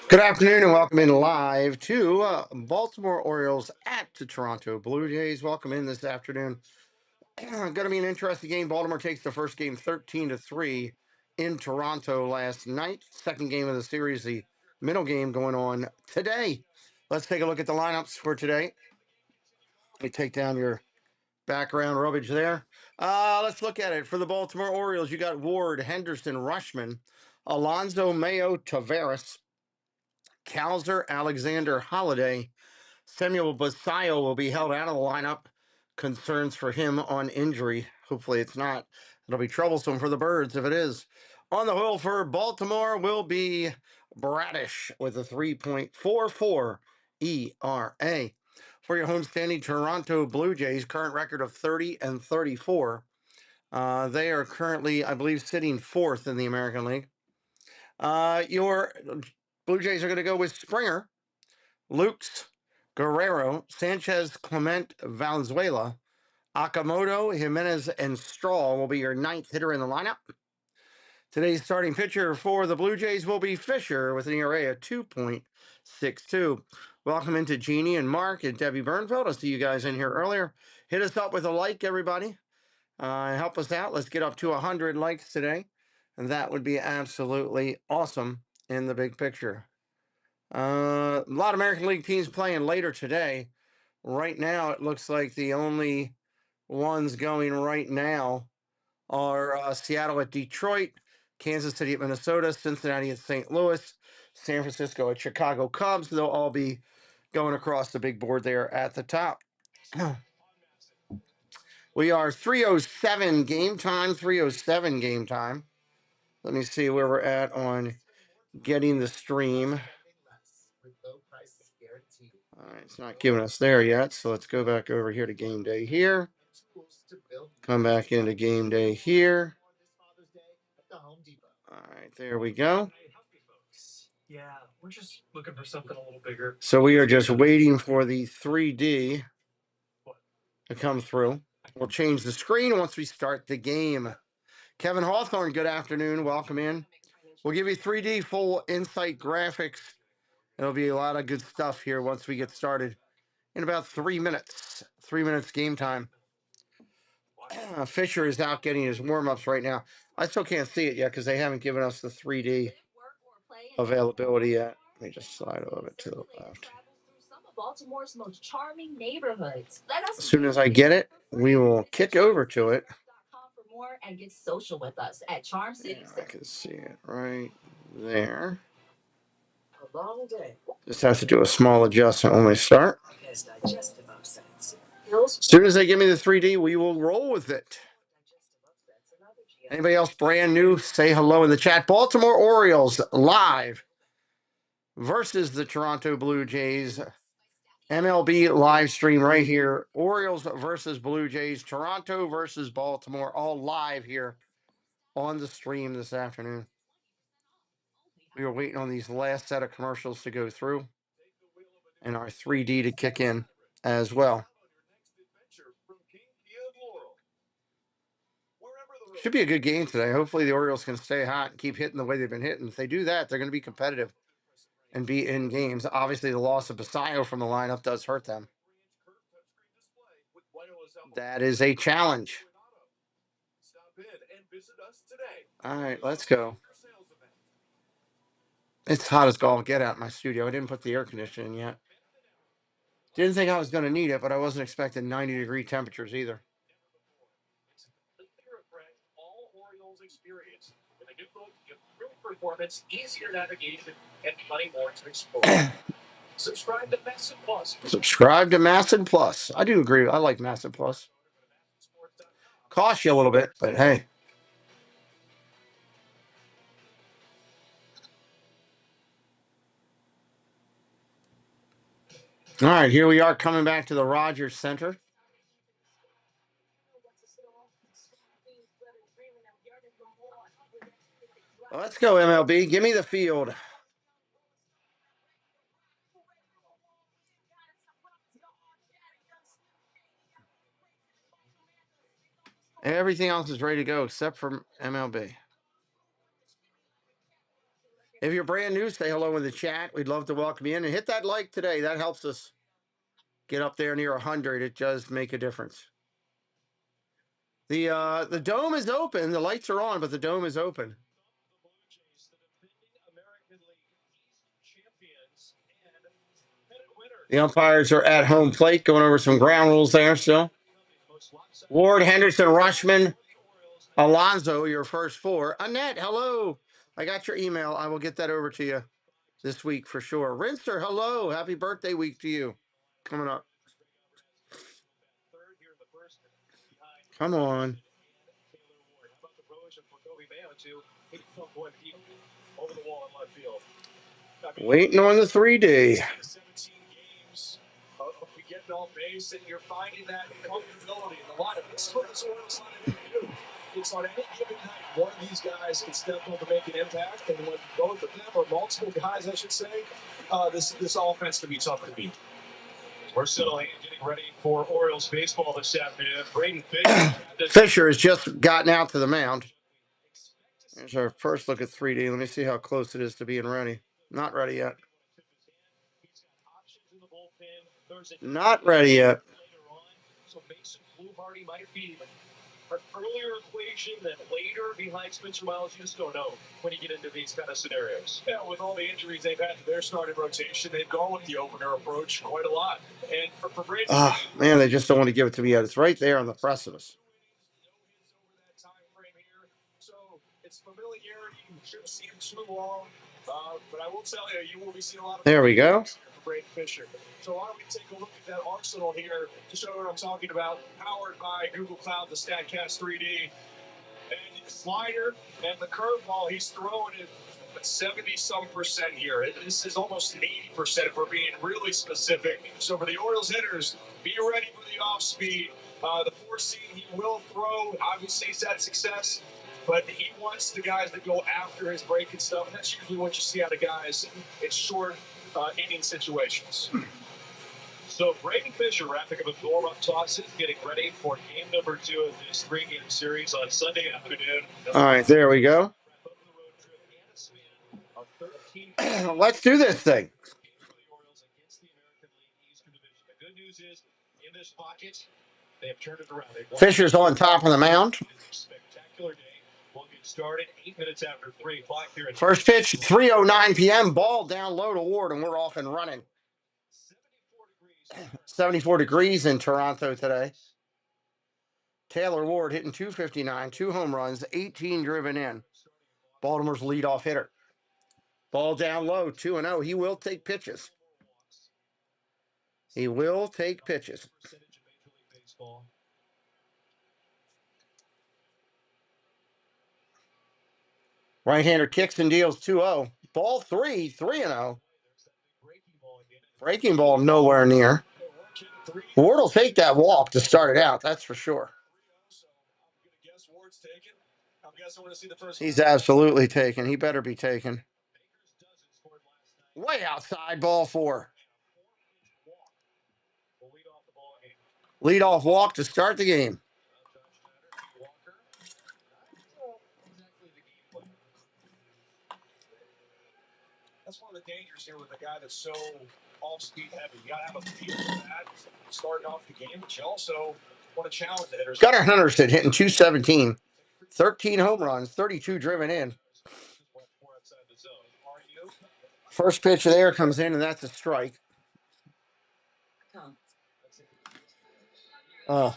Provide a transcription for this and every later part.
Good afternoon and welcome in live to Baltimore Orioles at the Toronto Blue Jays. Welcome in this afternoon. Going to be an interesting game. Baltimore takes the first game 13-3 in Toronto last night. Second game of the series, the middle game going on today. Let's take a look at the lineups for today. Let me take down your background rubbish there. Let's look at it. For the Baltimore Orioles, you got Ward, Henderson, Rushman, Alonso, Mayo, Taveras, Calzer, Alexander, Holiday. Samuel Basayo will be held out of the lineup. Concerns for him on injury. Hopefully it's not. It'll be troublesome for the Birds if it is. On the hill for Baltimore will be Bradish with a 3.44 ERA. For your homestanding Toronto Blue Jays, current record of 30-34. They are currently, I believe, sitting fourth in the American League. Your Blue Jays are going to go with Springer, Lukes, Guerrero, Sanchez, Clement, Valenzuela, Akamoto, Jimenez, and Straw will be your ninth hitter in the lineup. Today's starting pitcher for the Blue Jays will be Fisher with an ERA of 2.62. Welcome into Jeannie and Mark and Debbie Bernfeld. I'll see you guys in here earlier. Hit us up with a like, everybody. Help us out. Let's get up to 100 likes today. And that would be absolutely awesome in the big picture. A lot of American League teams playing later today. Right now, it looks like the only ones going right now are Seattle at Detroit, Kansas City at Minnesota, Cincinnati at St. Louis, San Francisco at Chicago Cubs. They'll all be going across the big board there at the top. We are 3:07 game time, 3:07 game time. Let me see where we're at on getting the stream. All right, it's not giving us there yet, so let's go back over here to game day here. Come back into game day here. All right, there we go. Yeah, we're just looking for something a little bigger. So we are just waiting for the 3D to come through. We'll change the screen once we start the game. Kevin Hawthorne, good afternoon. Welcome in. We'll give you 3D full insight graphics. There'll be a lot of good stuff here once we get started in about 3 minutes. 3 minutes game time. Fisher is out getting his warm-ups right now. I still can't see it yet because they haven't given us the 3D availability yet. Let me just slide a little bit to the left. As soon as I get it, we will kick over to it. Yeah, I can see it right there. Just have to do a small adjustment when we start. As soon as they give me the 3D, we will roll with it. Anybody else brand new, say hello in the chat. Baltimore Orioles live versus the Toronto Blue Jays. MLB live stream right here. Orioles versus Blue Jays. Toronto versus Baltimore. All live here on the stream this afternoon. We were waiting on these last set of commercials to go through and our 3D to kick in as well. Should be a good game today. Hopefully the Orioles can stay hot and keep hitting the way they've been hitting. If they do that, they're going to be competitive and be in games. Obviously, the loss of Basayo from the lineup does hurt them. That is a challenge. All right, let's go. It's hot as all get out in my studio. I didn't put the air conditioning yet. Didn't think I was going to need it, but I wasn't expecting 90-degree temperatures either. Performance, easier navigation, and plenty more to explore. Subscribe to Massive Plus. Subscribe to Massive Plus. I do agree. I like Massive Plus. Cost you a little bit, but hey. All right, here we are coming back to the Rogers Center. Let's go, MLB. Give me the field. Everything else is ready to go except for MLB. If you're brand new, say hello in the chat. We'd love to welcome you in. And hit that like today. That helps us get up there near 100. It does make a difference. The dome is open. The lights are on, but the dome is open. The umpires are at home plate, going over some ground rules there still. Ward, Henderson, Rushman, Alonzo, your first four. Annette, hello. I got your email. I will get that over to you this week for sure. Rinster, hello. Happy birthday week to you. Coming up. Come on. Waiting on the 3D. Getting on base, and you're finding that comfortability in the lineup. This is what the Orioles lineup can do. It's on any given night, one of these guys can step up and make an impact, and when both of them, or multiple guys, I should say, this offense can be tough to beat. We're still getting ready for Orioles baseball this afternoon. Braden Fisher. Fisher has just gotten out to the mound. Here's our first look at 3D. Let me see how close it is to being ready. Not ready yet. Not ready yet. So Mason Bluehardy might be an earlier equation than later behind Spencer Miles. You just don't know when you get into these kind of scenarios. Yeah, with all the injuries they've had to their starting rotation, they've gone with the opener approach quite a lot. And for Braden, man, they just don't want to give it to me yet. It's right there on the precipice. So it's familiarity. You shouldn't see him too long. But I will tell you, you will be seeing a lot of. There we go. For Braden Fisher. So why don't we take a look at that arsenal here to show what I'm talking about? Powered by Google Cloud, the StatCast 3D. And slider and the curveball, he's throwing it at 70-some% here. This is almost 80% if we're being really specific. So for the Orioles hitters, be ready for the off speed. The 4-seam, he will throw. Obviously, he's had success, but he wants the guys that go after his break and stuff. And that's usually what you see out of guys in short inning situations. So Braden Fisher wrapping up a warm-up tosses, getting ready for game number 2 of this 3-game series on Sunday afternoon. All right, there we go. Let's do this thing. The good news is, in this pocket, they have turned it around. Fisher's on top of the mound. Spectacular day. We'll get started 8 minutes after 3 o'clock here. First pitch, 3:09 p.m. Ball down low to Ward, and we're off and running. 74 degrees in Toronto today. Taylor Ward hitting 259, 2 home runs, 18 driven in. Baltimore's leadoff hitter. Ball down low, 2-0. He will take pitches. He will take pitches. Right-hander kicks and deals 2-0. Ball 3-0. Breaking ball nowhere near. Ward will take that walk to start it out, that's for sure. He's absolutely taken. He better be taken. Way outside, ball 4. Leadoff walk to start the game. That's one of the dangers here with a guy that's so off-speed heavy. You got to have a feel for that starting off the game, but you also want to challenge the hitters. Gunnar Henderson hitting 217, 13 home runs, 32 driven in. First pitch there comes in, and that's a strike. I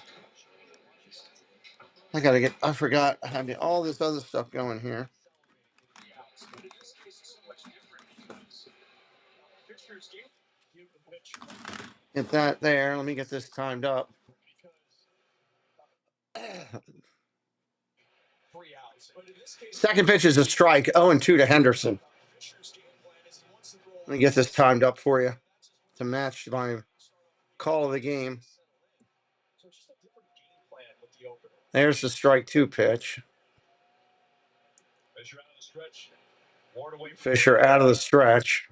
forgot. I had all this other stuff going here. Get that there. Let me get this timed up. Second pitch is a strike. 0-2 to Henderson. Let me get this timed up for you to match my call of the game. There's the strike 2 pitch. Fisher out of the stretch.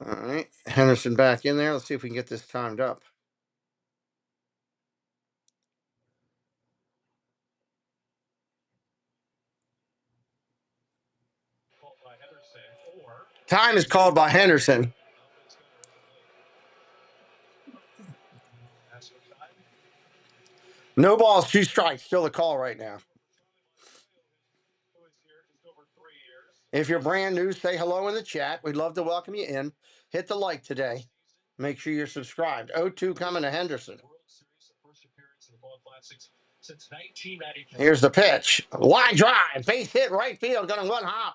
All right. Henderson back in there. Let's see if we can get this timed up. Time is called by Henderson. No balls, 2 strikes. Still the call right now. If you're brand new, say hello in the chat. We'd love to welcome you in. Hit the like today. Make sure you're subscribed. 0-2 coming to Henderson. Here's the pitch. Line drive. Base hit right field. Going to one hop.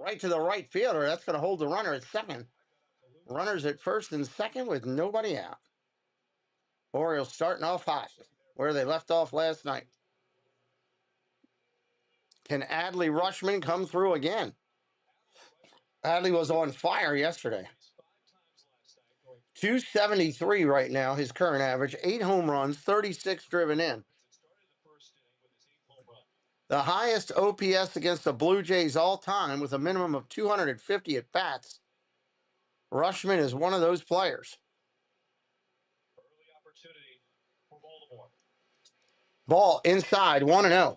Right to the right fielder. That's going to hold the runner at second. Runners at first and second with nobody out. Orioles starting off hot where they left off last night. Can Adley Rutschman come through again? Adley was on fire yesterday. 273 right now, his current average. 8 home runs, 36 driven in. The highest OPS against the Blue Jays all time with a minimum of 250 at bats. Rutschman is one of those players. Ball inside, 1-0. Let's have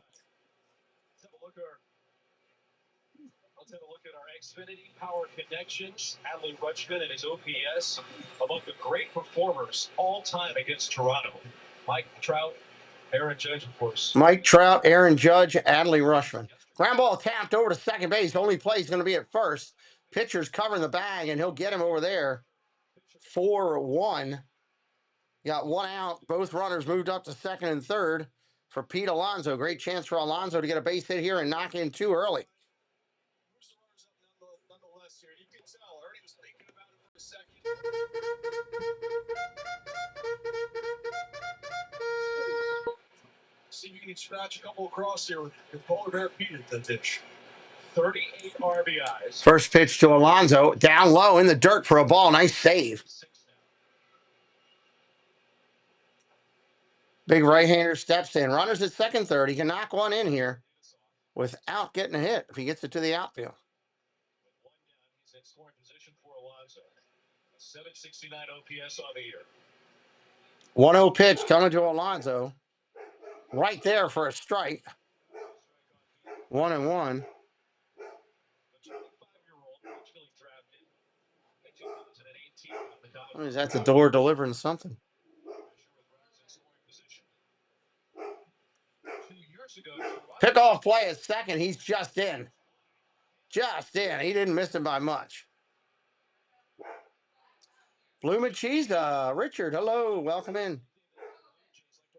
a look at our Xfinity Power Connections. Adley Rutschman and his OPS among the great performers all time against Toronto. Mike Trout, Aaron Judge, of course. Mike Trout, Aaron Judge, Adley Rutschman. Ground ball tapped over to second base. Only play is going to be at first. Pitcher's covering the bag, and he'll get him over there. 4-1. Got 1 out. Both runners moved up to second and third for Pete Alonso. Great chance for Alonso to get a base hit here and knock in 2 early. Nonetheless, here you can tell Ernie was thinking about it for a second. See if you can scratch a couple across here with Polar Bear Pete at the dish. 38 RBIs. First pitch to Alonso. Down low in the dirt for a ball. Nice save. Big right-hander steps in. Runners at second, third. He can knock one in here without getting a hit if he gets it to the outfield. He's in scoring position for Alonso. 769 OPS on the year. 1-0 pitch coming to Alonso. Right there for a strike. 1-1. He's at the door delivering something. Pickoff play at second. He's just in. Just in. He didn't miss him by much. Blue and Cheese, Richard, hello. Welcome in.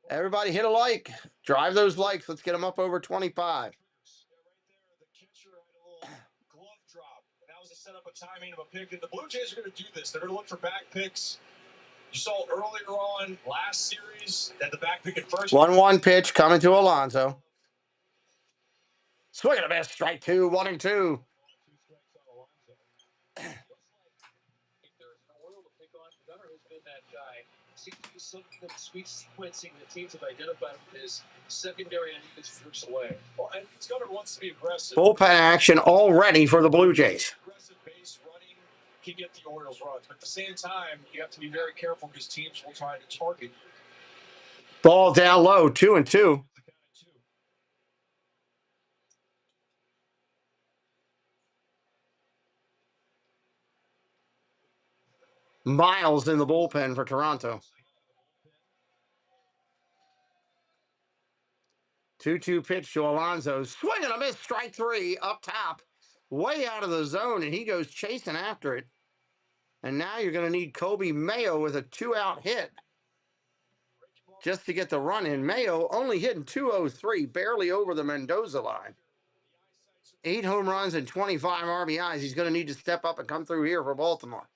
Everybody hit a like. Drive those likes. Let's get them up over 25. That was a setup, a timing of a pick. And the Blue Jays are going to do this. They're going to look for back picks. You saw earlier on last series that the back pick at first. 1-1 pitch coming to Alonso. Swing and a miss. Strike 2, 1-2. Gunnar has been that guy. Seems to be something of sweet sequencing that teams have identified with his secondary and defensive groups away. Well, and Gunnar wants to be aggressive. Bullpen action already for the Blue Jays. Aggressive base running can get the Orioles runs, but at the same time, you have to be very careful because teams will try to target. Ball down low, 2-2. Miles in the bullpen for Toronto. 2-2 pitch to Alonso. Swing and a miss. Strike 3 up top. Way out of the zone, and he goes chasing after it. And now you're going to need Kobe Mayo with a 2-out hit just to get the run in. Mayo only hitting 203, barely over the Mendoza line. 8 home runs and 25 RBIs. He's going to need to step up and come through here for Baltimore.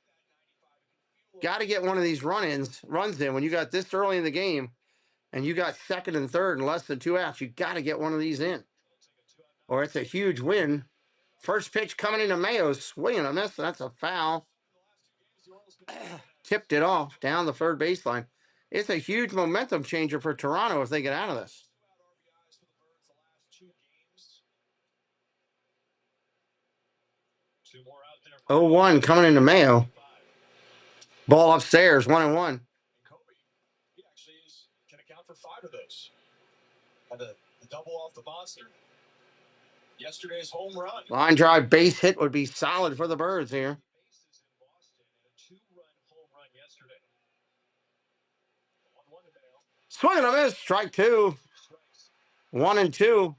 Got to get one of these runs in when you got this early in the game and you got second and third and less than 2 outs. You got to get one of these in, or it's a huge win. First pitch coming into Mayo, swinging a miss. That's a foul. Tipped it off down the third baseline. It's a huge momentum changer for Toronto if they get out of this. 0-1 coming into Mayo. Ball upstairs, 1-1. He actually can account for 5 of those. Had a double off the monster. Yesterday's home run. Line drive base hit would be solid for the Birds here. Swing and a miss. Strike two. 1-2.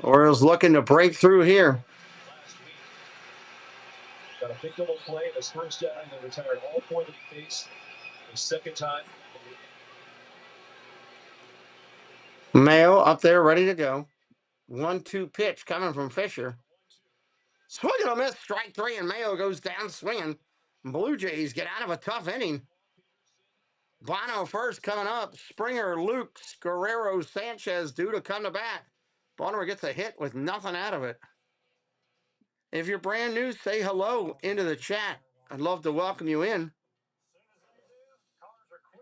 Orioles looking to break through here. Got a big double play in his first inning and retired all four that he faced. His second time. Mayo up there ready to go. 1-2 pitch coming from Fisher. Swing and a miss. Strike three, and Mayo goes down swinging. Blue Jays get out of a tough inning. Bono first coming up. Springer, Lukes, Guerrero, Sanchez due to come to bat. Baltimore gets a hit with nothing out of it. If you're brand new, say hello into the chat. I'd love to welcome you in.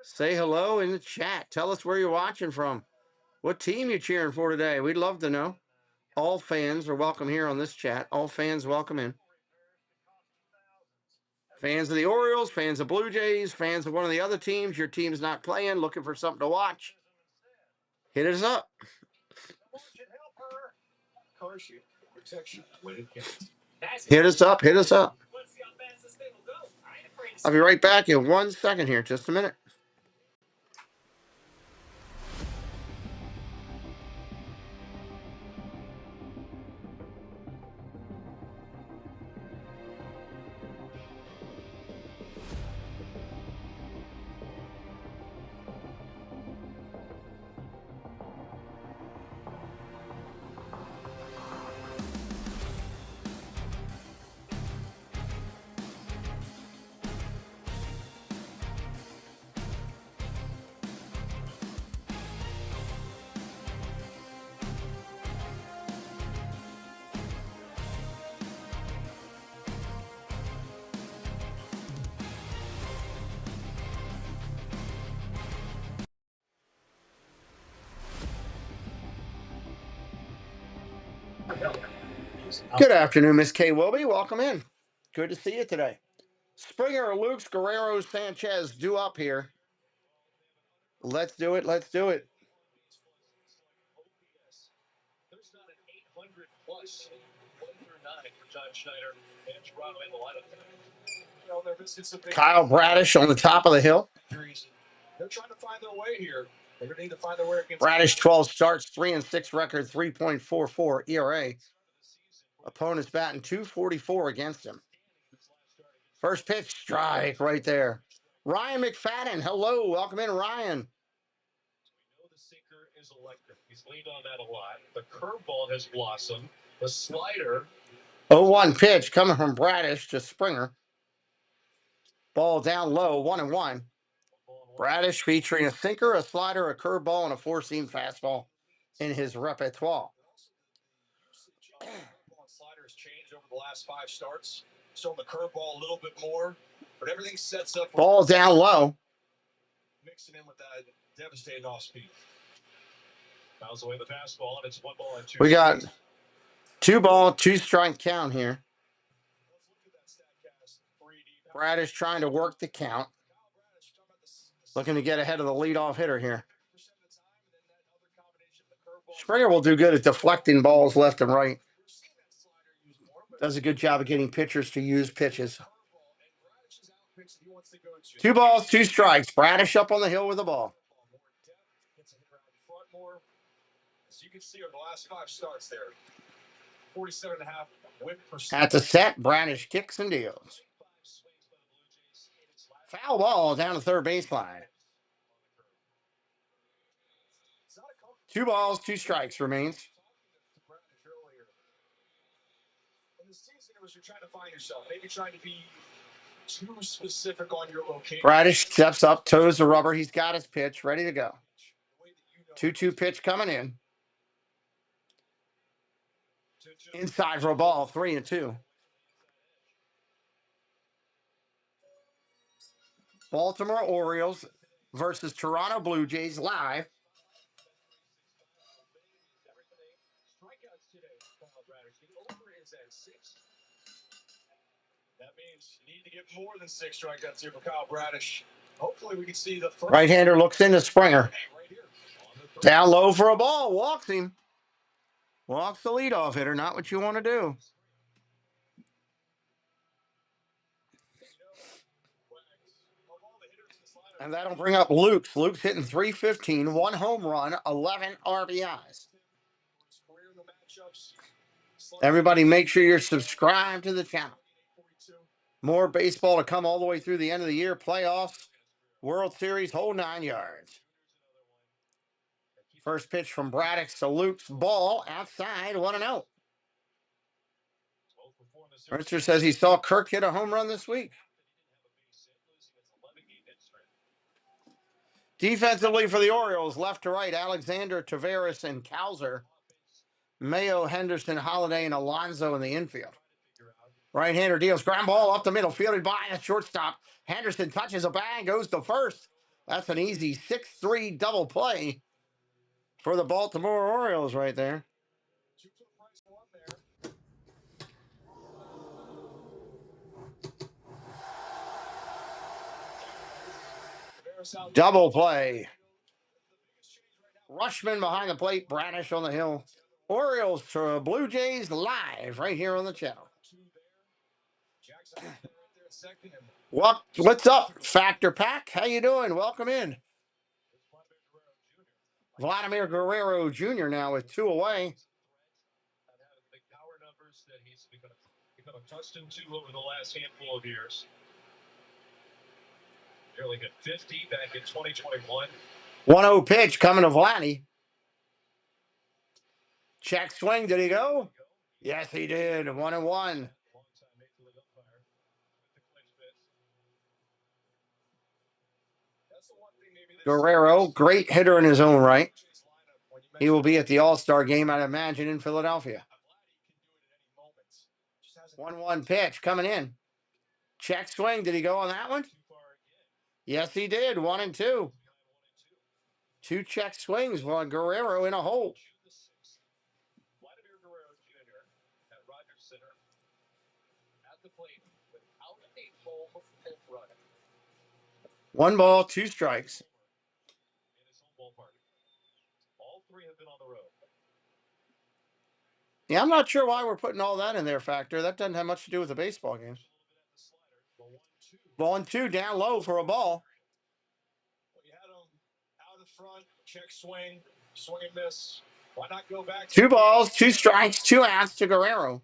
Say hello in the chat. Tell us where you're watching from. What team you cheering for today? We'd love to know. All fans are welcome here on this chat. All fans welcome in. Fans of the Orioles, fans of Blue Jays, fans of one of the other teams. Your team's not playing, looking for something to watch. Hit us up. Hit us up. Hit us up. I'll be right back in 1 second here. Just a minute. Good afternoon, Miss Kay Wilby. Welcome in. Good to see you today. Springer, Lukes, Guerrero, Sanchez due up here. Let's do it. Let's do it. There's not an 800 plus 109 for John Schneider and Toronto in the lineup tonight. Well, they're missing some big Kyle Bradish on the top of the hill. injuries. They're trying to find their way here. They're going to need to find their way against Bradish 12 starts, 3-6 record, 3.44 ERA. Opponent's batting 244 against him. First pitch, strike right there. Ryan McFadden, hello. Welcome in, Ryan. We know the sinker is electric. He's leaned on that a lot. The curveball has blossomed. The slider. 0-1 pitch coming from Bradish to Springer. Ball down low, 1-1. Bradish featuring a sinker, a slider, a curveball, and a four-seam fastball in his repertoire. Slider has changed over the last 5 starts. Showing the curveball a little bit more, but everything sets up. Ball down low. Mixing in with that devastating off speed. Fouls away the fastball, and it's 1 ball and 2. We got 2-ball, 2-strike count here. Bradish trying to work the count. Looking to get ahead of the leadoff hitter here. Springer will do good at deflecting balls left and right. Does a good job of getting pitchers to use pitches. 2 balls, 2 strikes. Bradish up on the hill with the ball. As you can see over the last 5 starts there, 47.5 whip %. At the set, Bradish kicks and deals. Foul ball down to third baseline. 2 balls, 2 strikes remains. In the season, it was you're trying to find yourself, maybe trying to be too specific on your location. Bradish steps up, toes the rubber. He's got his pitch ready to go. 2-2 pitch coming in. Inside for a ball, 3-2. Baltimore Orioles versus Toronto Blue Jays live. That means you need to get more than 6 strikeouts here for Kyle Bradish. Hopefully we can see the first. Right-hander looks into Springer. Right here on the Down low for a ball. Walks him. Walks the leadoff hitter. Not what you want to do. And that'll bring up Luke's. Luke's hitting .315, 1 home run, 11 RBIs. Everybody make sure you're subscribed to the channel. More baseball to come all the way through the end of the year. Playoffs, World Series, whole 9 yards. First pitch from Braddock to Luke's, ball outside, 1-0. Ritzer says he saw Kirk hit a home run this week. Defensively for the Orioles, left to right, Alexander, Taveras, and Cowser. Mayo, Henderson, Holiday, and Alonso in the infield. Right-hander deals ground ball up the middle, fielded by a shortstop. Henderson touches a bag, goes to first. That's an easy 6-3 double play for the Baltimore Orioles right there. Double play. Rushman behind the plate, Bradish on the hill. Orioles to Blue Jays live right here on the channel. What's up, Factor Pack? How you doing? Welcome in. Vladimir Guerrero Jr. now with 2 away. Power numbers that he's become accustomed to over the last handful of years. Nearly hit 50 back in 2021. 1-0 pitch coming to Vladdy. Check swing. Did he go? Yes, he did. 1-1. Guerrero, great hitter in his own right. He will be at the All-Star game, I'd imagine, in Philadelphia. 1-1 pitch coming in. Check swing. Did he go on that one? Yes, he did. 1-2. 2 check swings for Guerrero in a hole. Vladimir Guerrero Jr. at Rogers Center at the plate without a home run. 1 ball, 2 strikes. In his home ballpark. All 3 have been on the road. Yeah, I'm not sure why we're putting all that in there, Factor. That doesn't have much to do with the baseball game. 1-2 down low for a ball. You had him out of front, check swing, swing and miss. Why not go back? 2 balls, 2 strikes, 2 outs to Guerrero.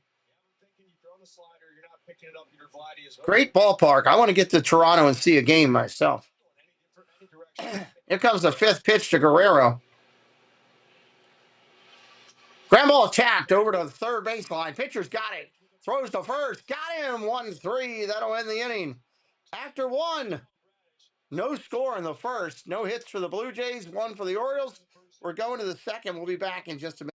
Great ballpark. I want to get to Toronto and see a game myself. Here comes the 5th pitch to Guerrero. Ground ball tapped over to the third baseline. Pitcher's got it. Throws to first. Got him. 1-3. That'll end the inning. After 1. No score in the first. No hits for the Blue Jays. 1 for the Orioles. We're going to the second. We'll be back in just a minute.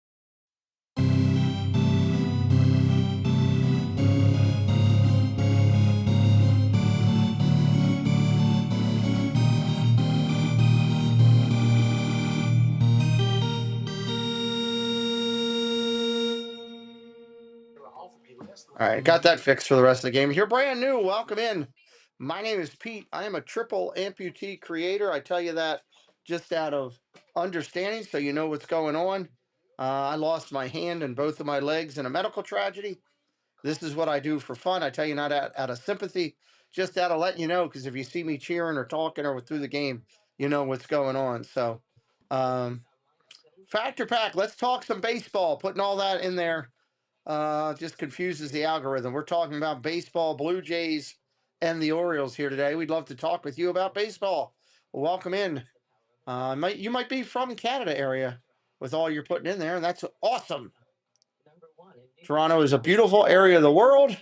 All right, got that fixed for the rest of the game. If you're brand new, welcome in. My name is Pete. I am a triple amputee creator. I tell you that just out of understanding so you know what's going on. I lost my hand and both of my legs in a medical tragedy. This is what I do for fun. I tell you not out of sympathy, just out of letting you know, because if you see me cheering or talking or through the game, you know what's going on. So, Factor Pack, let's talk some baseball. Putting all that in there just confuses the algorithm. We're talking about baseball, Blue Jays, and the Orioles here today. We'd love to talk with you about baseball. Welcome in. You might be from Canada area with all you're putting in there, and that's awesome. Toronto is a beautiful area of the world.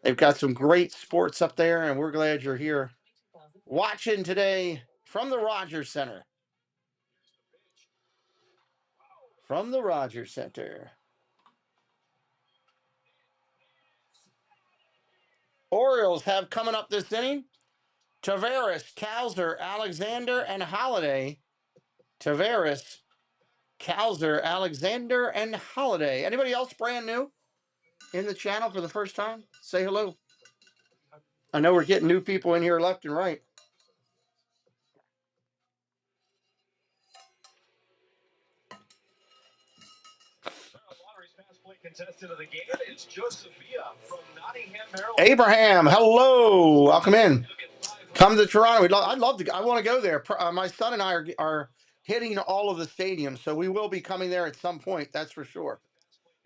They've got some great sports up there, and we're glad you're here watching today from the Rogers Center. From the Rogers Center. Orioles have coming up this inning Taveras, Cowser, Alexander, and Holiday. Taveras, Cowser, Alexander, and Holiday. Anybody else brand new in the channel for the first time? Say hello. I know we're getting new people in here left and right. Abraham, hello. Welcome in. Come to Toronto. I'd love to. I want to go there. My son and I are hitting all of the stadiums, so we will be coming there at some point. That's for sure.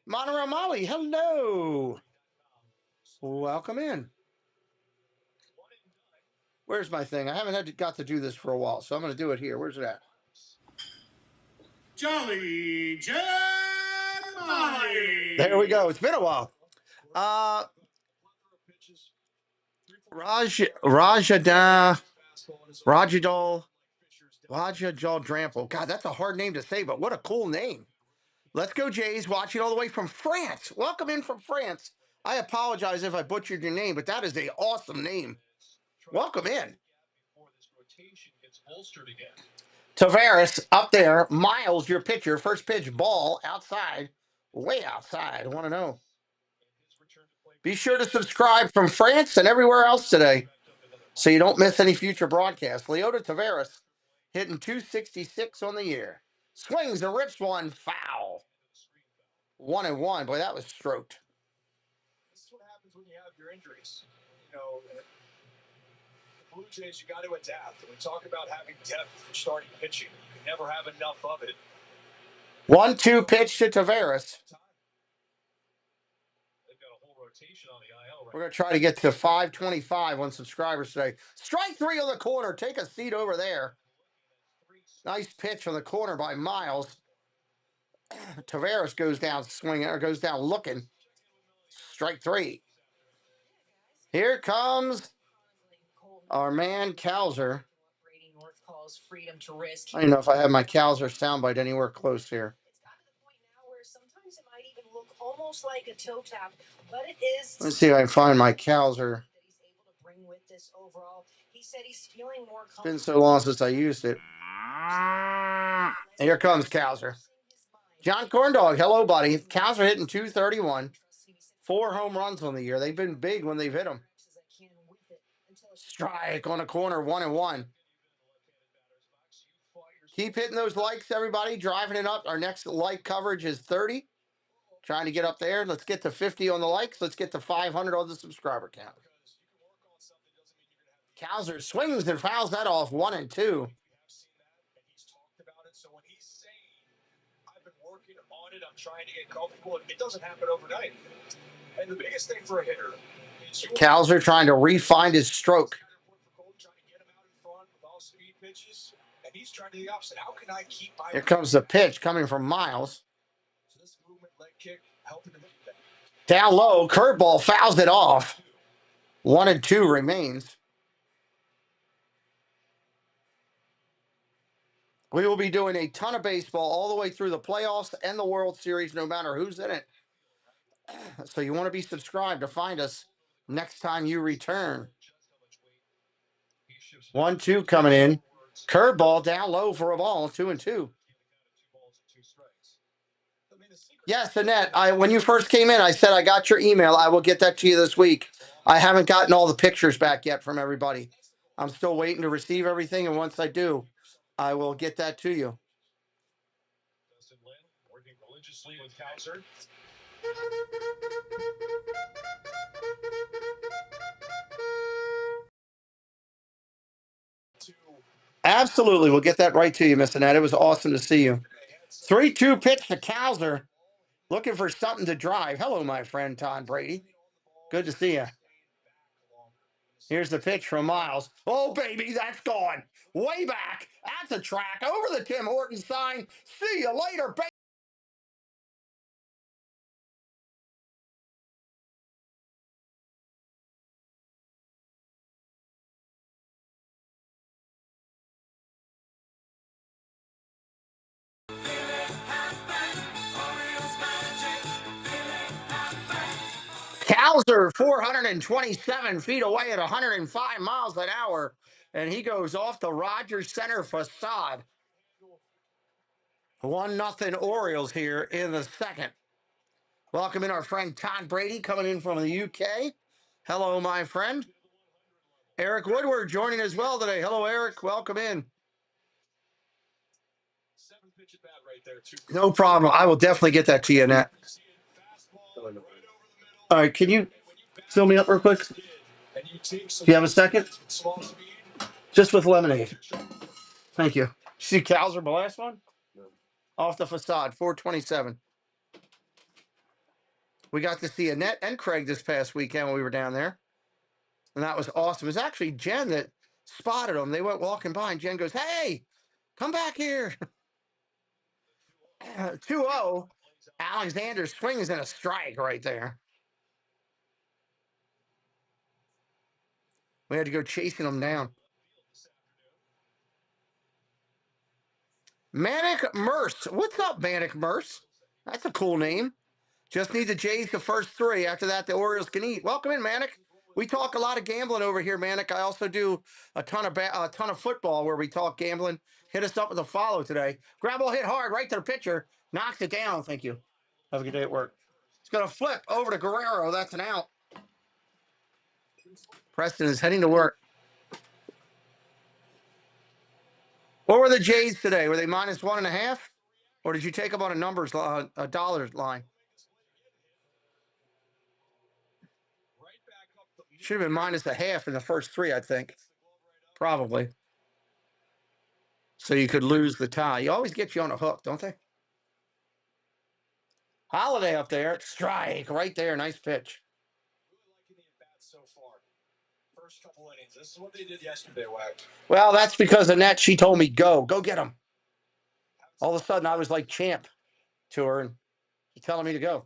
Monterey Molly, hello. Welcome in. Where's my thing? I haven't got to do this for a while, so I'm going to do it here. Where's it at? Jolly Jamali. There we go. It's been a while. Rajadol Drample. God, that's a hard name to say, but what a cool name. Let's go, Jays, watching all the way from France. Welcome in from France. I apologize if I butchered your name, but that is a awesome name. Welcome in. Tavares up there. Miles, your pitcher. First pitch, ball outside. Way outside. I want to know. Be sure to subscribe from France and everywhere else today so you don't miss any future broadcasts. Leota Tavares hitting 266 on the year. Swings and rips one. Foul. 1-1. Boy, that was stroked. This is what happens when you have your injuries. You know, the Blue Jays, you got to adapt. And we talk about having depth for starting pitching. You can never have enough of it. 1-2 pitch to Tavares. We're going to try to get to 525 on subscribers today. Strike three on the corner. Take a seat over there. Nice pitch on the corner by Miles. Tavares goes down swinging or goes down looking. Strike three. Here comes our man Calzer. I don't know if I have my Calzer soundbite anywhere close here. Let's see if I can find my Calzer. It's been so long since I used it. Here comes Calzer. John Corndog, hello, buddy. Calzer hitting 231. 4 home runs on the year. They've been big when they've hit them. Strike on the corner, 1-1. Keep hitting those likes, everybody. Driving it up. Our next like coverage is 30. Trying to get up there. Let's get to 50 on the likes. Let's get to 500 on the subscriber count. Calzer swings and fouls that off. 1-2. I'm trying to get comfortable. It doesn't happen overnight. And the biggest thing for a hitter is Calzer trying to refine his stroke. And he's trying to do the opposite. How can I keep my Here comes the pitch coming from Miles. Down low, curveball fouls it off. 1-2 remains. We will be doing a ton of baseball all the way through the playoffs and the World Series, no matter who's in it. So you want to be subscribed to find us next time you return. 1-2 coming in. Curveball down low for a ball. 2-2. Yes, Annette. When you first came in, I said I got your email. I will get that to you this week. I haven't gotten all the pictures back yet from everybody. I'm still waiting to receive everything, and once I do, I will get that to you. Working religiously with Calzer. Absolutely. We'll get that right to you, Miss Annette. It was awesome to see you. 3-2 pitch to Calzer. Looking for something to drive. Hello, my friend Todd Brady. Good to see you. Here's the pitch from Miles. Oh, baby, that's gone. Way back. That's a track. Over the Tim Hortons sign. See you later, baby. Calzer, 427 feet away at 105 miles an hour, and he goes off the Rogers Center facade. 1-0 Orioles here in the second. Welcome in our friend Todd Brady coming in from the UK. Hello, my friend. Eric Woodward joining as well today. Hello, Eric. Welcome in. No problem. I will definitely get that to you, Annette. All right, can you fill me up real quick? Do you have a second? Just with lemonade. Thank you. See Calzer, the last one? Off the facade, 427. We got to see Annette and Craig this past weekend when we were down there. And that was awesome. It was actually Jen that spotted them. They went walking by, and Jen goes, "Hey, come back here." 2-0. Alexander swings and a strike right there. We had to go chasing them down. Manic Merce. What's up, Manic Merce? That's a cool name. Just need the Jays the first three. After that, the Orioles can eat. Welcome in, Manic. We talk a lot of gambling over here, Manic. I also do a ton of football where we talk gambling. Hit us up with a follow today. Grab ball hit hard right to the pitcher. Knocks it down. Thank you. Have a good day at work. It's going to flip over to Guerrero. That's an out. Preston is heading to work. What were the Jays today? Were they -1.5? Or did you take them on a dollars line? Should have been -0.5 in the first three, I think. Probably. So you could lose the tie. You always get you on a hook, don't they? Holiday up there. Strike right there. Nice pitch. First couple innings. This is what they did yesterday, Wack. Well, that's because Annette, she told me, go get him. All of a sudden, I was like champ to her, and she's telling me to go.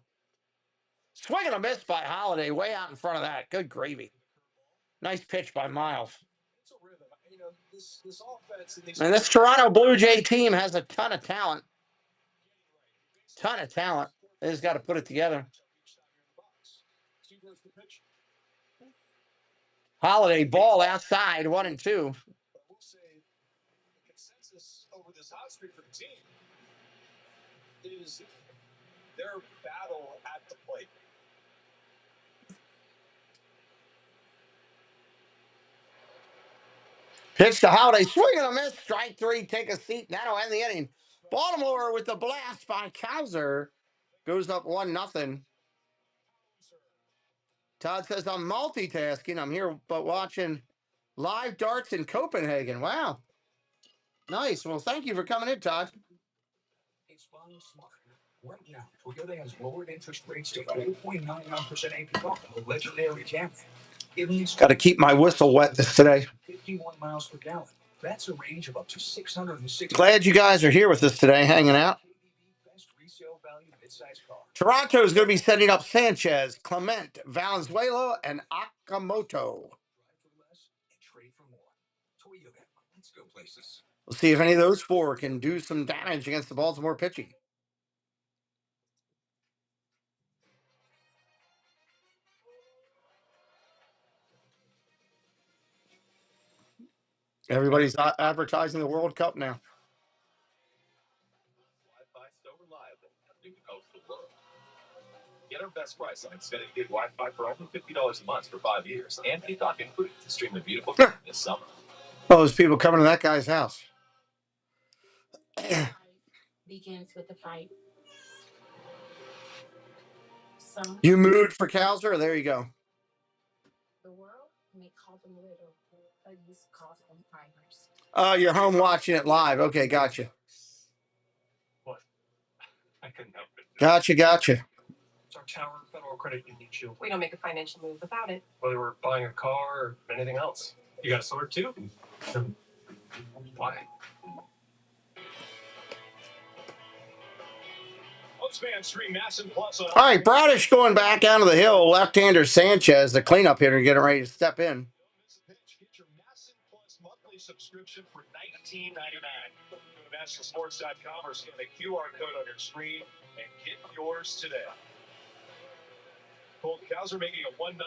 Swing and a miss by Holiday, way out in front of that. Good gravy. Nice pitch by Miles. And this Toronto Blue Jay team has a ton of talent. They just got to put it together. Holiday ball outside, 1-2. Consensus over this hot streak for the team is their battle at the plate. Pitch to Holiday, swing and a miss, strike three, take a seat. That'll end the inning. Baltimore with the blast by Calzer goes up 1-0. Todd says, I'm multitasking. I'm here but watching live darts in Copenhagen. Wow. Nice. Well, thank you for coming in, Todd. It's buying smart. Right now, Toyota has lowered interest rates to 4.99% APR. The legendary Camry. Got to keep my whistle wet this today. 51 miles per gallon. That's a range of up to 660. Glad you guys are here with us today, hanging out. Toronto is going to be setting up Sanchez, Clement, Valenzuela, and Akamoto. We'll see if any of those four can do some damage against the Baltimore pitching. Everybody's advertising the World Cup now. Get our best price on extended gig Wi-Fi for only $50 a month for 5 years, and Peacock included to stream the beautiful game this summer. Oh, there's people coming to that guy's house. Begins with the fight. You moved for Calzer? There you go. The world may call them little, but you call them fibers. Oh, you're home watching it live. Okay, gotcha. What? I couldn't help it. Gotcha. It's our Tower Federal Credit Union Shield. We don't make a financial move without it. Whether we're buying a car or anything else. You got a sword too? Why? All right, Bradish going back out of the hill. Left-hander Sanchez, the cleanup hitter, getting ready to step in. Get your Masson Plus monthly subscription for $19.99. Go to MassonSports.com or scan the QR code on your screen and get yours today. Colt Calzer making a 1-0.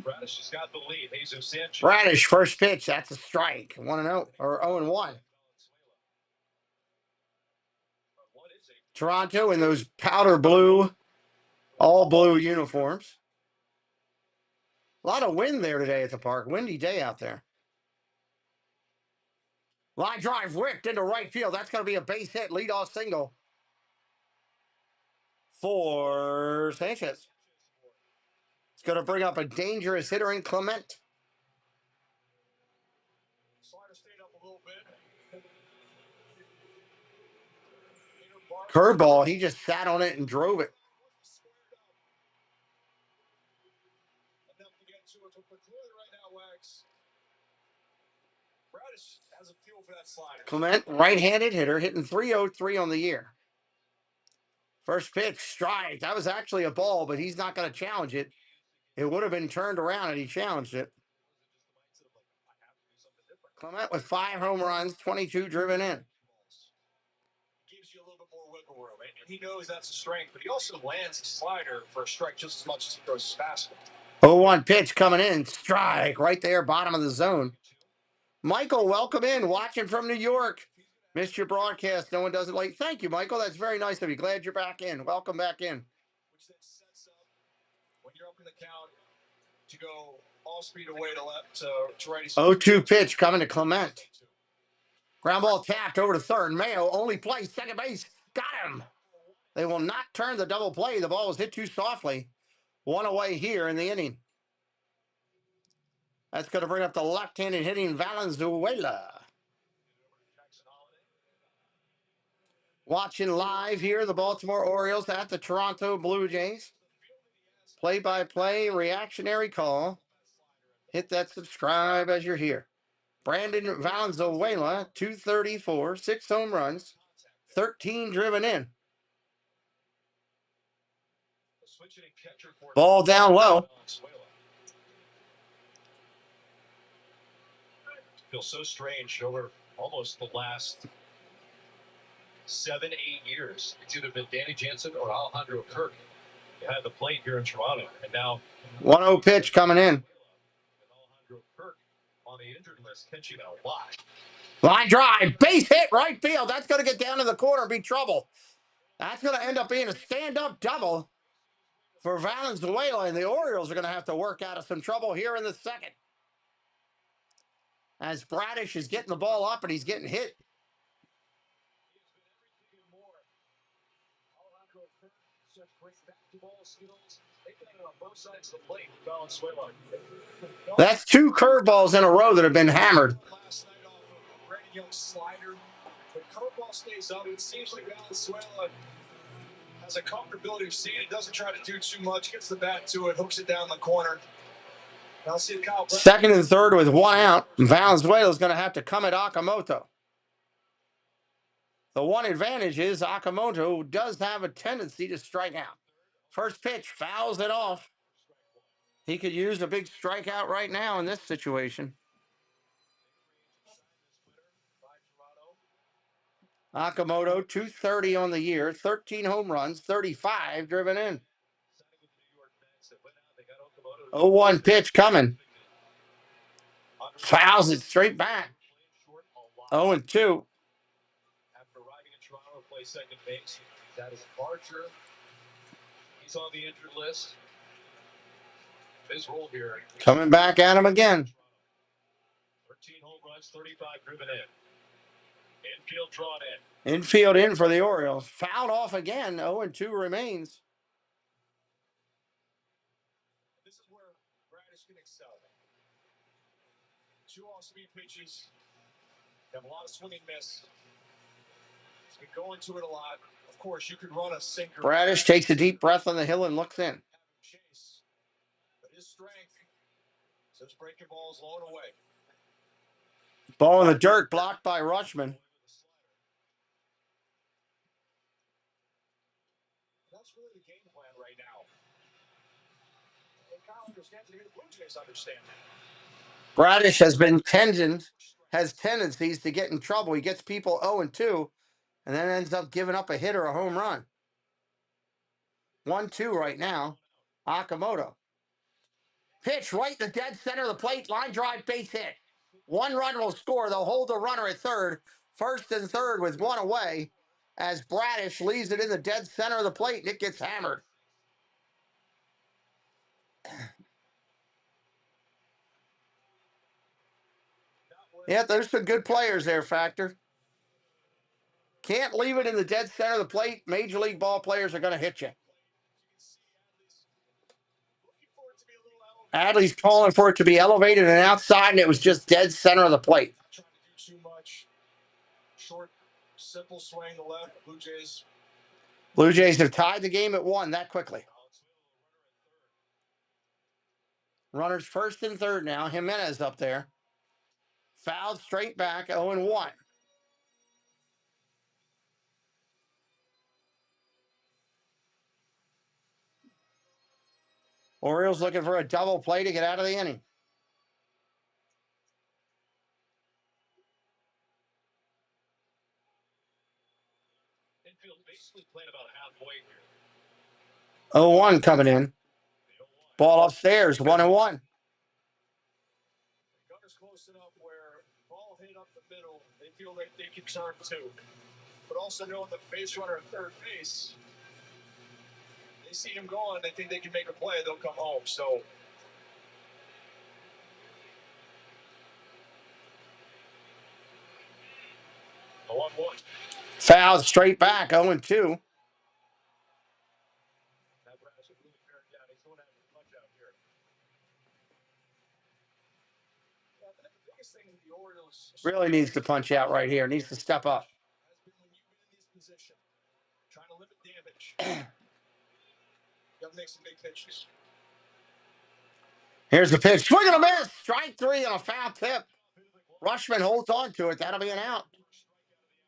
Bradish has got the lead. Jesus Sanchez. Bradish, first pitch. That's a strike. 1-0 or 0-1. Toronto in those powder blue, all blue uniforms. A lot of wind there today at the park. Windy day out there. Line drive whipped into right field. That's going to be a base hit, leadoff single for Sanchez. It's going to bring up a dangerous hitter in Clement. Curveball. He just sat on it and drove it. Clement, right-handed hitter, hitting .303 on the year. First pitch, strike. That was actually a ball, but he's not going to challenge it. It would have been turned around and he challenged it. Clement with 5 home runs, 22 driven in. Gives you a little bit more wiggle room. And he knows that's a strength, but he also lands his slider for a strike just as much as he throws his fastball. 0-1 pitch coming in. Strike right there, bottom of the zone. Michael, welcome in. Watching from New York. Missed your broadcast. No one does it late. Thank you, Michael. That's very nice of you. Glad you're back in. Welcome back in. Which then sets up when you're up in the count to go all speed away to left to righty. 0-2 pitch coming to Clement. Ground ball tapped over to third. Mayo only plays second base. Got him. They will not turn the double play. The ball was hit too softly. One away here in the inning. That's going to bring up the left-handed hitting Valenzuela. Watching live here, the Baltimore Orioles at the Toronto Blue Jays. Play-by-play, reactionary call. Hit that subscribe as you're here. Brandon Valenzuela, 234, 6 home runs, 13 driven in. Ball down low. Feels so strange over almost the last 7-8 years. It's either been Danny Jansen or Alejandro Kirk. They had the plate here in Toronto, and now 1-0 pitch coming in. Alejandro Kirk on the injured list, catching a lot. Line drive, base hit, right field. That's going to get down to the corner and be trouble. That's going to end up being a stand-up double for Valenzuela, and the Orioles are going to have to work out of some trouble here in the second. As Bradish is getting the ball up and he's getting hit. That's 2 curveballs in a row that have been hammered. Last night off of Brandon Young's slider. The curveball stays up. It seems like Valenzuela has a comfortability of seeing it. Doesn't try to do too much. Gets the bat to it. Hooks it down the corner. Now see Kyle. Second and third with 1 out. Valenzuela is going to have to come at Okamoto. The one advantage is Okamoto does have a tendency to strike out. First pitch, fouls it off. He could use a big strikeout right now in this situation. Okamoto, 230 on the year, 13 home runs, 35 driven in. 0-1 pitch coming. Fouls it straight back. 0-2. After arriving in Toronto to play second base, that is Archer. He's on the injured list. His role here. Coming back at him again. 13 home runs, 35 driven in. Infield drawn in. Infield in for the Orioles. Fouled off again. 0-2 remains. This is where Bradish can excel. 2 off-speed pitches. Have a lot of swing and miss. He's been going to it a lot. Of course, you could run a sinker. Bradish takes a deep breath on the hill and looks in. Chase. But his strength says breaking balls blown away. Ball in the dirt, blocked by Rushman. That's really the game plan right now. And Kyle understands it. The Blue Jays understand that. Bradish has tendencies to get in trouble. He gets people 0-2 and then ends up giving up a hit or a home run. 1-2 right now. Okamoto. Pitch right in the dead center of the plate. Line drive, base hit. 1 run will score. They'll hold the runner at third. First and third with 1 away as Bradish leaves it in the dead center of the plate and it gets hammered. Yeah, there's some good players there, Factor. Can't leave it in the dead center of the plate. Major league ball players are going to hit you. Adley's calling for it to be elevated and outside, and it was just dead center of the plate. Trying to do too much. Short, simple swing to left. Blue Jays. Blue Jays have tied the game at 1 that quickly. Runners first and third now. Jimenez up there. Fouled straight back, 0-1. Orioles looking for a double play to get out of the inning. Infield basically playing about halfway here. 0-1 coming in. Ball upstairs, 1-1. Gunner's close enough where ball hit up the middle. They feel like they can turn too. But also knowing the base runner at third base, they see him going, they think they can make a play, they'll come home. So a 1-1. Fouled straight back, 0-2. Really needs to punch out right here. Needs to step up. Trying to limit damage. You gotta make some big pitches. Here's the pitch. Swing and a miss. Strike 3 on a foul tip. Rushman holds on to it. That'll be an out.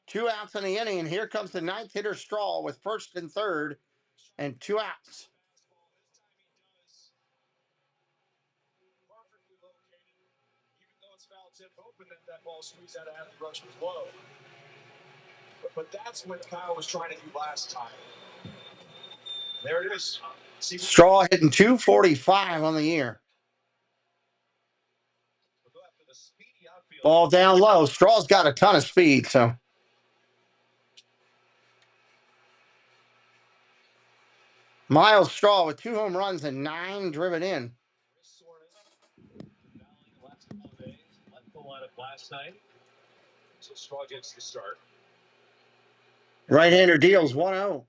2 outs in the inning, and here comes the ninth hitter, Straw, with first and third and 2 outs. Even though it's foul tip, hoping that ball squeezed out of Rushman's glove. But that's what Kyle was trying to do last time. There it is. Straw hitting 245 on the year. Ball down low. Straw's got a ton of speed, so. Miles Straw with 2 home runs and 9 driven in. Last night, so Straw gets the start. Right-hander deals 1-0.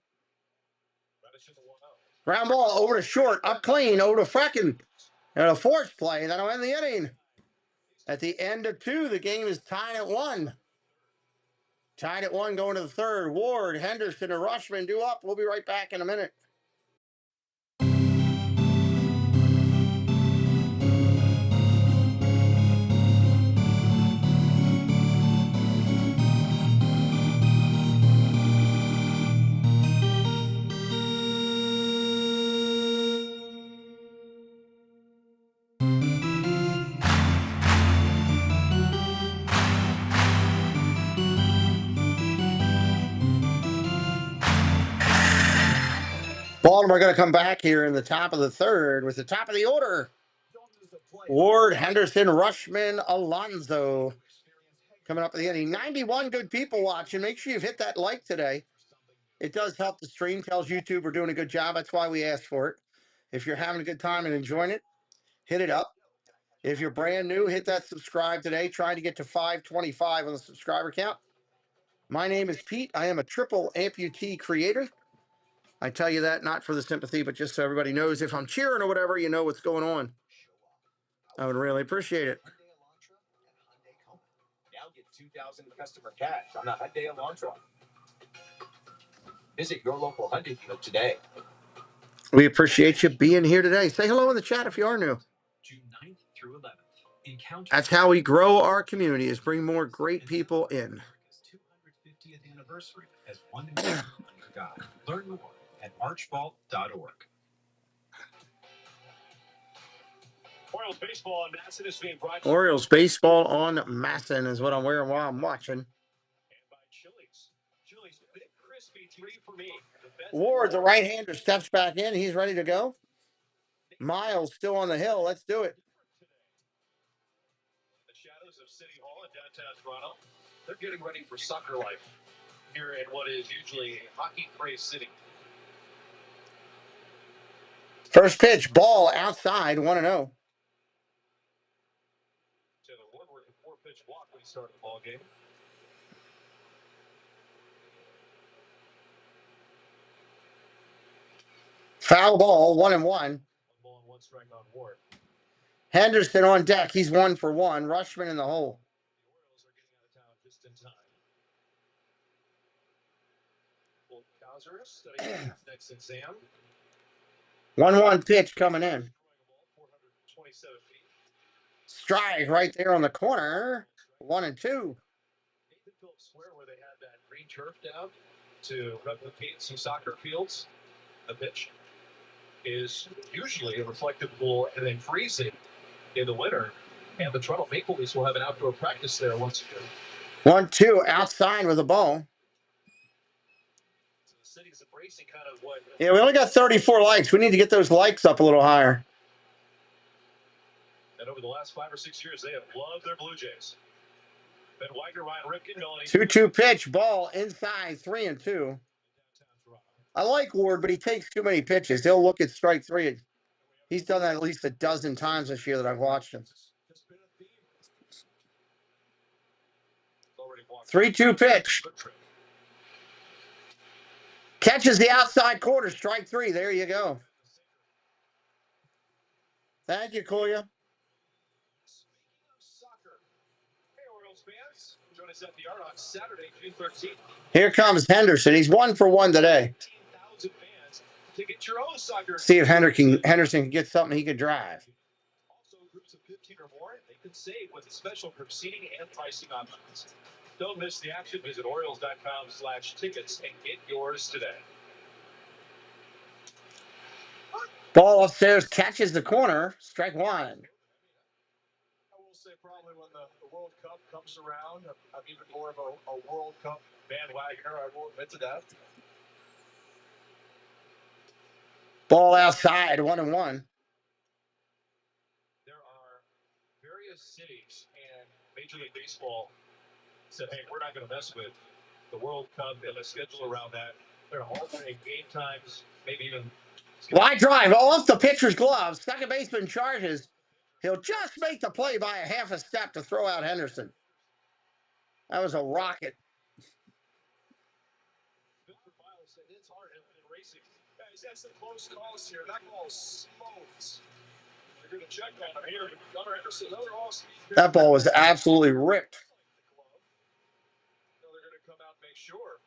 Ground ball over to short, up clean, over to Frecken. And a force play. That'll end the inning. At the end of 2, the game is tied at 1. Tied at 1 going to the third. Ward, Henderson, and Rushman due up. We'll be right back in a minute. Baltimore going to come back here in the top of the third with the top of the order. Ward, Henderson, Rushman, Alonso. Coming up at the end. 91 good people watching. Make sure you've hit that like today. It does help the stream. Tells YouTube we're doing a good job. That's why we asked for it. If you're having a good time and enjoying it, hit it up. If you're brand new, hit that subscribe today. Trying to get to 525 on the subscriber count. My name is Pete. I am a triple amputee creator. I tell you that not for the sympathy, but just so everybody knows if I'm cheering or whatever, you know what's going on. I would really appreciate it. Now get 2,000 customer cash on the Hyundai Elantra. Visit your local Hyundai dealer today. We appreciate you being here today. Say hello in the chat if you are new. June 9th through 11th. That's how we grow our community, is bring more great people in. 250th anniversary as 1 million under God. Learn more at archvault.org. Orioles baseball on Masson is being brought. Orioles baseball on Masson is what I'm wearing while I'm watching. And by Chili's big crispy 3 for me. Ward, the right-hander, steps back in. He's ready to go. Miles still on the hill. Let's do it. The shadows of City Hall in downtown Toronto. They're getting ready for soccer life here in what is usually a hockey-crazed city. First pitch, ball outside, 1-0. Start the ball game. Foul ball, 1-1. One ball and one strike on Ward. Henderson on deck. He's 1 for 1. Rushman in the hole. The Orioles are getting out of town just in time. Bowser studying his next exam. 1-1 pitch coming in. 427 feet. Strike right there on the corner. 1-2. Nathan Phillips Square, where they had that green turf down to replicate some soccer fields. The pitch is usually a reflective pool and then freezing in the winter. And the Toronto Maple Leafs will have an outdoor practice there once again. 1-2 outside with a ball. So the city's embracing kind of what. Yeah, we only got 34 likes. We need to get those likes up a little higher. And over the last 5 or 6 years, they have loved their Blue Jays. Ben Wagner, Ryan Ripken, going 2-2 pitch, ball inside, 3-2. I like Ward, but he takes too many pitches. He'll look at strike three. He's done that at least a dozen times this year that I've watched him. 3-2 pitch. Catches the outside corner, strike three. There you go. Thank you, Koya. Join us at the Yard on Saturday, June 13th. Here comes Henderson. He's 1 for 1 today. 15,000 fans to get your own soccer. See if Henderson can get something he can drive. Also, groups of 15 or more, they can save with the special group seating and pricing options. Don't miss the action. Visit Orioles.com/tickets and get yours today. Ball upstairs, catches the corner, strike one. I will say probably when the World Cup comes around, I'm even more of a World Cup bandwagoner. I will admit to that. Ball outside, 1-1. There are various cities and Major League Baseball said, hey, we're not going to mess with the World Cup and the schedule around that. They're altering game times, maybe even. Wide drive off the pitcher's glove. Second baseman charges. He'll just make the play by a half a step to throw out Henderson. That was a rocket. It's hard in racing. Guys, that's the close calls here. That ball smoked. They're going to check on him here. Gunnar Henderson, another off-speed. That ball was absolutely ripped. They're going to come out and make sure.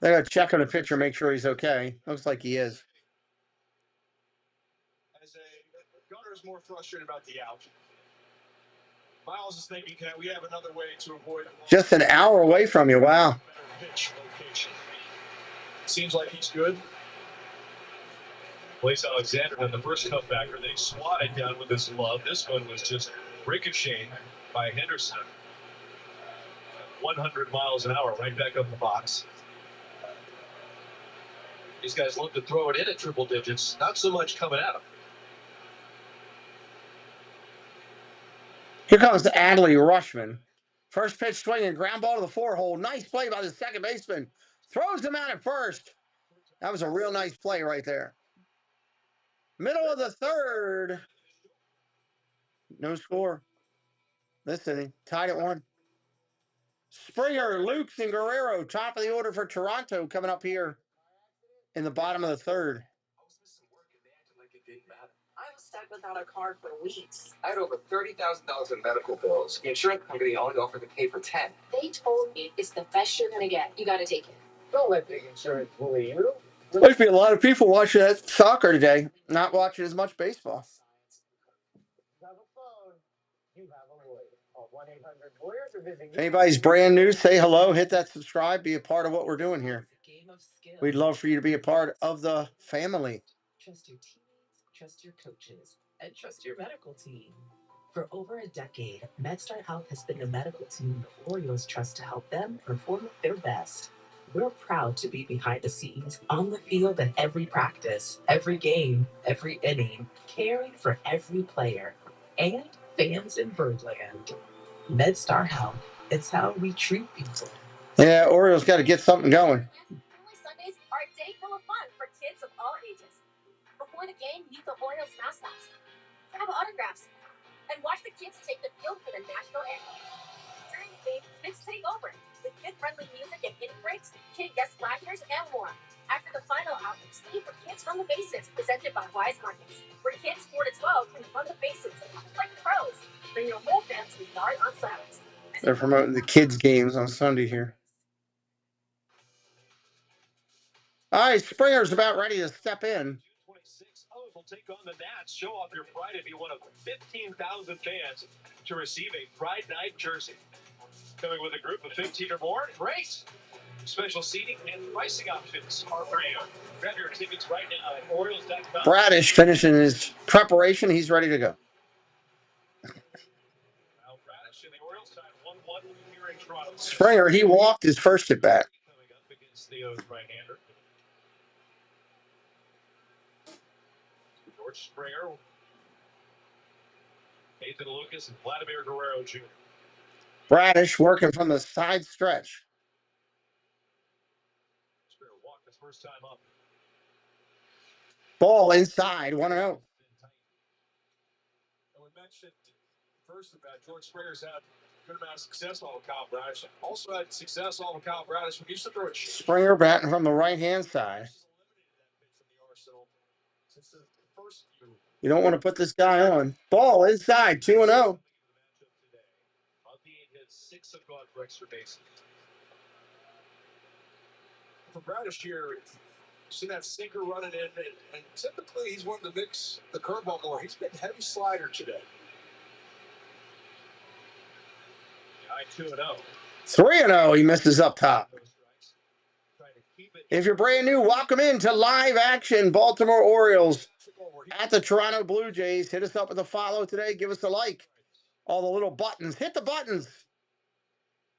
They're going to check on the pitcher, make sure he's okay. Looks like he is. Gunnar is more frustrated about the out. Miles is thinking, we have another way to avoid. Just an hour away from you. Wow. Pitch location. Seems like he's good. Blaze Alexander in the first comebacker. They swatted down with his glove. This one was just ricocheted by Henderson. 100 miles an hour right back up the box. These guys love to throw it in at triple digits. Not so much coming at them. Here comes the Adley Rushman. First pitch swinging, ground ball to the 4-hole. Nice play by the second baseman. Throws him out at first. That was a real nice play right there. Middle of the third. No score. This inning, tied at 1. Springer, Lukes, and Guerrero, top of the order for Toronto, coming up here in the bottom of the third. I was stuck without a card for weeks. I had over $30,000 in medical bills. The insurance company only offered to pay for 10. They told me it's the best you're gonna get. You gotta take it. Don't let big insurance bully you. There's been a lot of people watching that soccer today, not watching as much baseball. You have a phone. You have a lawyer. Call 1-800-LAWYERS or visit. If anybody's brand new, say hello, hit that subscribe, be a part of what we're doing here. We'd love for you to be a part of the family. Trust your teammates, trust your coaches, and trust your medical team. For over a decade, MedStar Health has been the medical team the Orioles trust to help them perform at their best. We're proud to be behind the scenes, on the field at every practice, every game, every inning, caring for every player, and fans in Birdland. MedStar Health, it's how we treat people. Yeah, Orioles got to get something going. Sundays are a day full of fun for kids of all ages. Before the game, meet the Orioles mascots, grab autographs, and watch the kids take the field for the national anthem. During the game, kids take over with kid-friendly music and mini breaks, kid guest laughers, and more. After the final out, Steve for Kids Run the Bases, presented by Wise Markets, where kids 4 to 12 can run the bases like pros. Bring your whole family to the yard on Saturdays. They're promoting the kids' games on Sunday here. All right, Springer's about ready to step in. 26 will take on the Nats. Show off your pride if you one of 15,000 fans to receive a Pride Night jersey. Coming with a group of 15 or more, great. Special seating and pricing options are for you. Grab your tickets right now at Orioles.com. Bradish finishing his preparation. He's ready to go. Bradish and the Orioles tied 1-1 here in Toronto. Springer, he walked his first at bat. Coming up against Theo's right-hander. George Springer, Nathan Lucas, and Vladimir Guerrero Jr. Bradish working from the side stretch. Springer walked his first time up. Ball inside, 1-0. And we mentioned first about George Springer's had a good amount of success off of Kyle Bradish. Also had success off of Kyle Bradish when he used to throw a Springer batting from the right-hand side. You don't want to put this guy on. Ball inside, 2-0. For Bradish here, see that sinker running in, and typically he's wanting to mix the curveball more. He's been heavy slider today. 2-0. 3-0, he misses up top. If you're brand new, welcome into live action. Baltimore Orioles at the Toronto Blue Jays. Hit us up with a follow today. Give us a like. All the little buttons. Hit the buttons.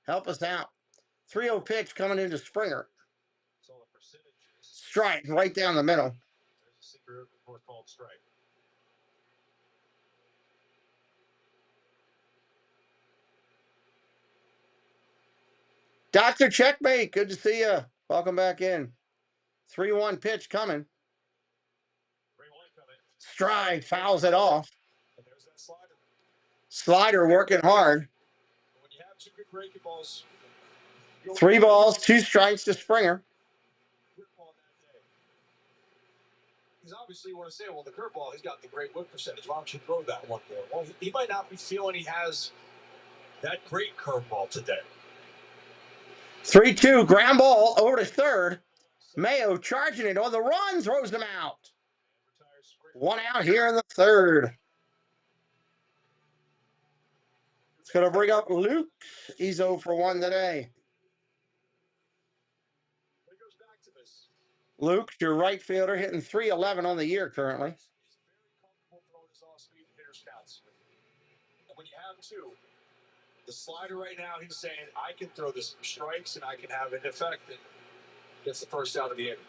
Help us out. 3-0 pitch coming into Springer. Strike right down the middle. Dr. Checkmate, good to see you. Welcome back in. 3-1 pitch coming. Strike, fouls it off. Slider working hard. 3 balls, 2 strikes to Springer. He's obviously want to say, well, the curveball, he's got the great whip percentage. Why don't you throw that one there? Well, he might not be feeling he has that great curveball today. 3-2, ground ball over to third. Mayo charging it on the run, throws him out. 1 out here in the third. It's going to bring up Luke. He's 0 for 1 today. Luke, your right fielder, hitting .311 on the year currently. When you have two, the slider right now, he's saying, I can throw this for strikes and I can have an effect and gets the first out of the inning.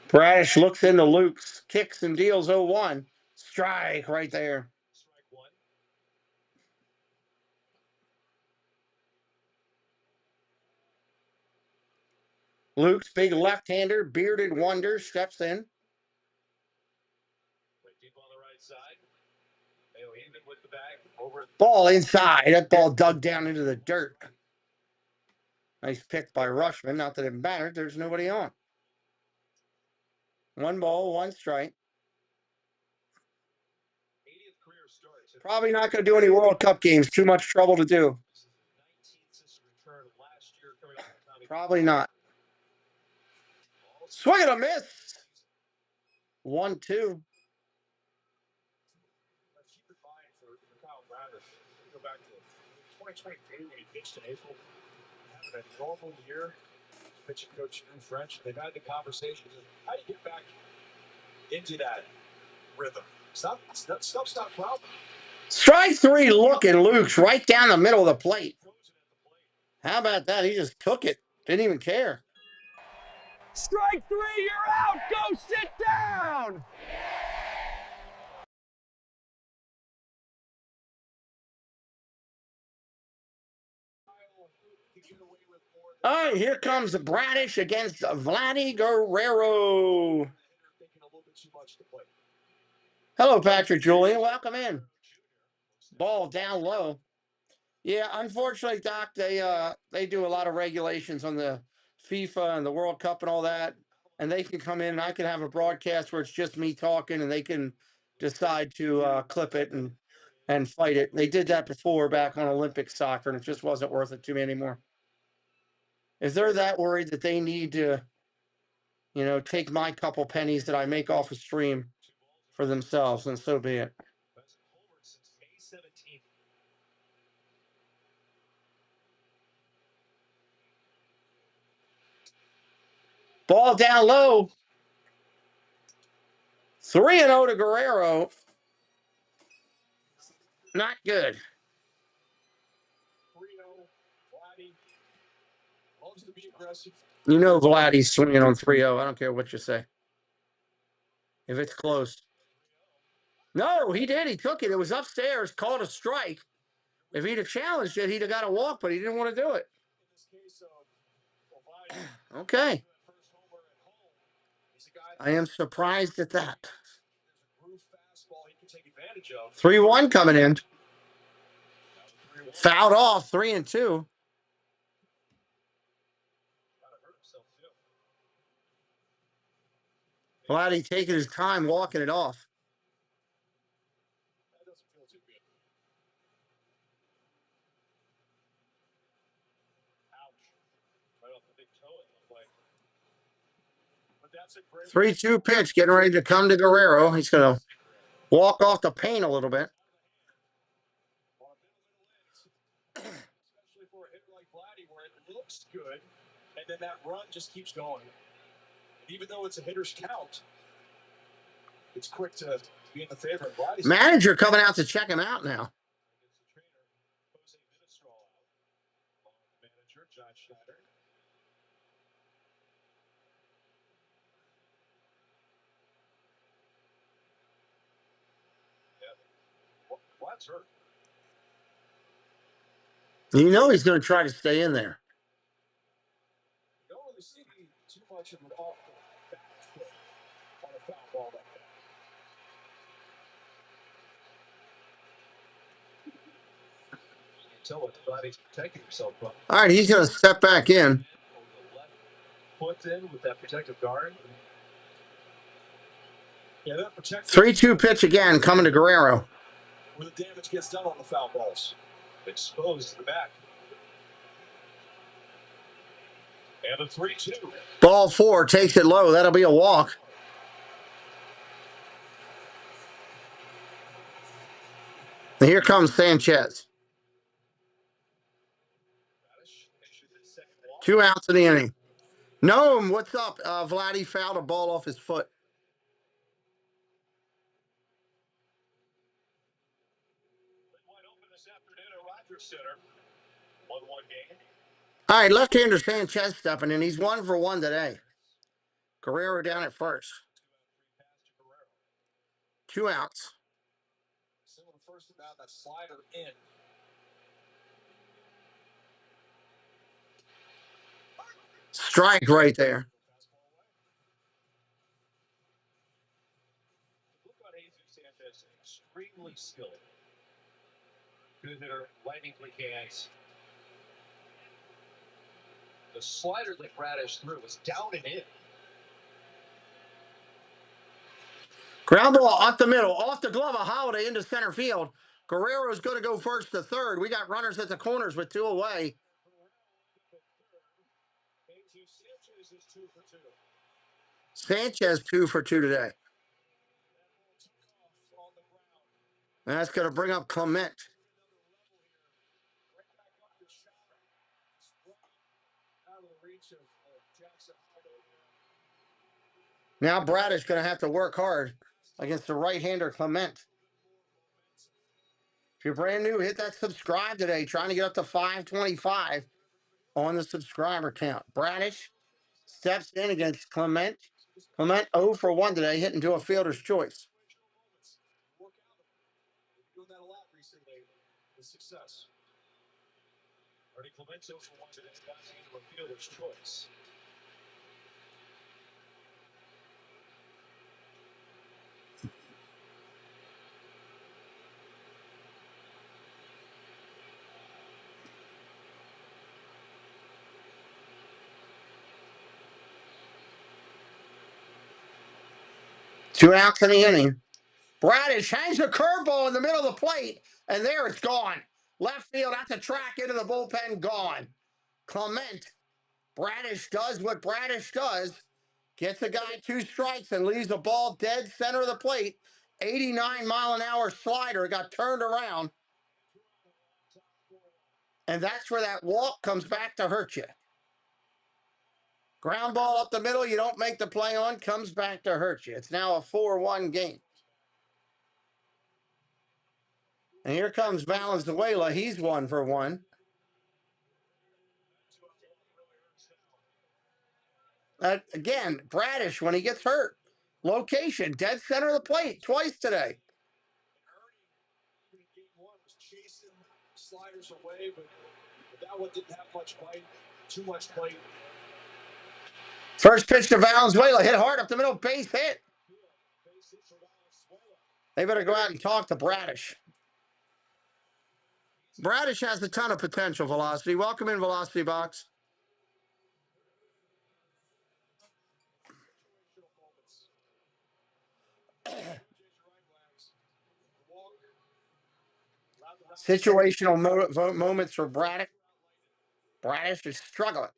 Bradish looks into Luke's, kicks and deals 0-1. Strike right there. Strike one. Luke's big left-hander, bearded wonder, steps in. Deep on the right side. Mayo even with the bag. Over. Ball inside. That ball dug down into the dirt. Nice pick by Rushman. Not that it mattered. There's nobody on. 1 ball, 1 strike. Probably not going to do any World Cup games. Too much trouble to do. Probably not. Swing and a miss. 1-2. Keep in mind for Kyle Bradish, go back to 2023 when he pitched in April, having a normal year, pitching coach in French. They've had the conversation. How do you get back into that rhythm? Stuff's not a problem. Strike 3 looking. Luke's right down the middle of the plate. How about that? He just took it. Didn't even care. Strike 3, you're out. Go sit down. All right, here comes Bradish against Vladimir Guerrero. Hello, Patrick Julian. Welcome in. Ball down low. Yeah, unfortunately, Doc, they do a lot of regulations on the FIFA and the World Cup and all that, and they can come in and I can have a broadcast where it's just me talking, and they can decide to clip it and fight it. They did that before back on Olympic soccer, and it just wasn't worth it to me anymore. If they're that worried that they need to, take my couple pennies that I make off a stream for themselves, then so be it. Ball down low. 3-0 to Guerrero. Not good. 3-0. Vladdy loves to be aggressive. You know Vladdy's swinging on 3-0. I don't care what you say. If it's close. No, he did. He took it. It was upstairs, called a strike. If he'd have challenged it, he'd have got a walk, but he didn't want to do it. Okay. I am surprised at that. 3-1 coming in. Fouled off, 3-2. Vladdy taking his time walking it off. That's a 3-2 pitch, getting ready to come to Guerrero. He's going to walk off the paint a little bit. Especially for a hitter like Vladdy, where it looks good, and then that run just keeps going. Even though it's a hitter's count, it's quick to be in the favor of Vladdy's Manager coming out to check him out now. Manager John Schneider. Vlad's hurt. You know he's going to try to stay in there. You don't really see too much of an off the back foot on a foul ball like that. Tell what Vladdy's protecting himself from. All right, he's going to step back in. Foot in with that protective guard. Yeah, that protects. 3-2 pitch again, coming to Guerrero. Where the damage gets done on the foul balls. Exposed to the back. And a 3-2. Ball 4, takes it low. That'll be a walk. And here comes Sanchez. 2 outs in the inning. Noam, what's up? Vladdy fouled a ball off his foot. Wide open this afternoon at Rogers Center. 1-1 game. All right, left-hander Sanchez stepping in. He's 1 for 1 today. Guerrero down at first. 2 outs. Similar first about that slider in. Strike right there. Look on Jesus Sanchez, extremely skilled. Good hitter, lightning quick hands. The slider that Bradish threw was down and in. Ground ball off the middle, off the glove of Holiday into center field. Guerrero's going to go first to third. We got runners at the corners with 2 away. Sanchez 2 for 2 today. And that's going to bring up Clement. Now Bradish going to have to work hard against the right-hander Clement. If you're brand new, hit that subscribe today. Trying to get up to 525 on the subscriber count. Bradish steps in against Clement. Clement 0 for 1 today, hitting to a fielder's choice. Doing that a lot recently with success. Already Clement 0 for 1 today, passing into a fielder's choice. 2 outs in the inning. Bradish hangs a curveball in the middle of the plate, and there it's gone. Left field at the track, into the bullpen, gone. Clement. Bradish does what Bradish does. Gets a guy 2 strikes and leaves the ball dead center of the plate. 89-mile-an-hour slider got turned around. And that's where that walk comes back to hurt you. Ground ball up the middle, you don't make the play on, comes back to hurt you. It's now a 4-1 game. And here comes Valenzuela. He's 1 for 1. Again, Bradish when he gets hurt. Location, dead center of the plate, twice today. Game 1 was chasing sliders away, but that one didn't have much bite, too much bite. First pitch to Valenzuela, hit hard up the middle, base hit. They better go out and talk to Bradish. Bradish has a ton of potential, Velocity. Welcome in, Velocity Box. Situational moments for Bradish. Bradish is struggling.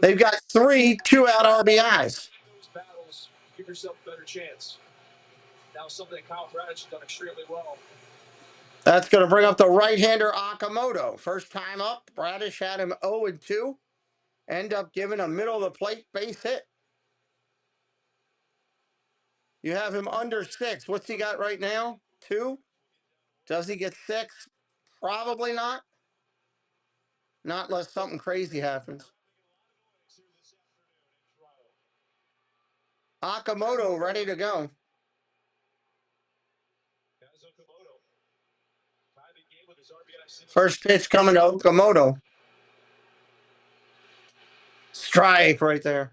They've got 3 2-out RBIs. Those battles, give yourself a better chance. Now something Kyle Bradish has done extremely well. That's going to bring up the right-hander Okamoto. First time up, Bradish had him 0-2. End up giving a middle-of-the-plate base hit. You have him under 6. What's he got right now? 2? Does he get 6? Probably not. Not unless something crazy happens. Okamoto ready to go. First pitch coming to Okamoto. Strike right there.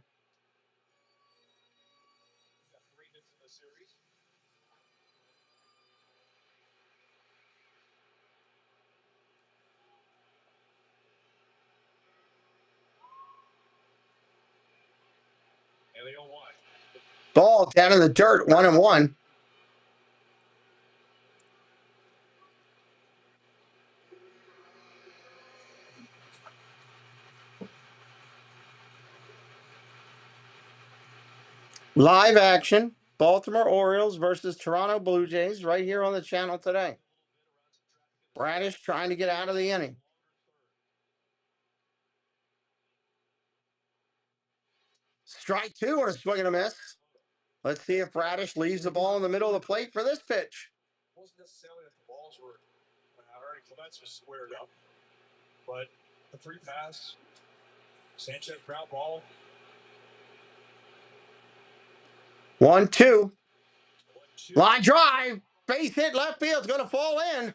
Ball down in the dirt, 1-1. Live action, Baltimore Orioles versus Toronto Blue Jays, right here on the channel today. Bradish trying to get out of the inning. Strike 2 on a swing and a miss. Let's see if Bradish leaves the ball in the middle of the plate for this pitch. It wasn't necessarily that the balls were already Clements was squared up, but the 3 pass, Sanchez ground ball. 1-2. Line drive. Base hit left field. It's going to fall in.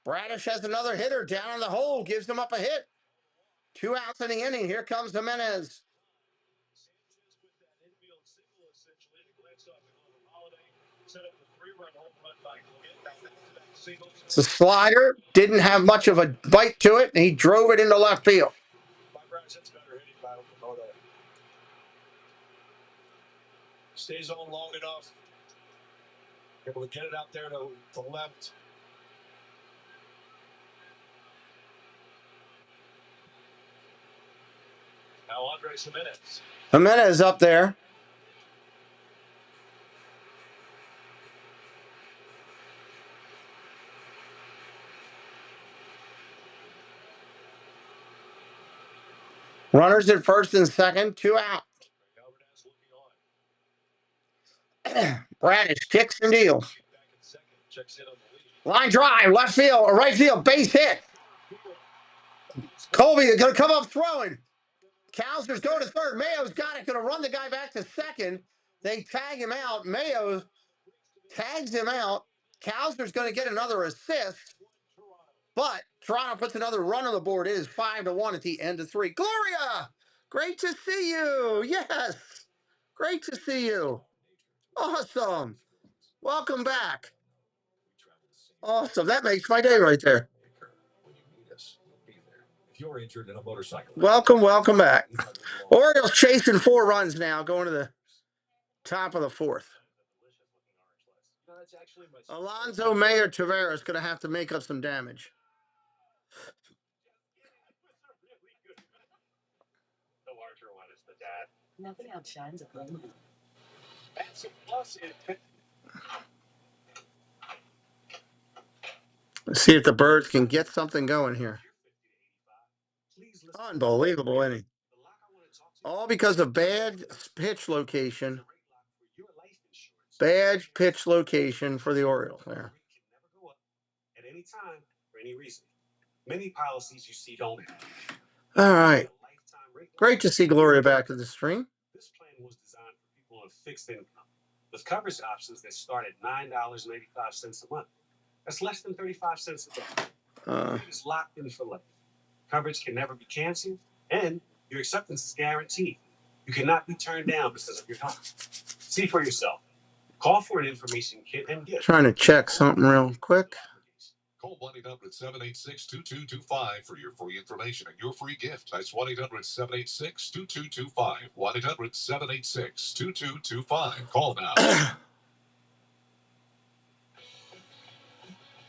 Bradish has another hitter down in the hole. Gives them up a hit. 2 outs in the inning. Here comes Jimenez. It's a slider. Didn't have much of a bite to it, and he drove it into left field. Stays on long enough. Able to get it out there to left. Now Andres Jimenez. Jimenez up there. Runners at first and second, 2 out. Bradish kicks and deals. Line drive, left field, or right field, base hit. Colby is going to come up throwing. Cowser's going to third. Mayo's got it, going to run the guy back to second. They tag him out. Mayo tags him out. Cowser's going to get another assist. But Toronto puts another run on the board. It is 5-1 at the end of 3. Gloria, great to see you. Yes, great to see you. Awesome. Welcome back. Awesome. That makes my day right there. if you're injured in a motorcycle. Welcome back. Orioles chasing 4 runs now, going to the top of the 4th. Alonso Mayor Tavares going to have to make up some damage. The larger one is the dad. Nothing outshines a full moon. Massive plus in. Let's see if the Birds can get something going here. Unbelievable inning. All because of bad pitch location. Bad pitch location for the Orioles there. At any time, for any reason. Many policies you see don't have. All right. Great to see Gloria back in the stream. This plan was designed for people on fixed income with coverage options that start at $9.85 a month. That's less than 35 cents a day. It is locked in for life. Coverage can never be canceled, and your acceptance is guaranteed. You cannot be turned down because of your health. See for yourself. Call for an information kit and get. Trying to check something real quick. Call 1-800-786-2225 for your free information and your free gift. That's 1-800-786-2225. 1-800-786-2225. Call now.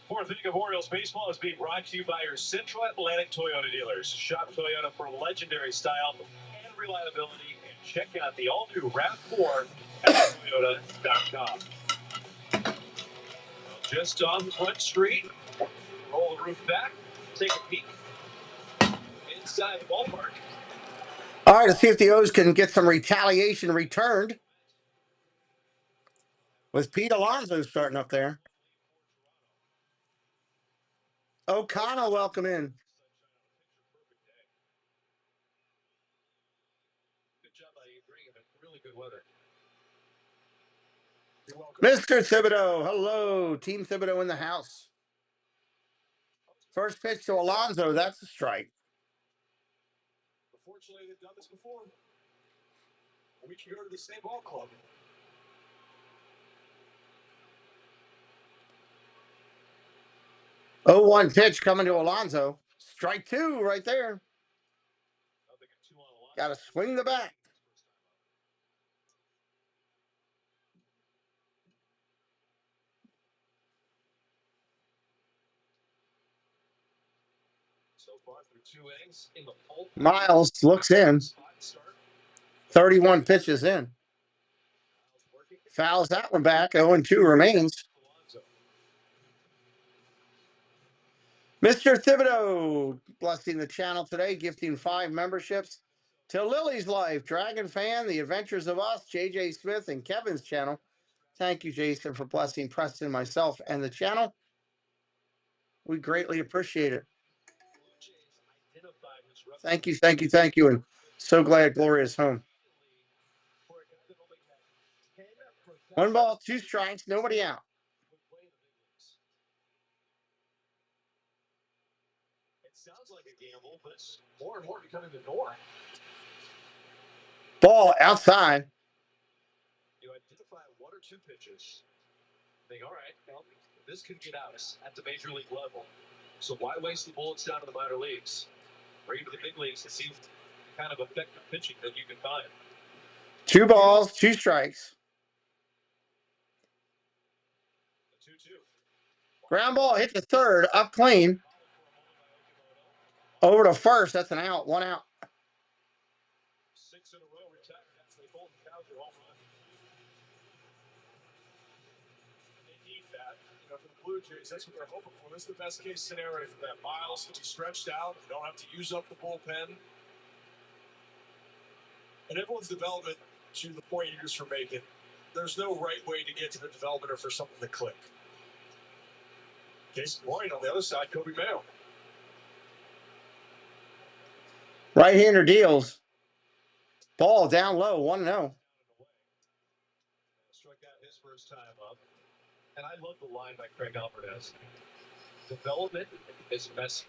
Fourth inning of Orioles baseball is being brought to you by your Central Atlantic Toyota dealers. Shop Toyota for legendary style and reliability, and check out the all-new RAV4 at Toyota.com. Just on Front Street, roll the roof back, take a peek inside the ballpark. All right, let's see if the O's can get some retaliation returned. With Pete Alonso starting up there. O'Connell, welcome in. Good job by you bringing it. Really good weather. Mr. Thibodeau, hello. Team Thibodeau in the house. First pitch to Alonso, that's a strike. Unfortunately, they've done this before. We can go to the same ball club. Oh, 1 pitch coming to Alonso. Strike 2 right there. Got to swing the bat. So far through 2 innings in the pulp. Miles looks in. 31 pitches in. Fouls that one back. 0-2 remains. Mr. Thibodeau blessing the channel today, gifting 5 memberships to Lily's Life, Dragon Fan, The Adventures of Us, JJ Smith, and Kevin's channel. Thank you, Jason, for blessing Preston, myself, and the channel. We greatly appreciate it. Thank you, and so glad Gloria's home. 1 ball, 2 strikes, nobody out. It sounds like a gamble, but it's more and more becoming the norm. Ball outside. You identify 1 or 2 pitches. Think, all right, well, this could get out at the major league level. So why waste the bullets down to the minor leagues? Bring it to the big leagues to see what kind of effective pitching that you can find. 2 balls, 2 strikes. 2-2. Ground ball hit the third, up clean. Over to first, that's an out, 1 out. 6 in a row retired after they pulled the Cows home run. They need that. You know, for the Blue Jays, that's what they're hoping for. This is the best case scenario for that. Miles can be stretched out. You don't have to use up the bullpen. And everyone's development, to the point you're just for making, there's no right way to get to the development or for something to click. Case in point, on the other side, Kobe Mayo. Right-hander deals. Ball down low, 1-0. Struck out his first time up. And I love the line by Craig Alvarez. Development is messy.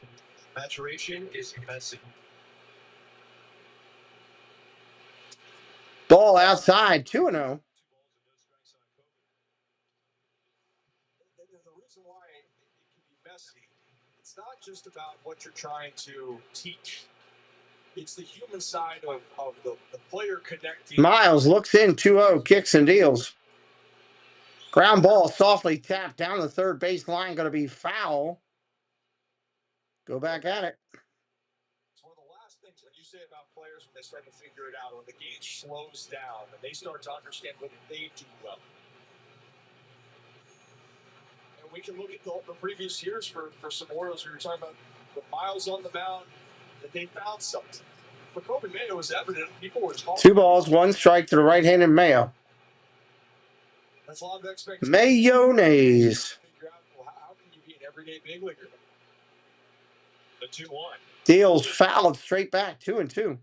Maturation is messy. Ball outside, 2-0. The reason why it can be messy It's not just about what you're trying to teach. It's the human side of the player connecting. Miles looks in 2-0, kicks and deals. Ground ball softly tapped down the third base line, going to be foul. Go back at it. It's one of the last things when you say about players when they start to figure it out, when the game slows down and they start to understand what they do well. And we can look at the previous years for some Orioles. We were talking about the Miles on the mound, that they found something. For Kobe Mayo, it was evident. People were talking. 2 balls, 1 strike to the right-handed Mayo. That's a lot of expectation. Mayonnaise. Figure out, well, how can you be an everyday big leaguer? The 2-1. Deals fouled straight back, 2-2. Everyday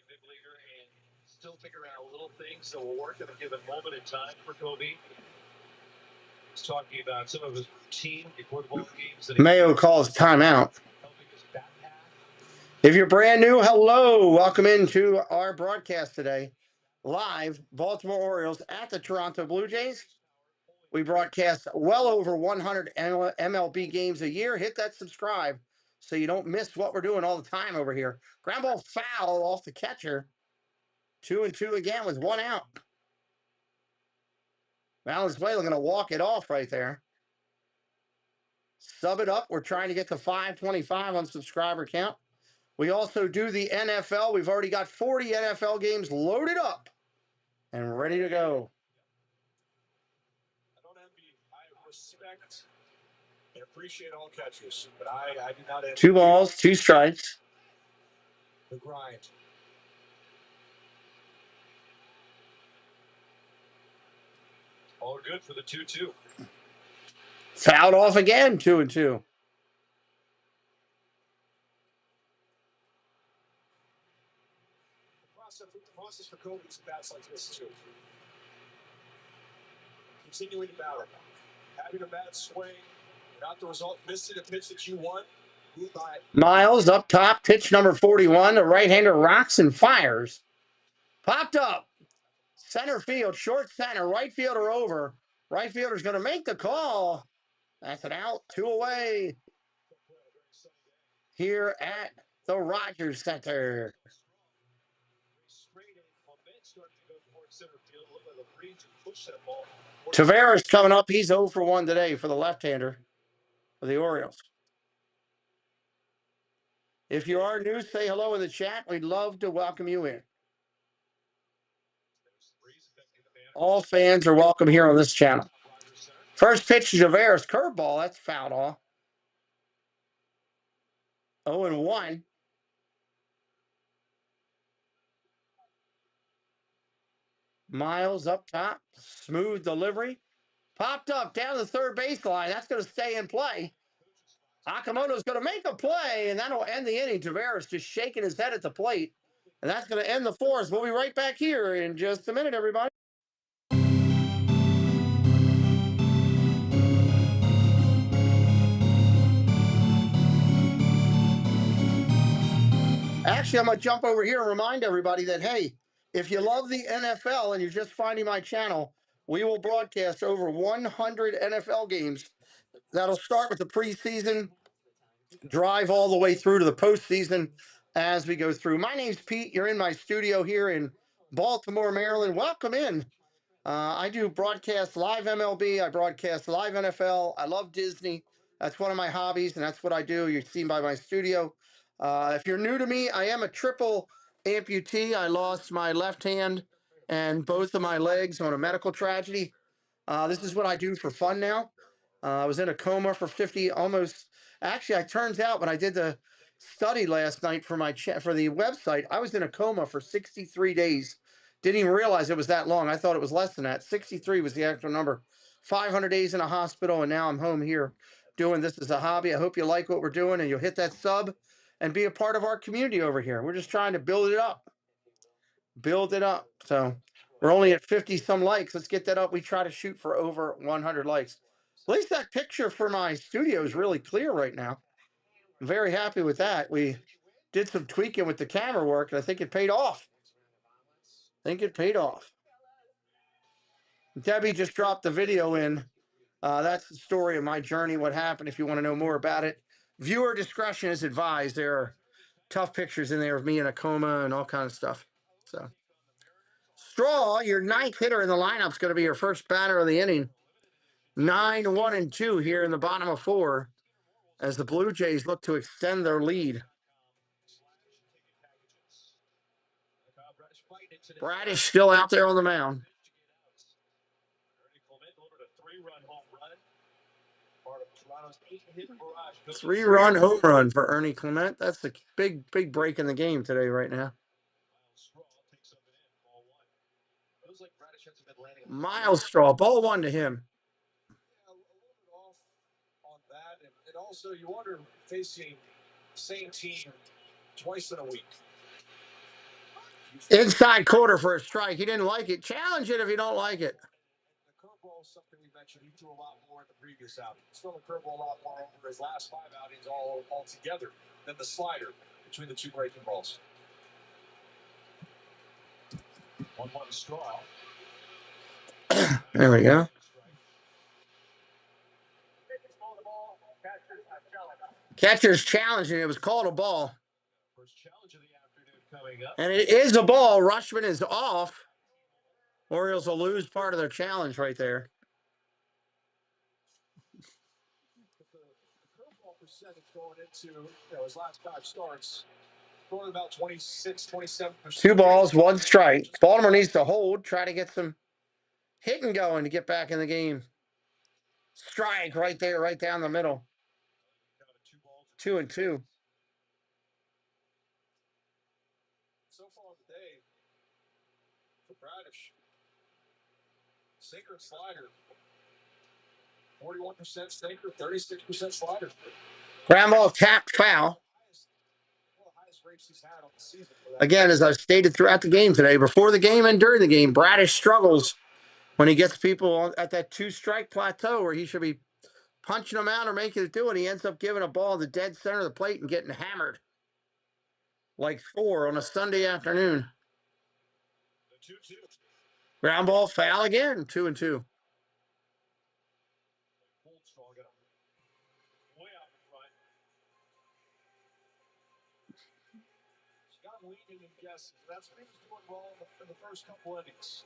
big leaguer and still figuring out little things that will work at a given moment in time for Kobe. He's talking about some of his routine before the ball games. That Mayo calls timeout. If you're brand new, hello. Welcome into our broadcast today. Live, Baltimore Orioles at the Toronto Blue Jays. We broadcast well over 100 MLB games a year. Hit that subscribe so you don't miss what we're doing all the time over here. Ground ball foul off the catcher. 2-2 again with 1 out. Valenzuela going to walk it off right there. Sub it up. We're trying to get to 525 on subscriber count. We also do the NFL. We've already got 40 NFL games loaded up and ready to go. I don't envy. I respect and appreciate all catchers, but I do not envy. 2 balls, 2 strikes. The grind. All good for the 2-2. Fouled off again, 2-2. The process for Kobe is bats like this too. Continuing to battle. Having a bad swing, not the result, missing a pitch that you want. Miles up top, pitch number 41. The right-hander rocks and fires. Popped up. Center field, short center, right fielder over. Right fielder's going to make the call. That's an out, 2 away. Here at the Rogers Center. Tavares coming up. He's 0 for 1 today for the left-hander for the Orioles. If you are new, say hello in the chat. We'd love to welcome you in. All fans are welcome here on this channel. First pitch to Tavares, curveball. That's fouled off. 0-1. Miles up top, smooth delivery. Popped up down the third baseline. That's going to stay in play. Akamoto's going to make a play, and that'll end the inning. Tavares just shaking his head at the plate. And that's going to end the fourth. We'll be right back here in just a minute, everybody. Actually, I'm going to jump over here and remind everybody that, hey, if you love the NFL and you're just finding my channel, we will broadcast over 100 NFL games. That'll start with the preseason, drive all the way through to the postseason as we go through. My name's Pete. You're in my studio here in Baltimore, Maryland. Welcome in. I do broadcast live MLB. I broadcast live NFL. I love Disney. That's one of my hobbies, and that's what I do. You're seen by my studio. If you're new to me, I am a triple amputee. I lost my left hand and both of my legs on a medical tragedy. This is what I do for fun now. I was in a coma for 50, almost. Actually, it turns out when I did the study last night for for the website, I was in a coma for 63 days. Didn't even realize it was that long. I thought it was less than that. 63 was the actual number. 500 days in a hospital, and now I'm home here doing this as a hobby. I hope you like what we're doing, and you'll hit that sub and be a part of our community over here. We're just trying to build it up. Build it up. So we're only at 50 some likes. Let's get that up. We try to shoot for over 100 likes. At least that picture for my studio is really clear right now. I'm very happy with that. We did some tweaking with the camera work, and I think it paid off. Debbie just dropped the video in. That's the story of my journey, what happened, if you want to know more about it. Viewer discretion is advised. There are tough pictures in there of me in a coma and all kinds of stuff. So, Straw, your ninth hitter in the lineup, is going to be your first batter of the inning. 9-1-2 here in the bottom of 4 as the Blue Jays look to extend their lead. Bradish still out there on the mound. 3-run home run for Ernie Clement. That's a big break in the game today, right now. Miles Straw, ball 1 to him. On that, and also you wonder facing the same team twice in a week. Inside quarter for a strike. He didn't like it. Challenge it if you don't like it. The curveball is something we mentioned. He threw a lot more in the previous outing. He's thrown the curveball a lot more over his last 5 outings all together than the slider between the 2 breaking balls. 1-1 Straw. There we go. Catcher's challenging. It was called a ball. First challenge of the afternoon coming up. And it is a ball. Rushman is off. Orioles will lose part of their challenge right there. The curveball percentage going into his last 5 starts, throwing about 26-27%. 2 balls, 1 strike. Baltimore needs to hold, try to get some hitting going to get back in the game. Strike right there, right down the middle. 2-2. So far today, for Bradish, sinker and slider. 41% sinker, 36% slider. Ground ball tapped foul. Again, as I've stated throughout the game today, before the game and during the game, Bradish struggles when he gets people at that 2-strike plateau where he should be punching them out or making it do it. He ends up giving a ball to the dead center of the plate and getting hammered. Like 4 on a Sunday afternoon. Ground ball foul again, 2-2. That's what he was doing well in the first couple innings.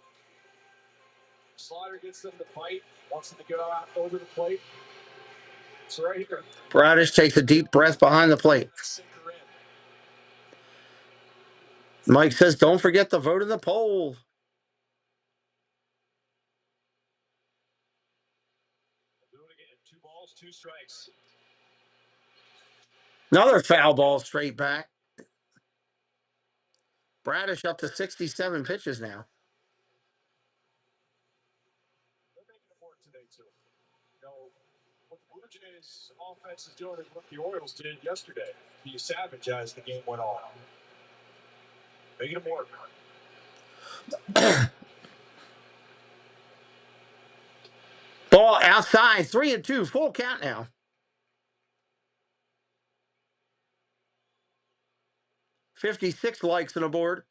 Slider gets them to fight, wants them to get out over the plate. So right here. Bradish takes a deep breath behind the plate. Mike says, don't forget the vote in the poll. Do it again. 2 balls, 2 strikes. Another foul ball straight back. Bradish up to 67 pitches now. They're making it work today, too. What the Blue Jays offense is doing is what the Orioles did yesterday. Be savage as the game went on. Making it work. Ball outside, 3-2, full count now. 56 likes on the board.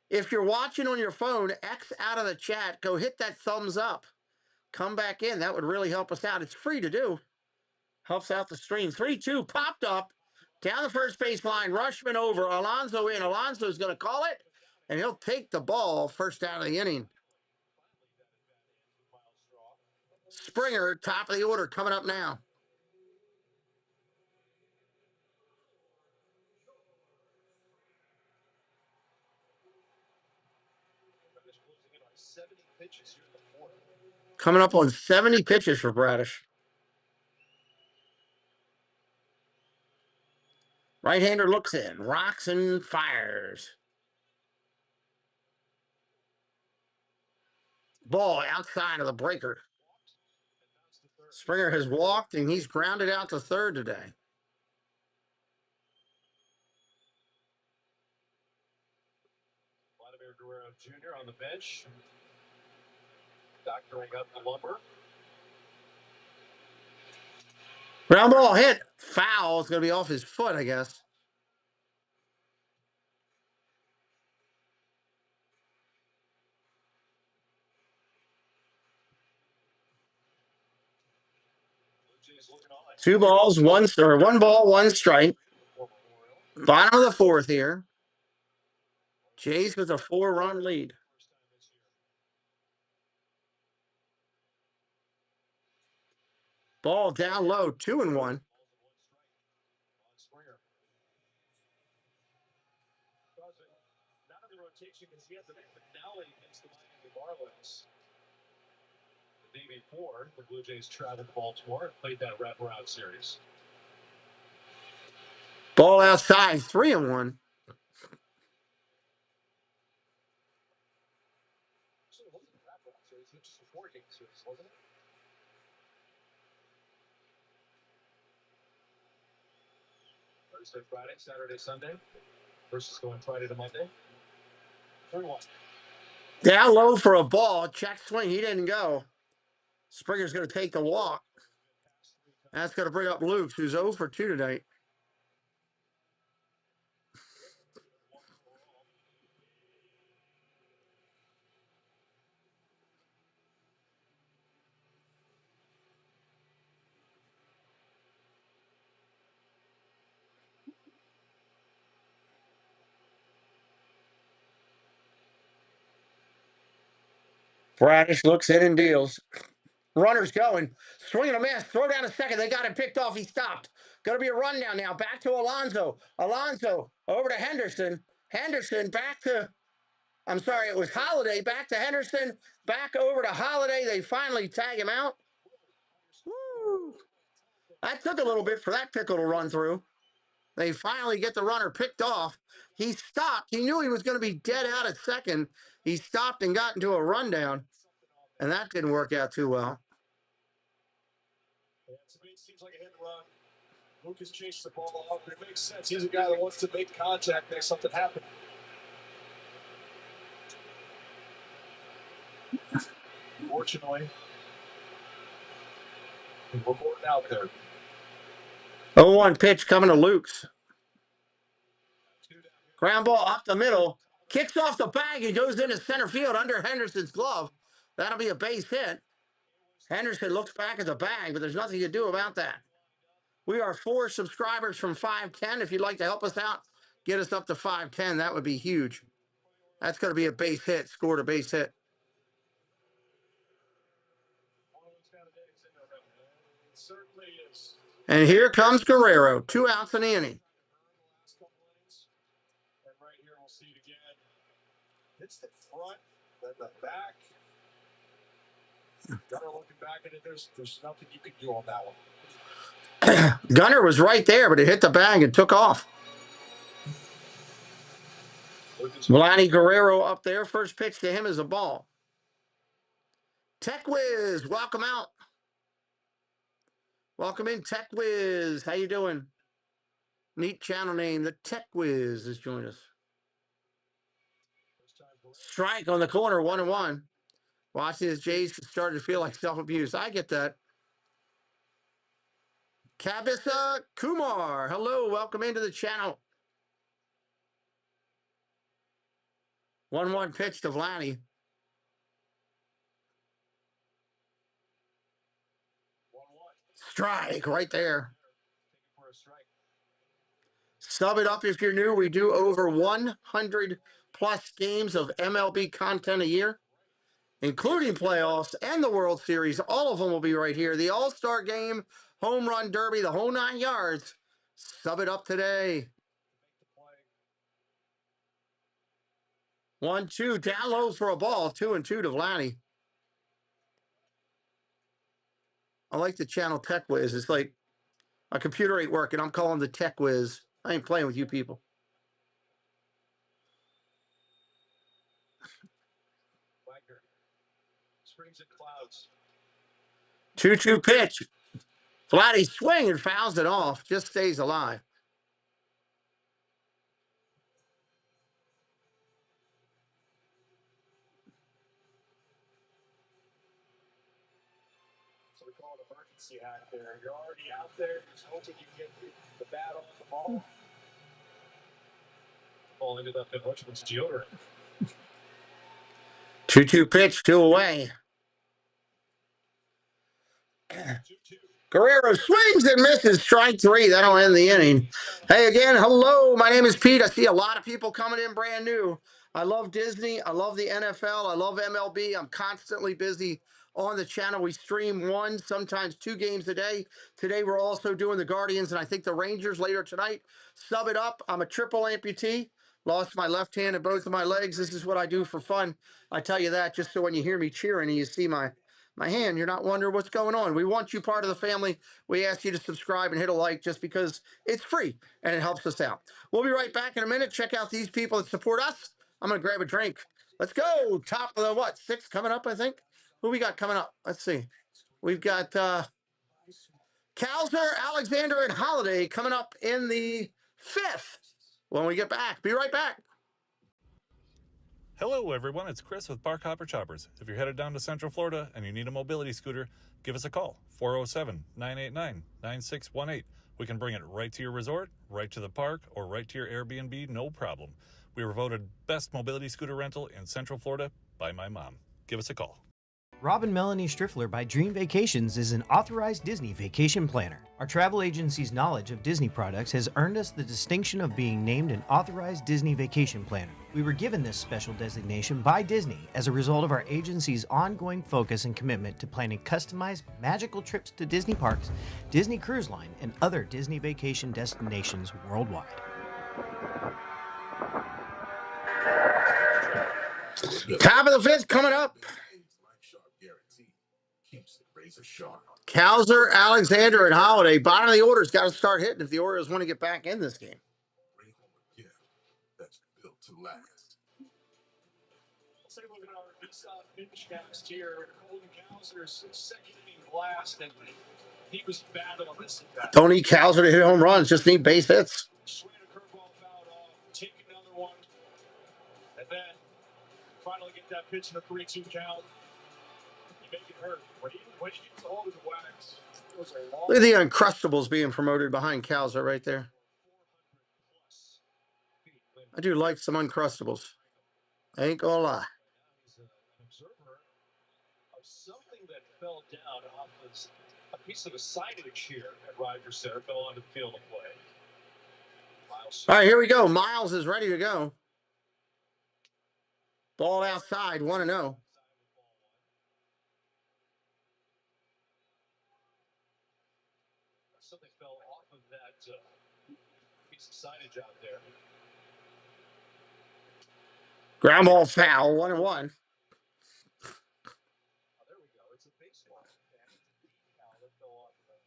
If you're watching on your phone, X out of the chat, go hit that thumbs up. Come back in. That would really help us out. It's free to do. Helps out the stream. 3-2 popped up. Down the first base line. Rushman over. Alonso in. Alonso's going to call it. And he'll take the ball first out of the inning. Springer, top of the order, coming up now. Coming up on 70 pitches for Bradish. Right-hander looks in, rocks and fires. Ball outside of the breaker. Springer has walked, and he's grounded out to third today. Vladimir Guerrero Jr. on the bench. Doctoring up the lumber. Ground ball hit. Foul. It's going to be off his foot, I guess. 2 balls, one ball, 1 strike. Bottom of the 4th here. Jays with a 4-run lead. Ball down low, 2-1. Not in the rotation because he had the finale against the Miami Marlins. The day before, the Blue Jays traveled to Baltimore and played that wraparound series. Ball outside, 3-1. So it wasn't a wraparound series, it was just a 4-game series, wasn't it? Thursday, Friday, Saturday, Sunday versus going Friday to Monday. 3-1. Down low for a ball. Check swing. He didn't go. Springer's going to take the walk. That's going to bring up Luke, who's 0 for 2 tonight. Bradish looks in and deals. Runner's going. Swinging a miss. Throw down a second. They got him picked off. He stopped. Going to be a run down now. Back to Alonso. Alonso over to Henderson. Henderson back to, I'm sorry, it was Holiday. Back to Henderson. Back over to Holiday. They finally tag him out. Woo! That took a little bit for that pickle to run through. They finally get the runner picked off. He stopped. He knew he was going to be dead out at second. He stopped and got into a rundown, and that didn't work out too well. Yeah, to me, it seems like a hit and run. Lucas chased the ball off. It makes sense. He's a guy that wants to make contact, make something happen. Fortunately, we're more out there. 0-1 pitch coming to Luke's. Ground ball up the middle. Kicks off the bag and goes into center field under Henderson's glove. That'll be a base hit. Henderson looks back at the bag, but there's nothing to do about that. We are 4 subscribers from 510. If you'd like to help us out, get us up to 510. That would be huge. That's going to be a base hit. Scored a base hit. And here comes Guerrero. 2 outs in the inning. And right here, we'll see it again. Hits the front, then the back. Gunnar looking back at it. There's nothing you can do on that one. Gunnar was right there, but it hit the bag and took off. Vladimir Guerrero up there. First pitch to him is a ball. Tech Wiz, welcome out. Welcome in, Tech Wiz. How you doing? Neat channel name. The Tech Wiz has joined us. Strike on the corner, 1-1. Watching his Jays started to feel like self-abuse. I get that. Kabisa Kumar. Hello, welcome into the channel. 1-1 pitch to Vladdy. Strike right there. Sub it up if you're new. We do over 100 plus games of MLB content a year, including playoffs and the World Series. All of them will be right here. The All-Star Game, Home Run Derby, the whole 9 yards. Sub it up today. 1-2, down low for a ball. 2-2 to Vladdy. I like the channel Tech Wiz. It's like my computer ain't working. I'm calling the Tech Wiz. I ain't playing with you people. Springs and clouds. 2-2 pitch. Vladdy swing and fouls it off. Just stays alive. So we call it emergency hack there. You're already out there. Just hoping you can get the bat off the ball. The ball ended up in Hutchman's deodorant. 2-2 pitch, 2 away. Guerrero swings and misses. Strike three. That'll end the inning. Hey, again, hello. My name is Pete. I see a lot of people coming in brand new. I love Disney. I love the NFL. I love MLB. I'm constantly busy on the channel. We stream one, sometimes two games a day. Today, we're also doing the Guardians and I think the Rangers later tonight. Sub it up. I'm a triple amputee. Lost my left hand and both of my legs. This is what I do for fun. I tell you that just so when you hear me cheering and you see my hand, you're not wondering what's going on. We want you part of the family. We ask you to subscribe and hit a like just because it's free and it helps us out. We'll be right back in a minute. Check out these people that support us. I'm going to grab a drink. Let's go. Top of the what? 6 coming up, I think. Who we got coming up? Let's see. We've got Calzer, Alexander, and Holiday coming up in the 5th when we get back. Be right back. Hello everyone, it's Chris with Park Hopper Choppers. If you're headed down to Central Florida and you need a mobility scooter, give us a call, 407-989-9618. We can bring it right to your resort, right to the park, or right to your Airbnb, no problem. We were voted best mobility scooter rental in Central Florida by my mom. Give us a call. Rob and Melanie Striffler by Dream Vacations is an authorized Disney vacation planner. Our travel agency's knowledge of Disney products has earned us the distinction of being named an authorized Disney vacation planner. We were given this special designation by Disney as a result of our agency's ongoing focus and commitment to planning customized, magical trips to Disney parks, Disney Cruise Line, and other Disney vacation destinations worldwide. Top of the 5th coming up. Calzer, Alexander, and Holiday. Bottom of the order's got to start hitting if the Orioles want to get back in this game. That's built to last. Let's take a look at our finish cast here. Colton Calzer's second inning blast, and he was bad on this. Don't need Calzer to hit home runs, just need base hits. Swing a curveball fouled off, take another one, and then finally get that pitch in a 3-2 count. You make it hurt. When he gets all of the wax, it was a long. Look at the Uncrustables being promoted behind Calzer right there. I do like some Uncrustables. I ain't gonna lie. He's an observer of something that fell down off a piece of a signage here at Rogers Center, fell onto the field of play. All right, here we go. Miles is ready to go. Ball outside, 1-0. Something fell off of that piece of signage out there. Ground ball foul, 1-1. Oh, there we go. It's a baseball. That fell off of that.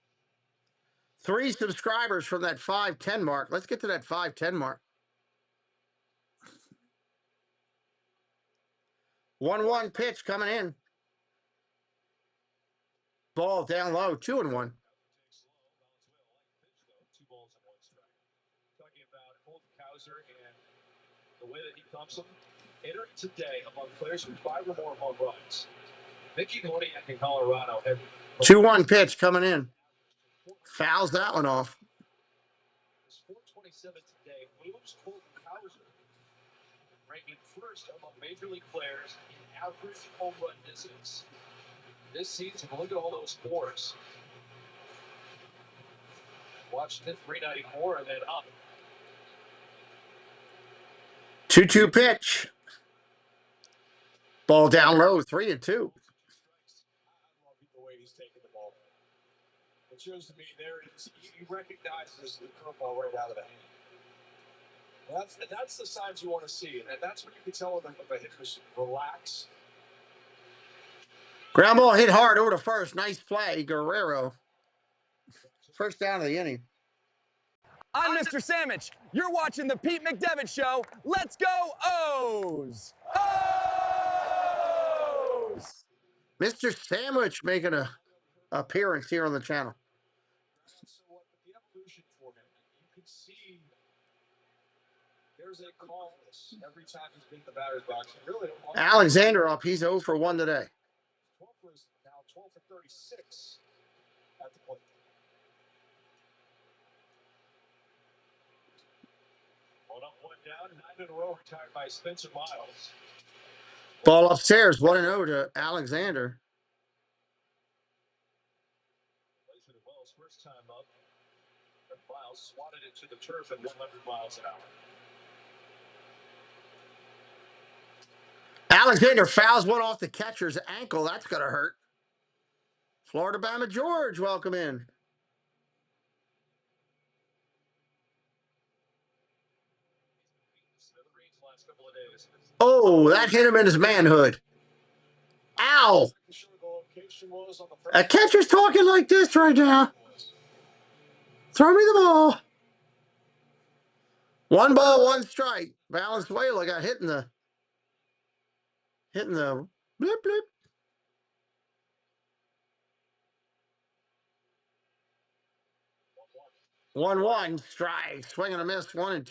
3 subscribers from that 510 mark. Let's get to that 510 mark. 1-1 pitch coming in. Ball down low, 2-1. 2 balls and 1 strike. Talking about Colton Calzer and the way that he thumps them. Entered today among players with 5 or more home runs. Mickey Moniak in Colorado had 2-1 pitch coming in. Fouls that one off. 427 today moves Colton Calzer, ranking first among major league players in average home run distance. This season, look at all those fours. Watch the 394 and then up. 2-2 pitch. Ball down low, 3-2. I love the way he's taking the ball. It shows to me there he recognizes the curveball right out of the hand. That's the signs you want to see, and that's when you can tell if a hitter's relax. Ground ball hit hard over to first. Nice play, Guerrero. First down of the inning. I'm Mr. Sandwich. You're watching the Pete McDevitt Show. Let's go O's! O's! Mr. Sandwich making an appearance here on the channel. So the evolution for him, you can see there's a calmness every time he's been in the batter's box. Really, Alexander up. He's 0 for 1 today. 12 for 36 at the plate. One up, one down, 9 in a row retired by Spencer Miles. Ball upstairs, 1-0 to Alexander. to the turf at 100 miles an hour. Alexander fouls one off the catcher's ankle. That's going to hurt. Florida Bama George, welcome in. Oh, that hit him in his manhood. Ow. A catcher's talking like this right now. Throw me the ball. 1 ball, 1 strike. Valenzuela got hit in the blip blip. 1-1 strike. Swing and a miss. 1-2. And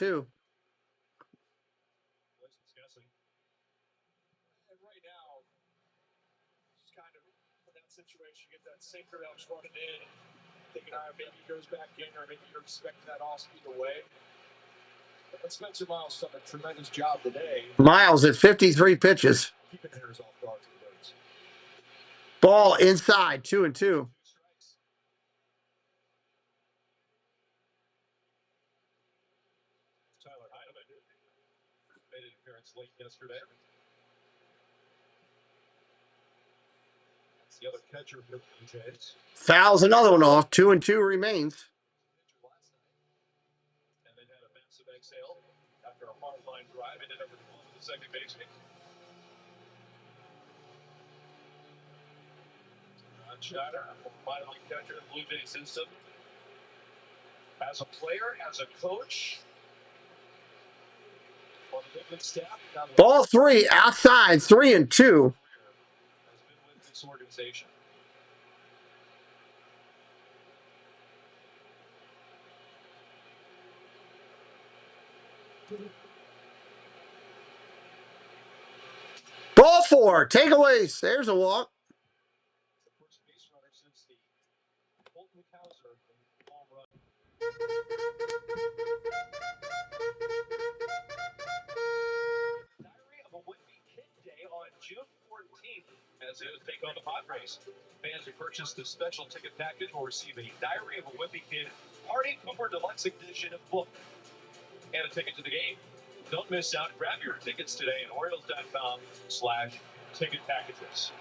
right now, it's kind of that situation. You get that sinker that was running in, thinking, all right, maybe he goes back in, or maybe you're expecting that off speed away. But Spencer Miles done a tremendous job today. Miles at 53 pitches. Keeping hitters off guard for the birds. Ball inside. 2-2. Tyler Heineman made an appearance late yesterday. That's the other catcher for the Bluejays. Fouls another one off. 2-2 remains. And then had a massive exhale after a hard line drive. Ended up with the second baseman. Schneider, minor league catcher in the Blue Jays system. As a player, as a coach, on the Midland staff. Ball 3 outside. 3-2. Has been with this organization. Ball 4. Takeaways. There's a walk. First base runner since the Colton Cowser home run. Diary of a Whitby Kid Day on June 14th as they take on the Padres. Fans who purchase the special ticket package will receive a Diary of a Whitby Kid Party Cooper Deluxe Edition book and a ticket to the game. Don't miss out. Grab your tickets today at Orioles.com/ticket packages.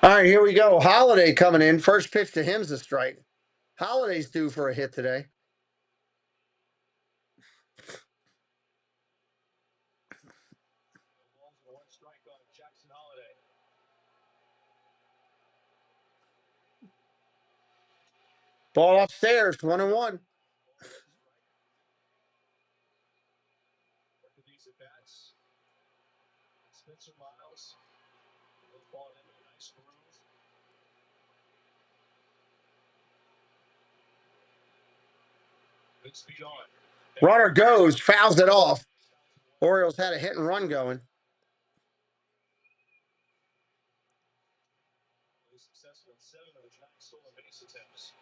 All right, here we go. Holiday coming in. First pitch to him's a strike. Holiday's due for a hit today. One strike on Jackson Holiday. Ball upstairs. 1-1. These at bats. Spencer Miles. Ball into a nice groove. Good speed on. Runner goes. Fouls it off. Orioles had a hit and run going. Successful in 7 of his 9 stolen base attempts.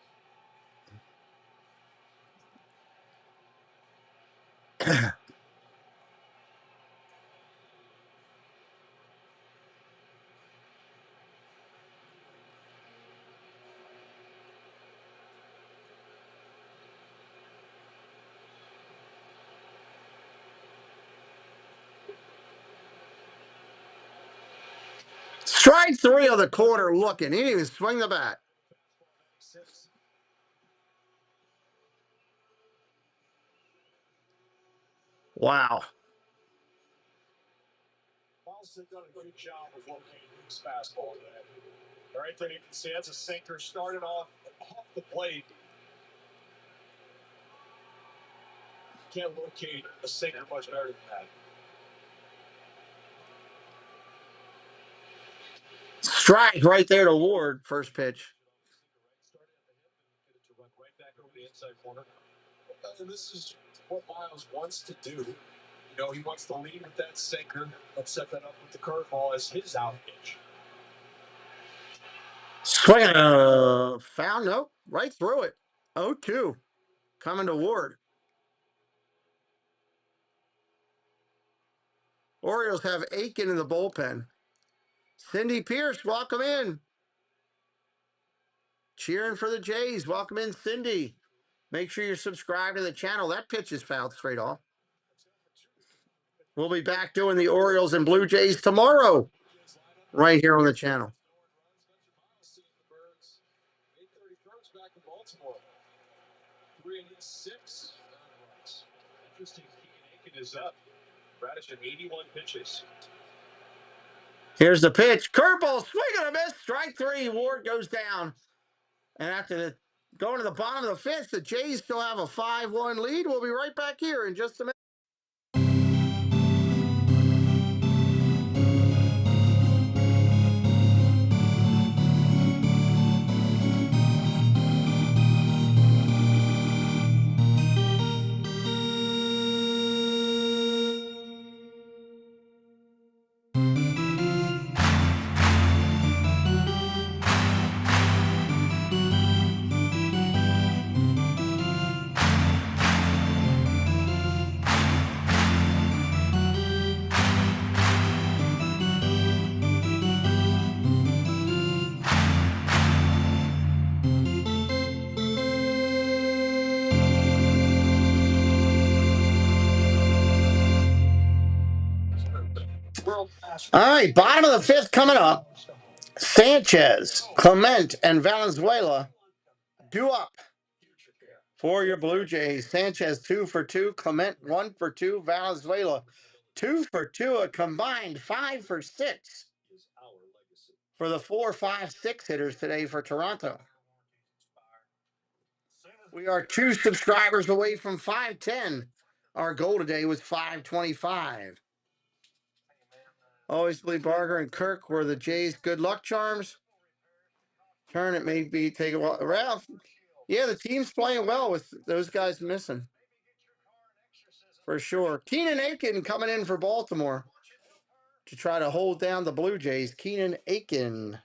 Strike 3 on the corner looking. He didn't even swing the bat. Wow. Miles has done a good job of locating his fastball today. Right there, you can see that's a sinker started off the plate. Can't locate a sinker much better than that. Strike right there to Ward. First pitch. To run right back over the inside corner. And this is what Miles wants to do. You know, he wants to lead with that sinker and set that up with the curveball as his out pitch. Swing foul. Nope. Right through it. 0-2. Coming to Ward. Orioles have Aiken in the bullpen. Cindy Pierce, welcome in. Cheering for the Jays. Welcome in, Cindy. Make sure you're subscribed to the channel. That pitch is fouled straight off. We'll be back doing the Orioles and Blue Jays tomorrow, right here on the channel. 8:30 back in Baltimore. 3 and 6. Interesting. Aiken is up. Radish at 81 pitches. Here's the pitch. Curveball, swing and a miss. Strike three. Ward goes down. And after going to the bottom of the fifth, the Jays still have a 5-1 lead. We'll be right back here in just a minute. All right, bottom of the fifth coming up. Sanchez, Clement, and Valenzuela due up for your Blue Jays. Sanchez 2 for 2, Clement 1 for 2, Valenzuela 2 for 2, a combined 5 for 6 for the 4, 5, 6 hitters today for Toronto. We are 2 subscribers away from 510. Our goal today was 525. Always believe Barger and Kirk were the Jays' good luck charms. Turn it may be take a while. Ralph, yeah, the team's playing well with those guys missing. For sure. Keenan Aiken coming in for Baltimore to try to hold down the Blue Jays. Keenan Aiken.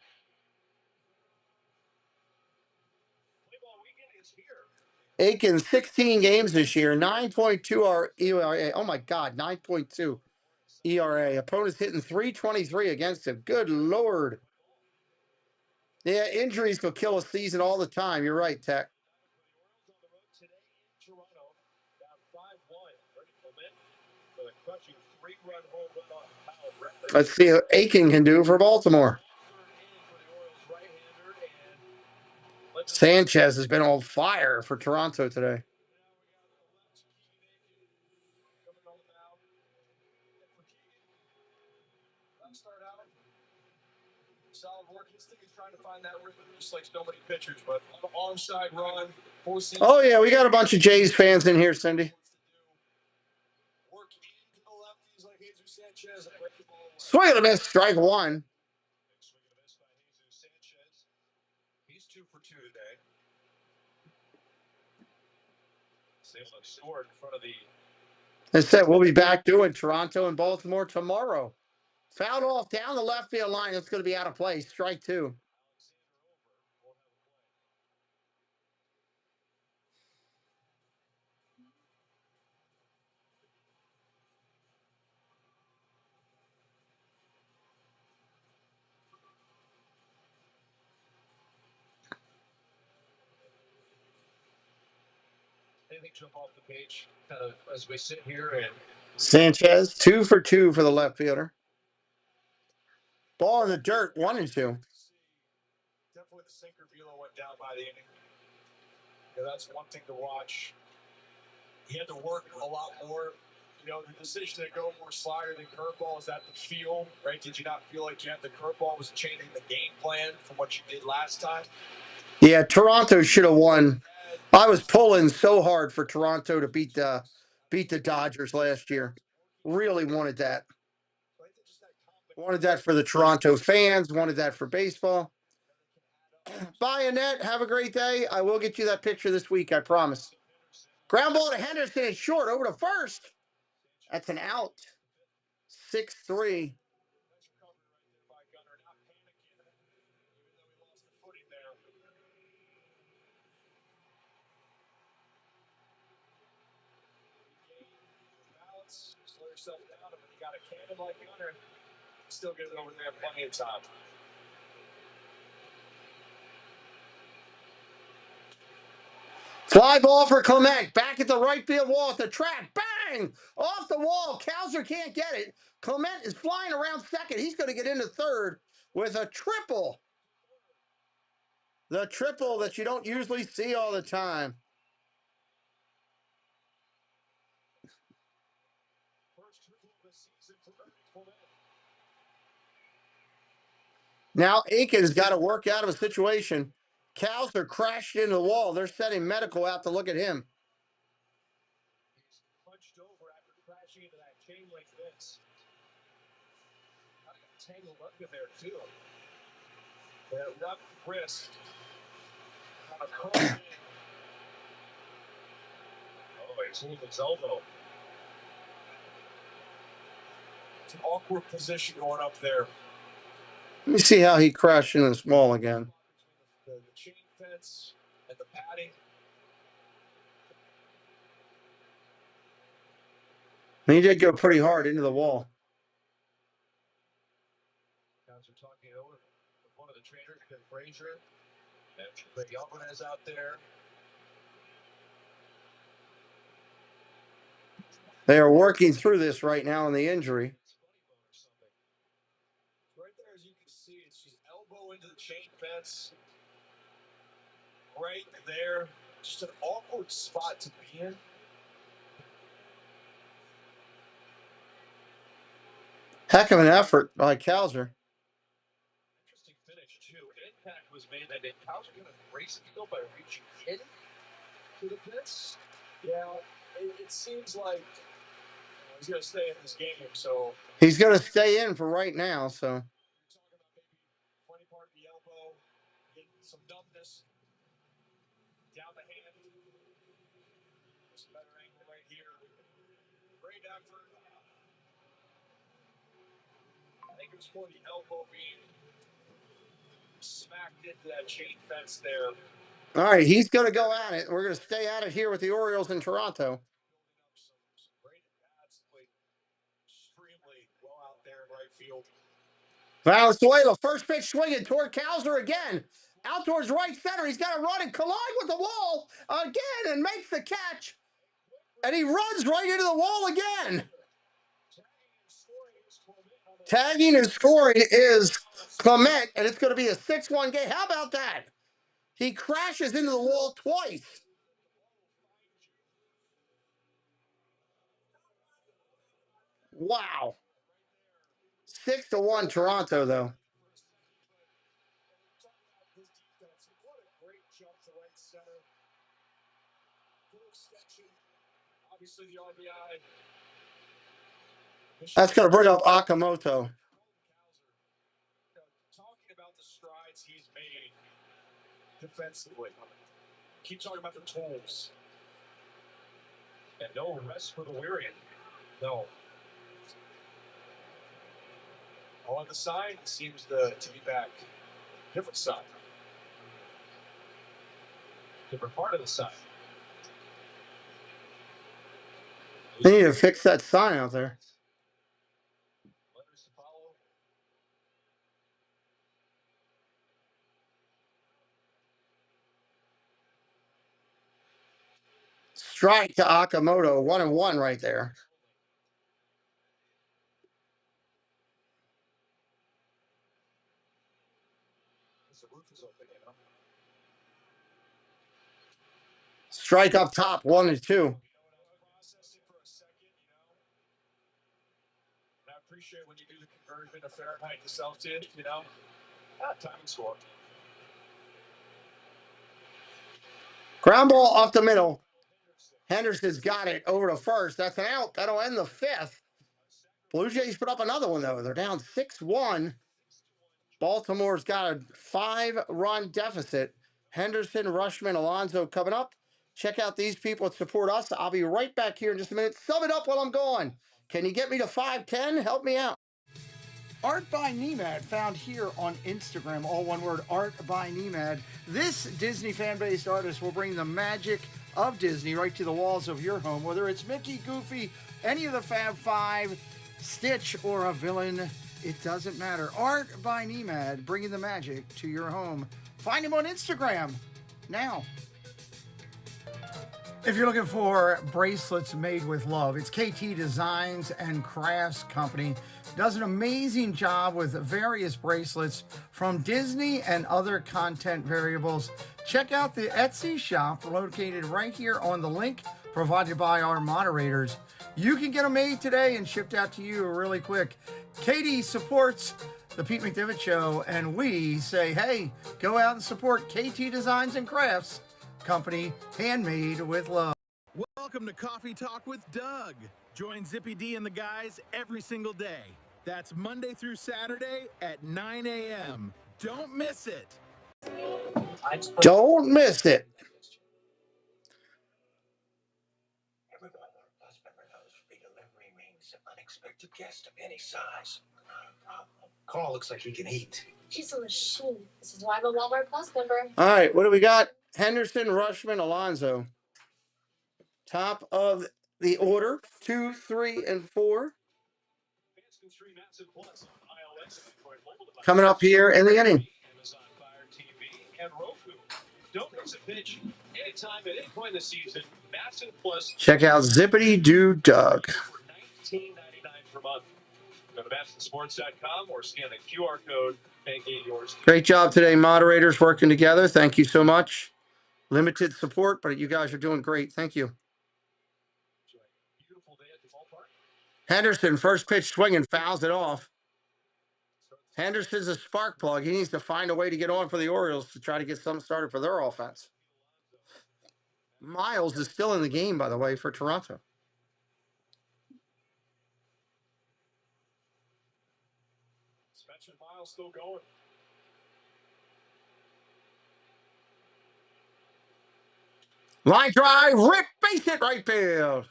Aiken, 16 games this year, 9.2 ERA. Oh my God, 9.2 ERA. Opponents hitting 323 against him. Good Lord. Yeah, injuries will kill a season all the time. You're right, Tech. Let's see what Aiken can do for Baltimore. Sanchez has been on fire for Toronto today. Solid work. His thing is trying to find that rhythm, just like so many pitchers. But onside run, forcing. Oh yeah, we got a bunch of Jays fans in here, Cindy. Work into the lefties like Jesus Sanchez. Swing and a miss, strike one. He's 2 for 2 today. Able to score in front of the. As said, we'll be back doing Toronto and Baltimore tomorrow. Fouled off down the left field line. It's going to be out of play. Strike two. Anything jump off the page as we sit here and. Sanchez 2 for 2 for the left fielder. Ball in the dirt, 1 and 2. Definitely the sinker velo went down by the inning. Yeah, that's one thing to watch. He had to work a lot more. You know, the decision to go more slider than curveball, is that the feel, right? Did you not feel like you had the curveball was changing the game plan from what you did last time? Yeah, Toronto should have won. I was pulling so hard for Toronto to beat the Dodgers last year. Really wanted that. Wanted that for the Toronto fans. Wanted that for baseball. Bye, Annette. Have a great day. I will get you that picture this week, I promise. Ground ball to Henderson is short over to first. That's an out. 6-3. Slow yourself down, and when you got a cannon like Gunnar, still get it over there plenty of time. Fly ball for Clement. Back at the right field wall at the track. Bang! Off the wall. Kowser can't get it. Clement is flying around second. He's going to get into third with a triple. The triple that you don't usually see all the time. Now Aiken's got to work out of a situation. Kowser crashed into the wall. They're sending medical out to look at him. He's punched over after crashing into that chain link fence. Got a tangled up in there too. That left wrist. Oh, he's holding his elbow. It's an awkward position going up there. Let me see how he crashed into this wall again. The chain fence and the padding. He did go pretty hard into the wall. Guys are talking over with one of the trainers, Ben Frazier. And Greg Alvarez out there. They are working through this right now in the injury. Right there, as you can see, it's just elbow into the chain fence. Right there. Just an awkward spot to be in. Heck of an effort by Kowser. Interesting finish, too. An impact was made that day. Kowser going to race the field by reaching in to the fence. Yeah, it seems like he's going to stay in this game, so. He's going to stay in for right now, so. Talking about maybe funny part of the elbow, getting some numbness down the hand. There's a better angle right here. Great effort. I think it was for the elbow being smacked into that chain fence there. All right, he's going to go at it. We're going to stay at it here with the Orioles in Toronto. Some great at-bats, played extremely well out there in right field. Valenzuela, first pitch swinging toward Kowser again. Out towards right center. He's got to run and collide with the wall again and makes the catch. And he runs right into the wall again. Tagging and scoring is Clement, and it's going to be a 6-1 game. How about that? He crashes into the wall twice. Wow. 6-1 Toronto, though. Obviously, the RBI. That's going to bring up Okamoto. Talking about the strides he's made defensively. Keep talking about the tools. And no rest for the weary. No. On the side, it seems to be back. Different side. Different part of the side. They need to fix that sign out there. Letters to follow. Strike to Okamoto. 1-1 right there. The roof is open, you know. Strike up top. 1-2. I appreciate when you do the conversion of Fahrenheit to Celsius, you know. Time and score. Ground ball off the middle. Henderson's got it over to first. That's an out. That'll end the fifth. Blue Jays put up another one, though. They're down 6-1. Baltimore's got a 5-run deficit. Henderson, Rushman, Alonso coming up. Check out these people that support us. I'll be right back here in just a minute. Sum it up while I'm gone. Can you get me to 510? Help me out. Art by Nemad, found here on Instagram, all one word, Art by Nemad. This Disney fan-based artist will bring the magic of Disney right to the walls of your home, whether it's Mickey, Goofy, any of the Fab Five, Stitch, or a villain, it doesn't matter. Art by Nemad, bringing the magic to your home. Find him on Instagram now. If you're looking for bracelets made with love, it's KT Designs and Crafts Company. Does an amazing job with various bracelets from Disney and other content variables. Check out the Etsy shop located right here on the link provided by our moderators. You can get them made today and shipped out to you really quick. Katie supports the Pete McDevitt Show, and we say, hey, go out and support KT Designs and Crafts Company, handmade with love. Welcome to Coffee Talk with Doug. Join Zippy D and the guys every single day. That's Monday through Saturday at 9 a.m. Don't miss it. Don't miss it. Everyone knows free delivery means unexpected guests of any size. Not a problem. Carl looks like he can eat. She's a machine. This is why I'm a Walmart Plus member. All right, what do we got? Henderson, Rushman, Alonso. Top of the order, 2, 3, and 4. Coming up here in the inning. Don't miss a pitch anytime at any point in the season. Massive Plus. Check out Zippity Doo Doug. For $19.99 per month. Go to MassonSports.com or scan the QR code and get yours. Great job today, moderators working together. Thank you so much. Limited support, but you guys are doing great. Thank you. Beautiful day at the ballpark. Henderson, first pitch swinging, fouls it off. Henderson's a spark plug. He needs to find a way to get on for the Orioles to try to get something started for their offense. Miles is still in the game, by the way, for Toronto. Spencer Miles still going. Line drive, rip, base hit right field.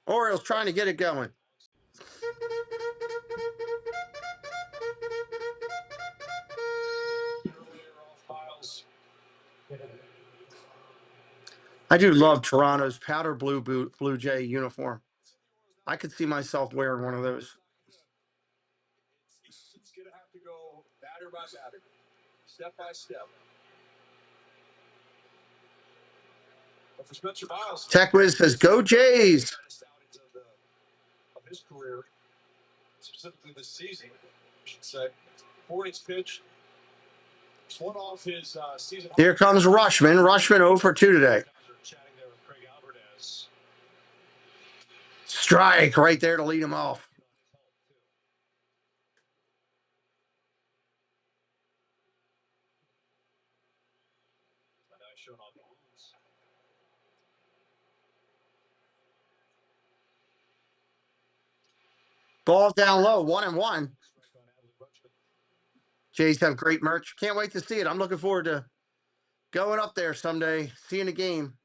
Orioles trying to get it going. I do love Toronto's powder blue jay uniform. I could see myself wearing one of those. It's going to have to go batter by batter, step by step. But for Spencer Miles, TechWiz says, go Jays. Of his career, specifically this season, I should say. 4-inch pitch. Just one off his season. Here comes Rushman. Rushman 0 for 2 today. Strike right there to lead him off. Ball's down low, 1-1. Jays have great merch. Can't wait to see it. I'm looking forward to going up there someday, seeing a game.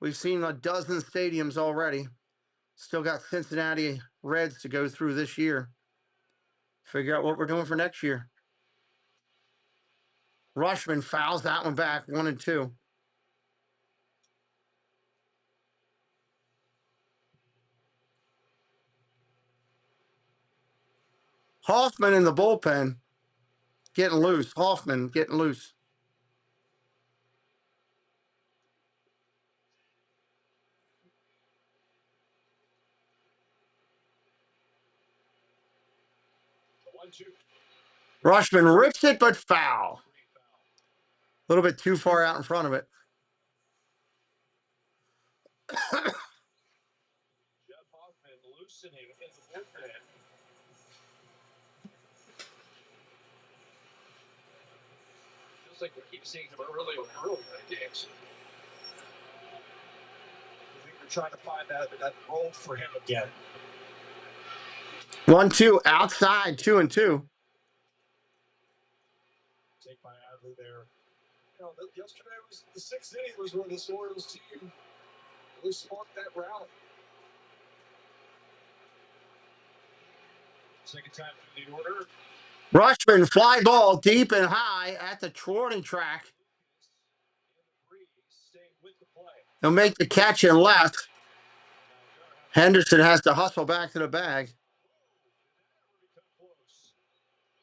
We've seen a dozen stadiums already. Still got Cincinnati Reds to go through this year. Figure out what we're doing for next year. Rushman fouls that one back, 1-2. Hoffman in the bullpen getting loose. Hoffman getting loose. Rushman rips it, but foul. A little bit too far out in front of it. Jeff Hoffman loosening in the bullpen. Feels like we keep seeing him early in the games. I think we're trying to find that role for him again. 1-2 outside, 2-2. Take by Adler there. You know, yesterday was the 6th inning was where the Orioles team really sparked that rally. Second time through the order. Rushman fly ball deep and high at the warning track. He'll make the catch and left. Henderson has to hustle back to the bag.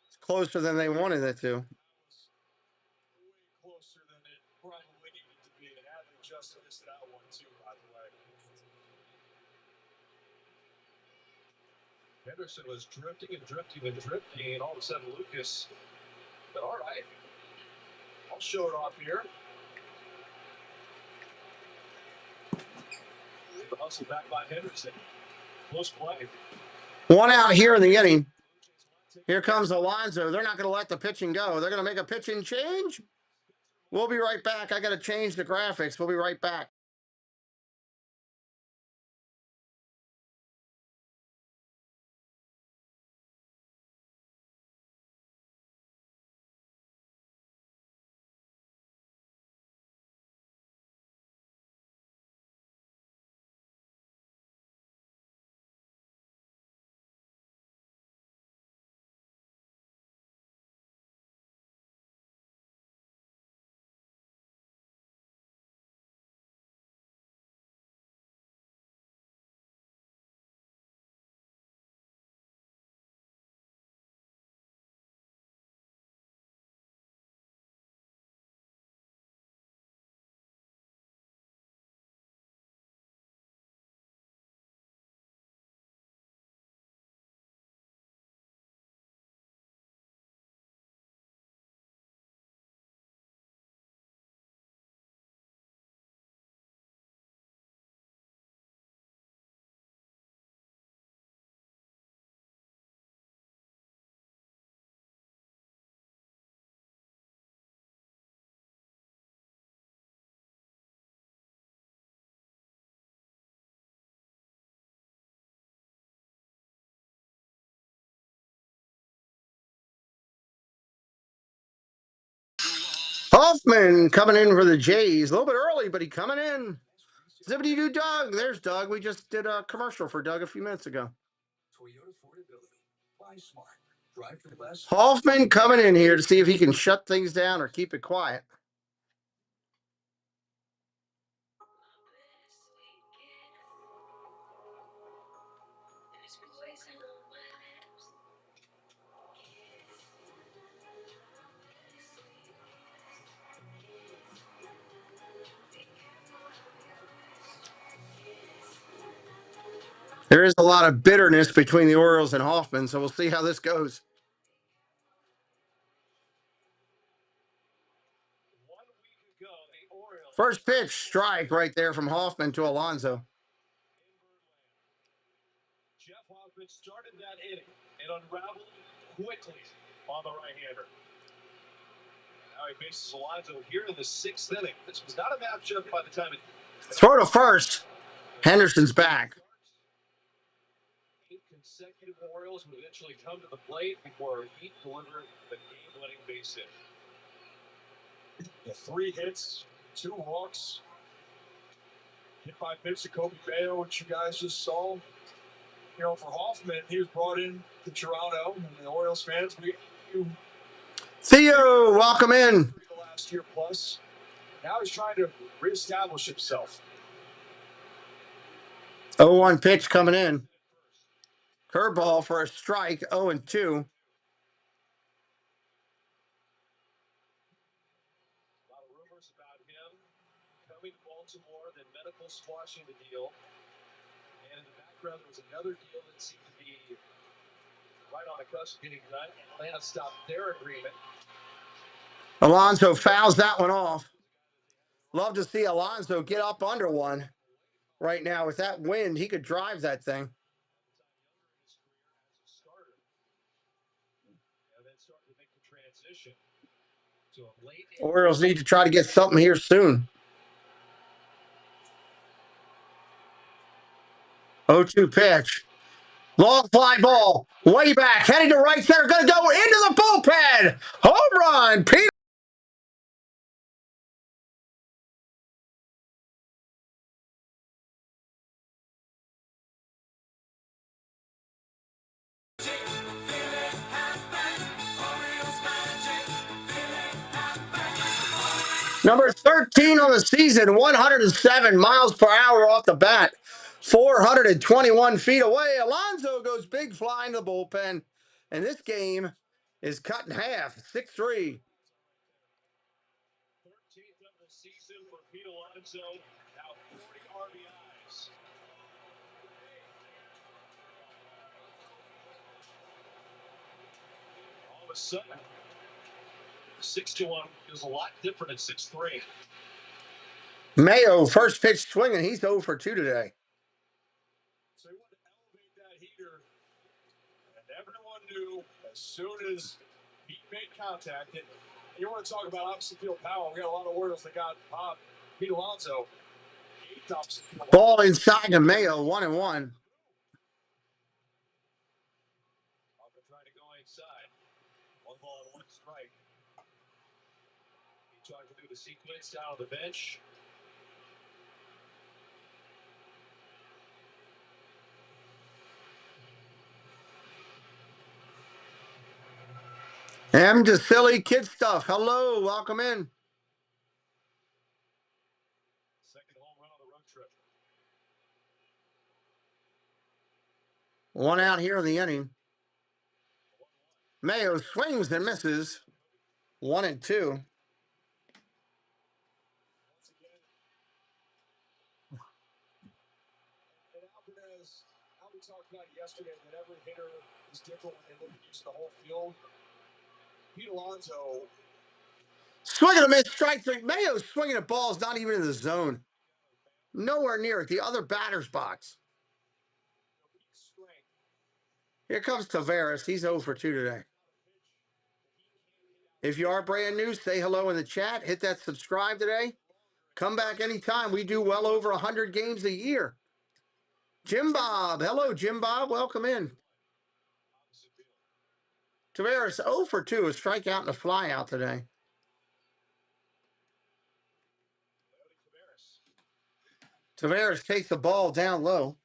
It's closer than they wanted it to. Closer than it probably needed to be. And Adler just Henderson was drifting and drifting and drifting, and all of a sudden Lucas said, all right, I'll show it off here. The hustle back by Henderson. Close play. One out here in the inning. Here comes Alonso. They're not going to let the pitching go. They're going to make a pitching change. We'll be right back. I got to change the graphics. We'll be right back. Hoffman coming in for the Jays. A little bit early, but he coming in. Zippity doo Doug. There's Doug. We just did a commercial for Doug a few minutes ago. Hoffman coming in here to see if he can shut things down or keep it quiet. There is a lot of bitterness between the Orioles and Hoffman, so we'll see how this goes. 1 week ago, the Orioles. First pitch, strike right there from Hoffman to Alonso. Jeff Hoffman started that inning and unraveled quickly on the right-hander. Now he faces Alonso here in the 6th inning. This was not a matchup by the time it. Throw to first. Henderson's back. 8 consecutive Orioles would eventually come to the plate before Heat delivered the game-winning base hit. The 3 hits, 2 walks. Hit by pitch to Kobe Bayo, which you guys just saw. You know, for Hoffman, he was brought in to Toronto, and the Orioles fans, Theo, welcome in. The last year plus. Now he's trying to reestablish himself. 0-1 pitch coming in. Curveball for a strike, 0-2. A lot of rumors about him coming to Baltimore, then medical squashing the deal. And in the background, there was another deal that seemed to be right on the cusp of getting done. Atlanta stopped their agreement. Alonso fouls that one off. Love to see Alonso get up under one right now. With that wind, he could drive that thing. Orioles need to try to get something here soon. 0-2 pitch. Long fly ball. Way back. Heading to right center. Going to go into the bullpen. Home run. Peter. Number 13 on the season, 107 miles per hour off the bat, 421 feet away. Alonso goes big fly in the bullpen, and this game is cut in half, 6-3. 13th of the season for Pete Alonso, now 40 RBIs. a sudden, 6-1 is a lot different at 6-3. Mayo, first pitch swinging. He's 0 for 2 today. So he wanted to elevate that heater, and everyone knew as soon as he made contact. And you want to talk about opposite field power? We got a lot of Orioles that got Pete Alonso. Ball inside to Mayo, 1-1. Trying to go inside. 1 ball and 1 strike. He tried to do the sequence down on the bench. M. DeSilly, Kid Stuff. Hello, welcome in. Second home run on the road trip. 1 out here in the inning. Mayo swings and misses. 1-2. How we talked about yesterday that every hitter is different when they look at using the whole field. Pete Alonso. Swinging a miss, strike 3. Mayo swinging at balls not even in the zone. Nowhere near it. The other batter's box. Here comes Tavares. He's 0 for 2 today. If you are brand new, say hello in the chat. Hit that subscribe today. Come back anytime. We do well over 100 games a year. Jim Bob. Hello, Jim Bob. Welcome in. Tavares 0 for 2. A strikeout and a flyout today. Tavares takes the ball down low.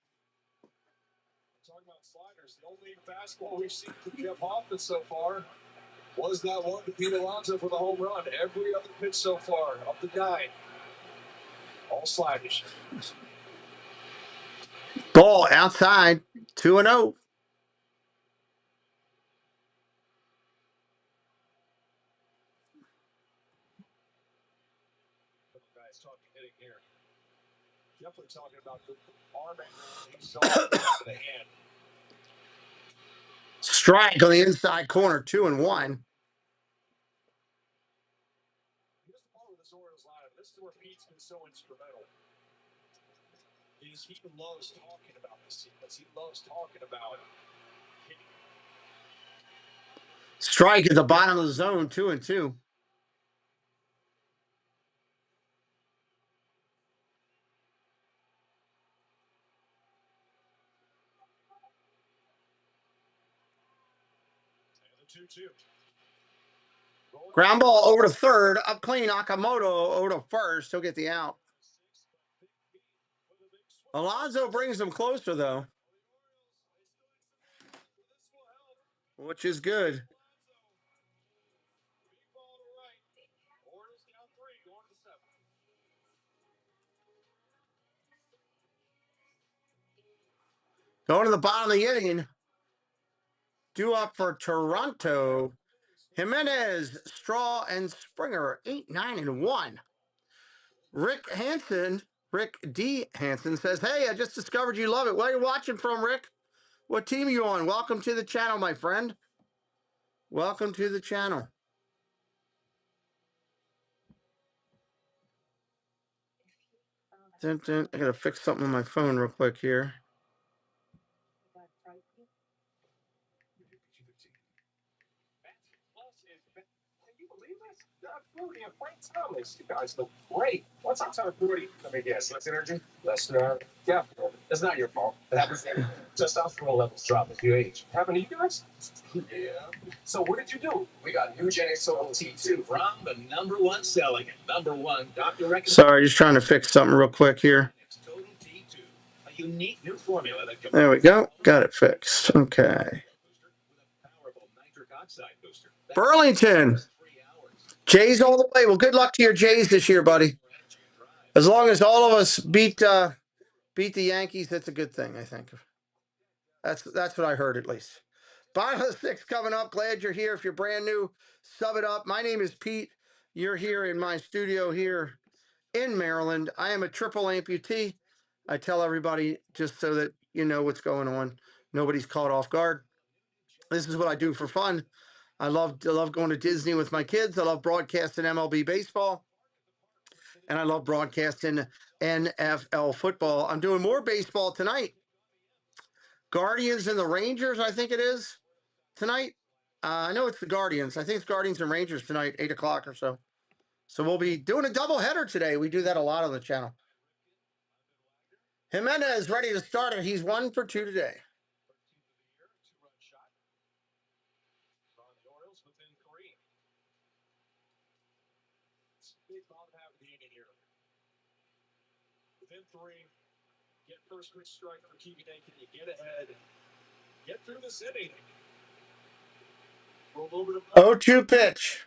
Talking about sliders, the only fastball we've seen from Jeff Hoffman so far was that one to Pete Alonso for the home run. Every other pitch so far, up the 9. All sliders. Ball outside, 2-0. Guys talking hitting here. Definitely talking about the arm angle. He's the hand. Strike on the inside corner, 2-1. Here's the part with this Orioles lineup. This is where Pete's been so instrumental. He loves talking about this sequence. He loves talking about hitting. Strike at the bottom of the zone, 2-2. And the 2-2. Ground ball over to third. Up clean, Akamoto over to first. He'll get the out. Alonso brings them closer, though, which is good. Going to the bottom of the inning. Due up for Toronto. Jimenez, Straw, and Springer, 8, 9, and 1. Rick D. Hansen says, hey, I just discovered you love it. Where are you watching from, Rick? What team are you on? Welcome to the channel, my friend. Welcome to the channel. I got to fix something on my phone real quick here. Fruity and Frank Thomas. You guys look great. What's up, Tom Fruity? Let me guess. Less energy? Less, yeah. It's not your fault. It happens. Testosterone levels drop as you age. Happen to you guys? Yeah. So what did you do? We got new Gen XO T2 from the #1 selling, #1 doctor recommended. Sorry, just trying to fix something real quick here. Total T2, a unique new formula that there we go. Got it fixed. Okay. Burlington. Jays all the way. Well, good luck to your Jays this year, buddy. As long as all of us beat the Yankees, that's a good thing, I think. That's what I heard, at least. Bottom of the 6 coming up. Glad you're here. If you're brand new, sub it up. My name is Pete. You're here in my studio here in Maryland. I am a triple amputee. I tell everybody just so that you know what's going on. Nobody's caught off guard. This is what I do for fun. I love going to Disney with my kids. I love broadcasting MLB baseball. And I love broadcasting NFL football. I'm doing more baseball tonight. Guardians and the Rangers, I think it is, tonight. I know it's the Guardians. I think it's Guardians and Rangers tonight, 8 o'clock or so. So we'll be doing a doubleheader today. We do that a lot on the channel. Jimenez ready to start it. He's 1 for 2 today. The Orioles within 3. It's a big bottom half of the inning here. Within 3, get first pitch strike for Keegan Aiken. You get ahead. Get through this inning. For a little bit of 0-2 pitch.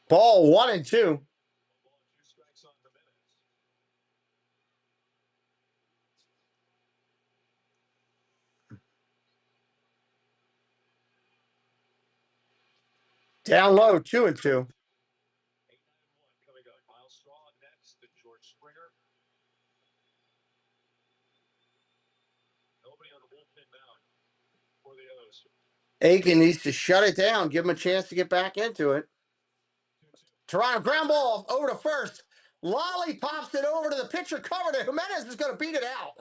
Ball 1-2. Down low, 2-2. coming up. Miles Straw next, and George Springer. Nobody on the bullpen mound for the O's. Aiken needs to shut it down, give him a chance to get back into it. Toronto ground ball over to first. Lolly pops it over to the pitcher, covered it. Jimenez is going to beat it out.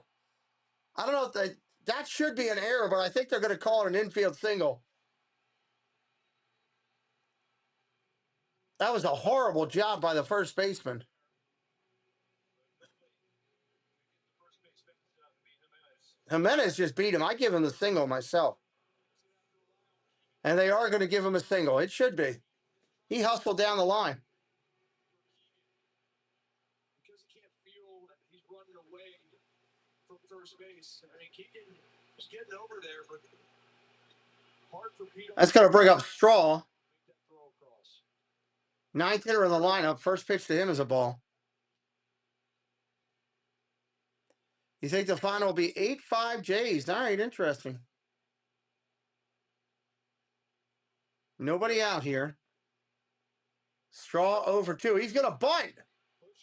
I don't know if that should be an error, but I think they're going to call it an infield single. That was a horrible job by the first baseman. Jimenez just beat him. I give him the single myself. And they are going to give him a single. It should be. He hustled down the line. Because he can't feel that he's running away from first base. I mean, Keegan was getting over there, but hard for Peter. That's going to bring up Straw. 9th hitter in the lineup. First pitch to him is a ball. You think the final will be 8-5 Jays? All right, interesting. Nobody out here. Straw over 2. He's going to bunt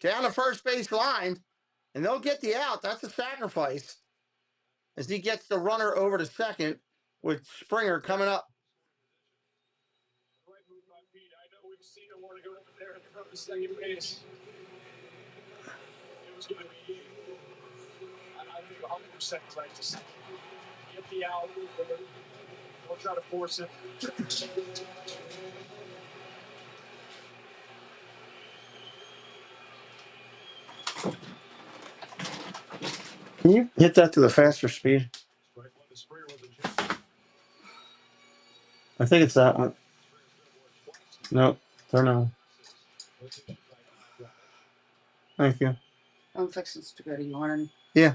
down the first base line, and they'll get the out. That's a sacrifice as he gets the runner over to second with Springer coming up. Right move by Pete. I know we've seen him want to go over there and throw to second base. It was going to be, I think, 100% right to second. Get the out. We'll try to force it. Can you hit that to the faster speed? I think it's that one. Nope, don't know. Thank you. I'm fixing spaghetti yarn. Yeah.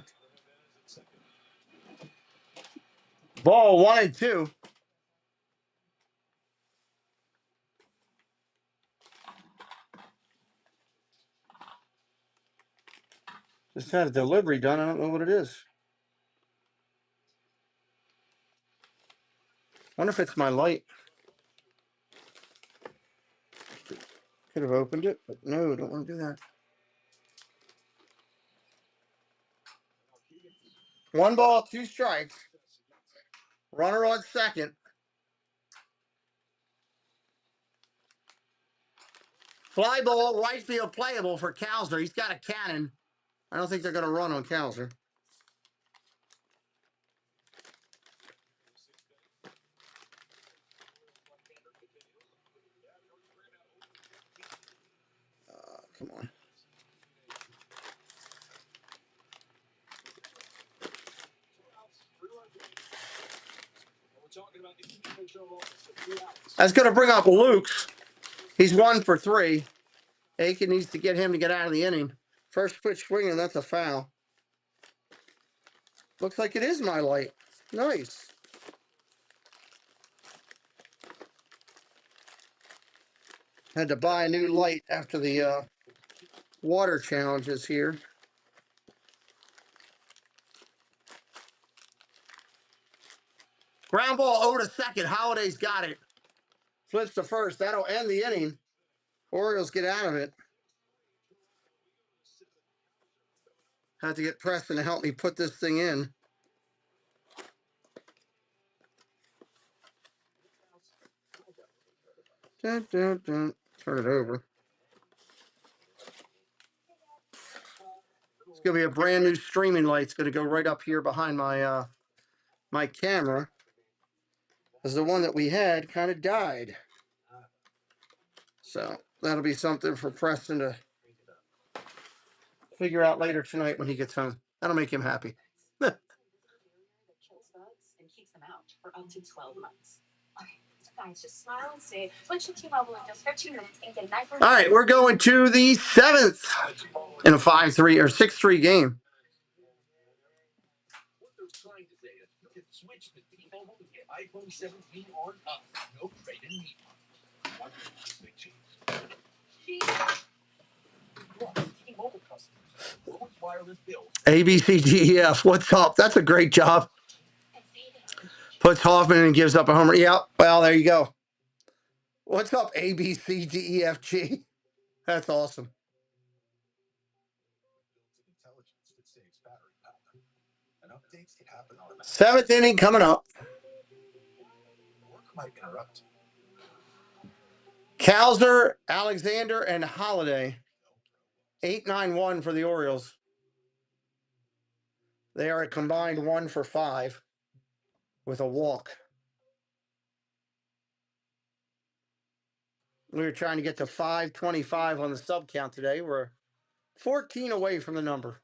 Ball 1-2. Just had a delivery done. I don't know what it is. Wonder if it's my light. Could have opened it, but no, don't want to do that. 1 ball, 2 strikes. Runner on second. Fly ball, right field playable for Kalsner. He's got a cannon. I don't think they're going to run on Kalsner. Come on. That's going to bring up Luke's. He's 1 for 3. Aiken needs to get him to get out of the inning. First pitch swinging, that's a foul. Looks like it is my light. Nice. Had to buy a new light after the water challenges here. Ground ball over to second. Holiday's got it. Flips to first. That'll end the inning. Orioles get out of it. Had to get Preston to help me put this thing in. Dun, dun, dun. Turn it over. It's gonna be a brand new streaming light. It's gonna go right up here behind my my camera, because the one that we had kind of died. So that'll be something for Preston to figure out later tonight when he gets home. That'll make him happy. Guys, just smile and say, switch to T-Mobile in just 15 minutes and get a nice. All right, we're going to the 7th in a 5-3 or 6-3 game. What they're trying to say is you can switch to T-Mobile and get iPhone 17 on up. No trade-in need. Watch this big cheese. Look, T-Mobile customers. Lowest wireless bills. ABCDEF, what's up? That's a great job. Puts Hoffman and gives up a homer. Yeah, well, there you go. What's up, ABCDEFG? That's awesome. Seventh inning coming up. Work might interrupt. Kowser, Alexander, and Holiday. 8-9-1 for the Orioles. They are a combined 1 for 5 with a walk. We were trying to get to 525 on the sub count today. We're 14 away from the number.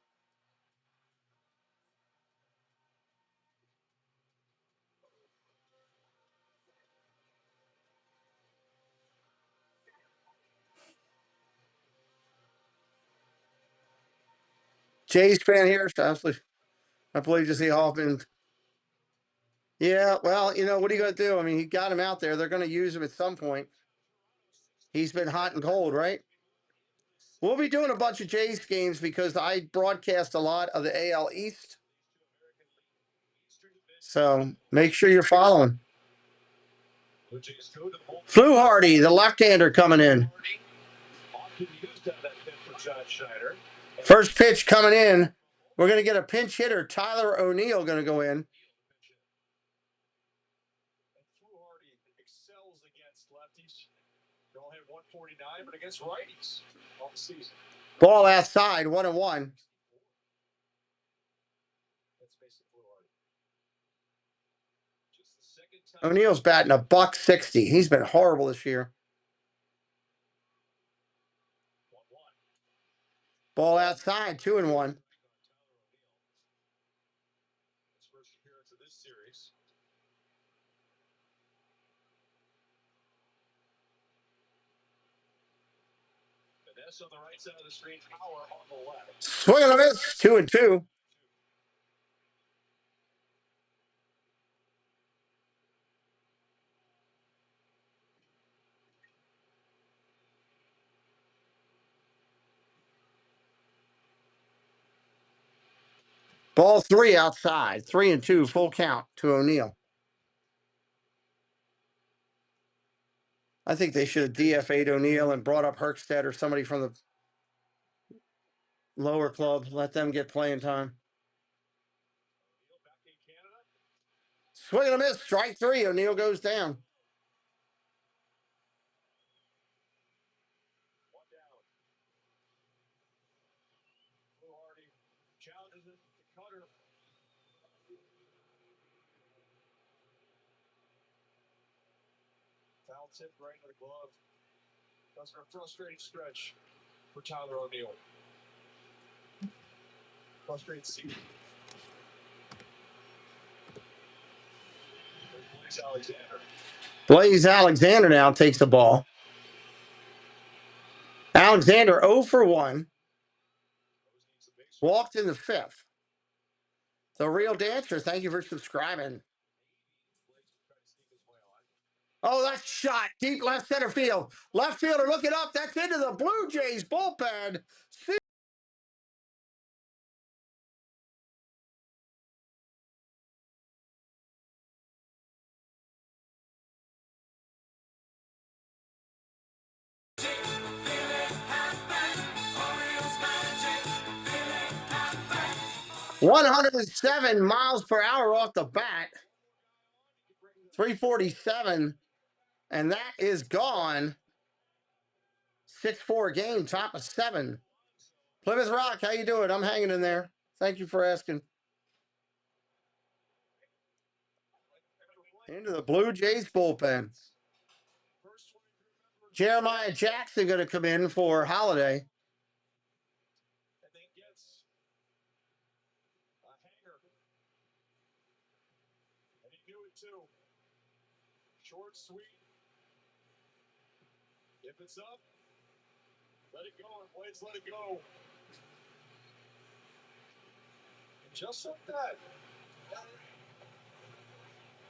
Jays fan here. I believe to see Hoffman. Yeah, well, you know, what are you going to do? I mean, he got him out there. They're going to use him at some point. He's been hot and cold, right? We'll be doing a bunch of Jays games because I broadcast a lot of the AL East. So make sure you're following. Fluharty, the left-hander coming in. First pitch coming in. We're going to get a pinch hitter. Tyler O'Neill going to go in. Excels against lefties. They only have 149, but against righties all season. Ball outside, 1-1. O'Neill's batting $160. He's been horrible this year. Ball outside, 2-1. First appearance of this series. Vanessa on the right side of the screen, Power on the left. Swing and a miss, 2-2. Ball 3 outside, 3-2, full count to O'Neill. I think they should have DFA'd O'Neill and brought up Herkstead or somebody from the lower club. Let them get playing time. Swing and a miss, strike 3. O'Neill goes down. Challenges it to Cutter. Foul tip right in the glove. That's a frustrating stretch for Tyler O'Neill. Frustrating season. Blaze Alexander. Blaze Alexander now takes the ball. Alexander 0 for 1. Walked in the 5th. The Real Dancer, thank you for subscribing. Oh, that's shot. Deep left center field. Left fielder looking up. That's into the Blue Jays bullpen. See. – 107 miles per hour off the bat. 347. And that is gone. 6-4 game, top of 7. Plymouth Rock, how you doing? I'm hanging in there. Thank you for asking. Into the Blue Jays bullpen. Jeremiah Jackson going to come in for Holiday. And then gets a hanger. And he knew it too. Short, sweet. If it's up, let it go. And Blades let it go. And just like that.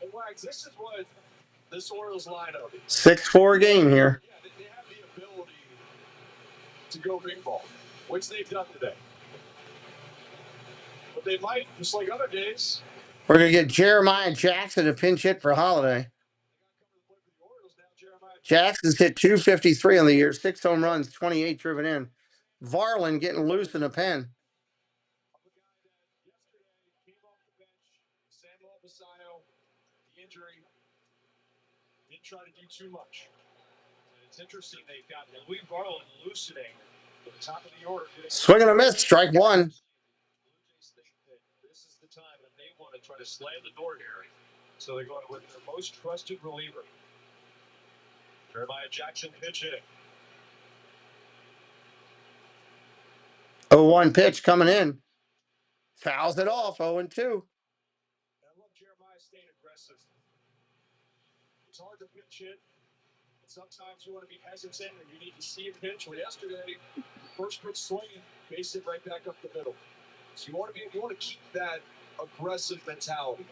And Wags, this is what this Orioles lineup. 6-4 game here. Yeah, they have the ability to go big ball, which they've done today. But they might, just like other days. We're going to get Jeremiah Jackson to pinch hit for Holiday. Jackson's hit 253 on the year, 6 home runs, 28 driven in. Varlin getting loose in the pen. The injury didn't try to do too much. And it's interesting they've got Louis Varlin loosening at the top of the order. Swing and a miss, strike one. This is the time that they want to try to slam the door here. So they're going with their most trusted reliever. Jeremiah Jackson pitch hitting. 0-1 pitch coming in. Fouls it off, 0-2. I love Jeremiah staying aggressive. It's hard to pitch hit. Sometimes you want to be hesitant and you need to see a pitch. Well, yesterday, first pitch swinging, base it right back up the middle. So you want to keep that aggressive mentality.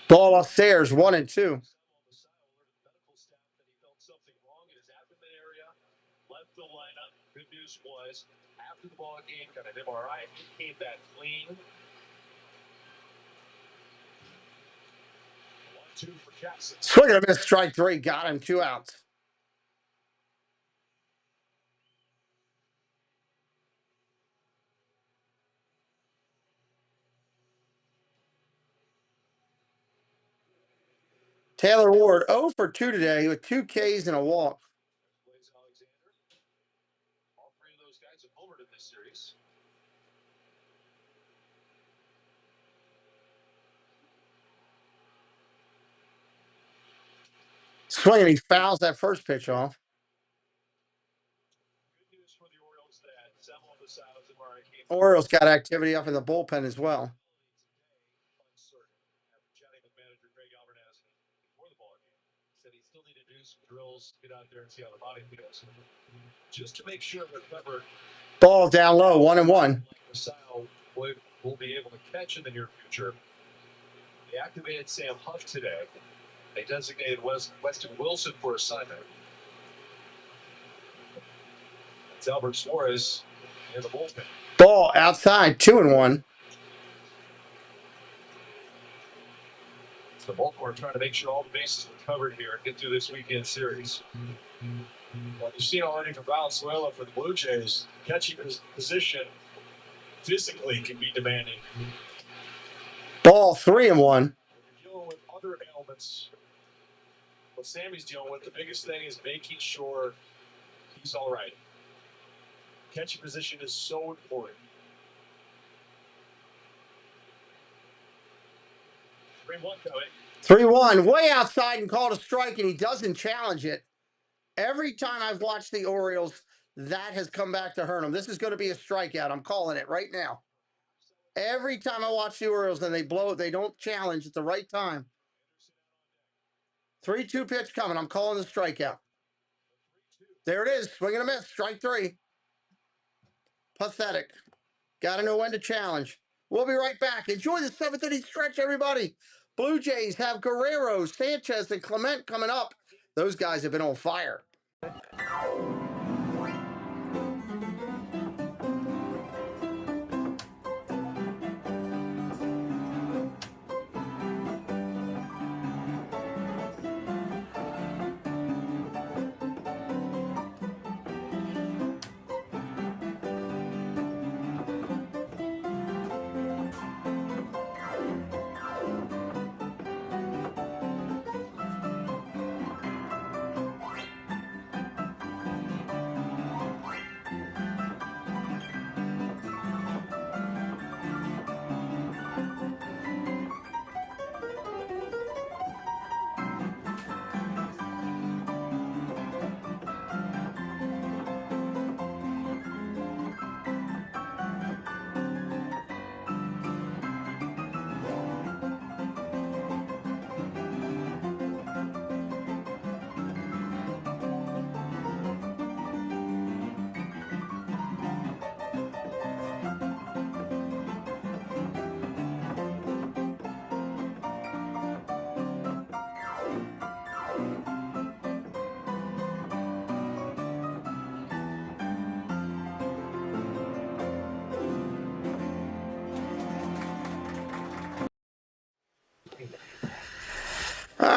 Ball upstairs, 1-2. Left the lineup. Good news was after the ball game, got an MRI. He came back clean. 1-2 for Jackson. Swing and a miss, strike 3. Got him, 2 outs. Taylor Ward, 0 for 2 today with 2 Ks and a walk. All 3 of those guys have homered in this series. Swing and he fouls that first pitch off. Good news for the Orioles that some of the South MRI came. Orioles got activity up in the bullpen as well. After chatting with manager Greg Albertaz before the ball game, said he still needed to do some drills, get out there and see how the body feels, just to make sure they're covered. Ball down low, 1-1. Sal will be able to catch in the near future. They activated Sam Huff today. They designated Weston Wilson for assignment. It's Albert Suarez in the bullpen. Ball outside, 2-1. So Baltimore trying to make sure all the bases are covered here and get through this weekend series. Well, you've seen already from Valenzuela for the Blue Jays, catching his position physically can be demanding. Ball 3-1. You're dealing with other ailments. What Sammy's dealing with, the biggest thing is making sure he's all right. Catching position is so important. 3-1 coming. 3-1, way outside and called a strike, and he doesn't challenge it. Every time I've watched the Orioles, that has come back to hurt them. This is going to be a strikeout. I'm calling it right now. Every time I watch the Orioles and they blow it, they don't challenge at the right time. 3-2 pitch coming. I'm calling the strikeout. There it is. Swing and a miss. Strike 3. Pathetic. Got to know when to challenge. We'll be right back. Enjoy the 7th inning stretch, everybody. Blue Jays have Guerrero, Sanchez, and Clement coming up. Those guys have been on fire.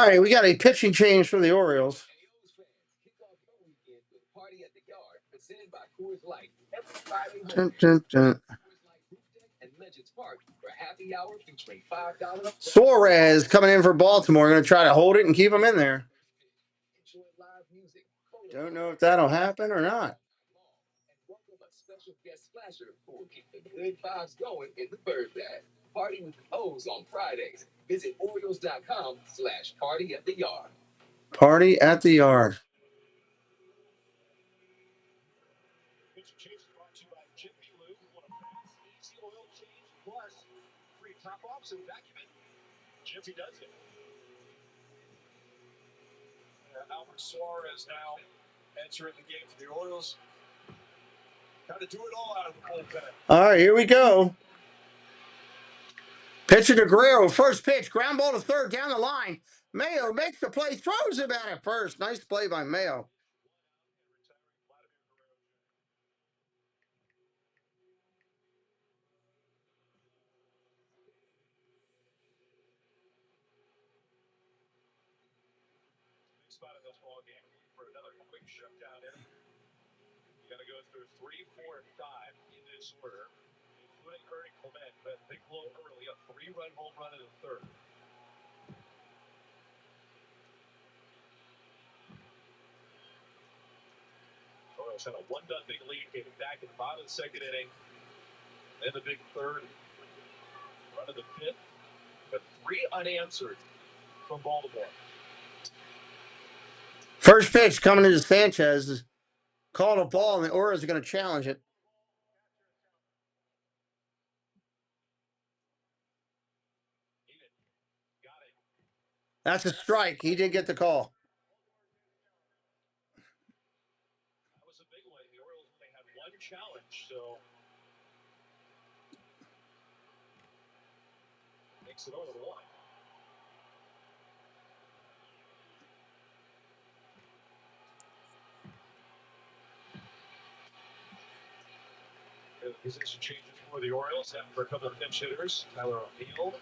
right, we got a pitching change for the Orioles. Party at the Yard, presented by Coors Light. Every Friday Dun, morning, dun, dun. Coors Light Roof Deck and Legends Park for happy hour featuring $5. Suarez coming in for Baltimore. Going to try to hold it and keep him in there. Enjoy live music. Don't know if that'll happen or not. And welcome a special guest splasher who will keep the good vibes going in the bird bag. Party with the O's on Fridays. Visit Orioles.com/party at the yard. Party at the Yard. Pitch change is brought to you by Jiffy Lube. Want a fast, easy oil change plus free top offs and vacuum it? Jiffy does it. Albert Suarez now entering the game for the Orioles. Got to do it all out of the bullpen. All right, here we go. Pitcher to Guerrero. First pitch. Ground ball to third down the line. Mayo makes the play. Throws it back at first. Nice play by Mayo. Spot in this ball game for another quick shutdown inning. You got to go through 3, 4, and 5 in this order, including Ernie Clement, but big blow early, a 3-run home run in the third. Orioles had a 1-0 lead, getting back in the bottom of the second inning. Then the big third, run of the fifth, but 3 unanswered from Baltimore. First pitch coming into Sanchez. Called a ball, and the Orioles are going to challenge it. That's a strike. He did get the call. That was a big one. The Orioles only had 1 challenge, so makes it 0-1. Position changes for the Orioles after a couple of pinch hitters. Tyler O'Neill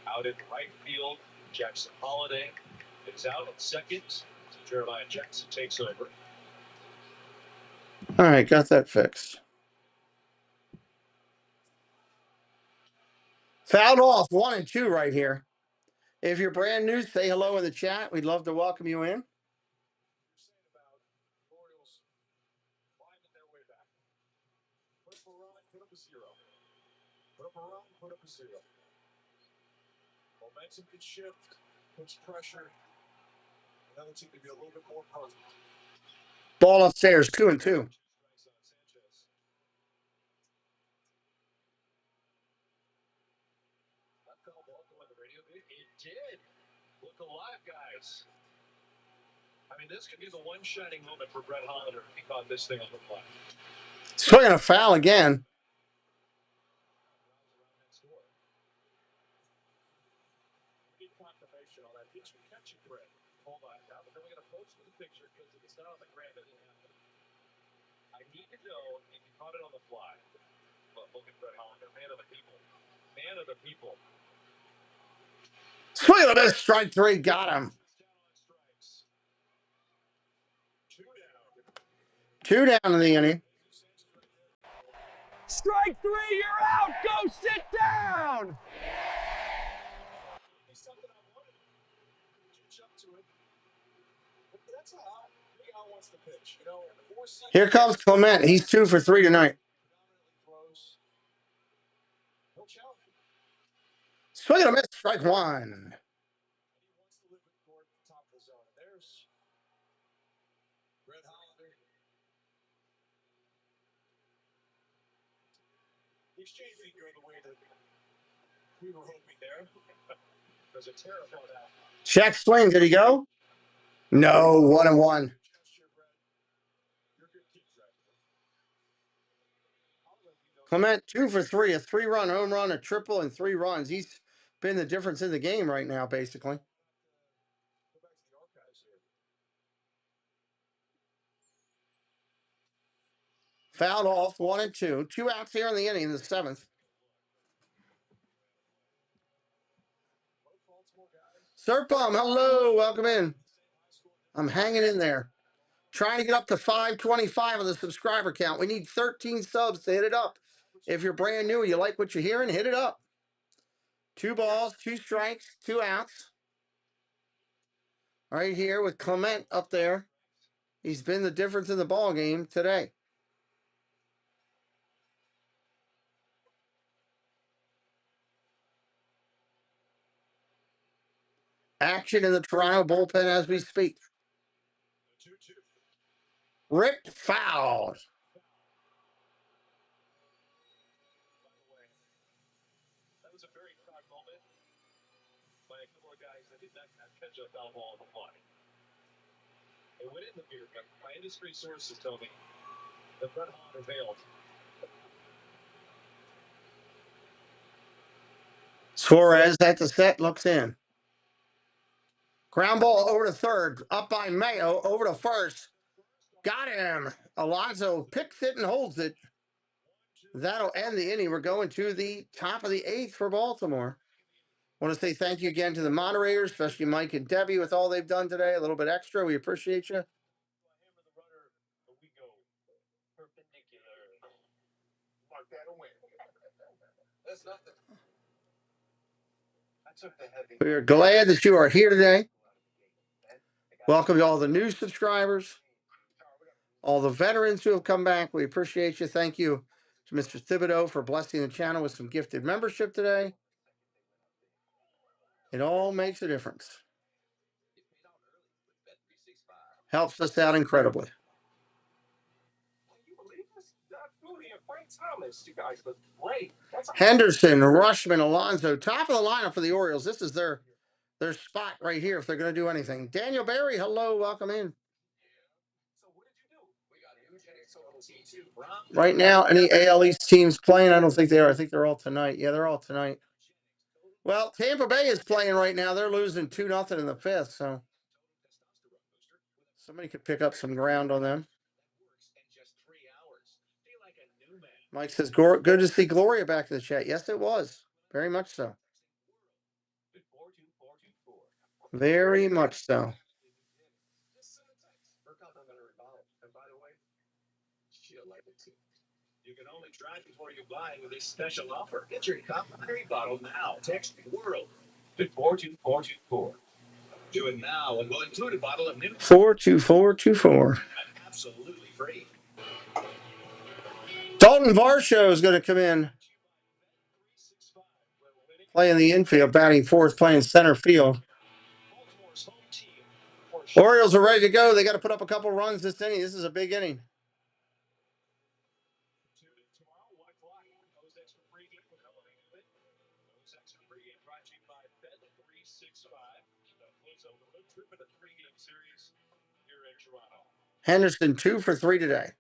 out in right field. Jackson Holiday is out at second. So Jeremiah Jackson takes over. All right, got that fixed. Fouled off 1 and 2 right here. If you're brand new, say hello in the chat. We'd love to welcome you in. Orioles climbing their way back. Put up a run, put up a 0. Put up a run, put up a 0. Momentum can shift, puts pressure. Another team can be a little bit more potent. Ball upstairs, 2 and 2. It did. Look alive, guys. I mean, this could be the one shining moment for Brett Hollander if he caught this thing on the fly. Swinging a foul again. We need confirmation on that. Did you catch it, Brett? Hold on now, but then we're going to post the picture because if it's not on the ground, it didn't happen. I need to know if you caught it on the fly. Look at Brett Hollander, man of the people. Man of the people. Swing of this, strike 3, got him. 2 down in the inning. Strike 3, you're out. Go sit down. Here comes Clement. He's 2 for 3 tonight. Swing and a miss, strike 1. The exchange didn't go the way that we were hoping there. There's a terrible out. Check swing. Did he go? No, 1 and 1. Clement 2 for 3, a 3-run home run, a triple, and 3 runs. He's been the difference in the game right now, basically. Fouled off 1 and 2. 2 outs here in the inning in the 7th. Serpum, hello, welcome in. I'm hanging in there. Trying to get up to 525 on the subscriber count. We need 13 subs to hit it up. If you're brand new, you like what you're hearing, hit it up. 2 balls, 2 strikes, 2 outs. Right here with Clement up there. He's been the difference in the ball game today. Action in the Toronto bullpen as we speak. Ripped foul. That was a very proud moment by a couple of guys that did not catch a foul ball on the fly. It went in the beer cup. My industry sources tell me the front honor failed. Suarez at the set, looks in. Ground ball over to third, up by Mayo, over to first. Got him. Alonso picks it and holds it. That'll end the inning. We're going to the top of the 8th for Baltimore. I want to say thank you again to the moderators, especially Mike and Debbie, with all they've done today. A little bit extra. We appreciate you. We are glad that you are here today. Welcome to all the new subscribers, all the veterans who have come back. We appreciate you. Thank you to Mr. Thibodeau for blessing the channel with some gifted membership today. It all makes a difference. Helps us out incredibly. Henderson, Rushman, Alonso, top of the lineup for the Orioles. This is their spot right here if they're going to do anything. Daniel Barry, hello, welcome in. Right now, any AL East teams playing? I don't think they are. I think they're all tonight. Yeah, they're all tonight. Well, Tampa Bay is playing right now. They're losing 2-0 in the 5th, so somebody could pick up some ground on them. Mike says, good to see Gloria back in the chat. Yes, it was. Very much so. Very much so. You can only drive before you buy with this special offer. Get your complimentary bottle now. Text WORLD to 42424. Do it now and we'll include a bottle of new 42424. absolutely free. Dalton Varsho is going to come in. Playing the infield, batting fourth, playing center field. Orioles are ready to go. They got to put up a couple runs this inning. This is a big inning. Henderson 2 for 3 today.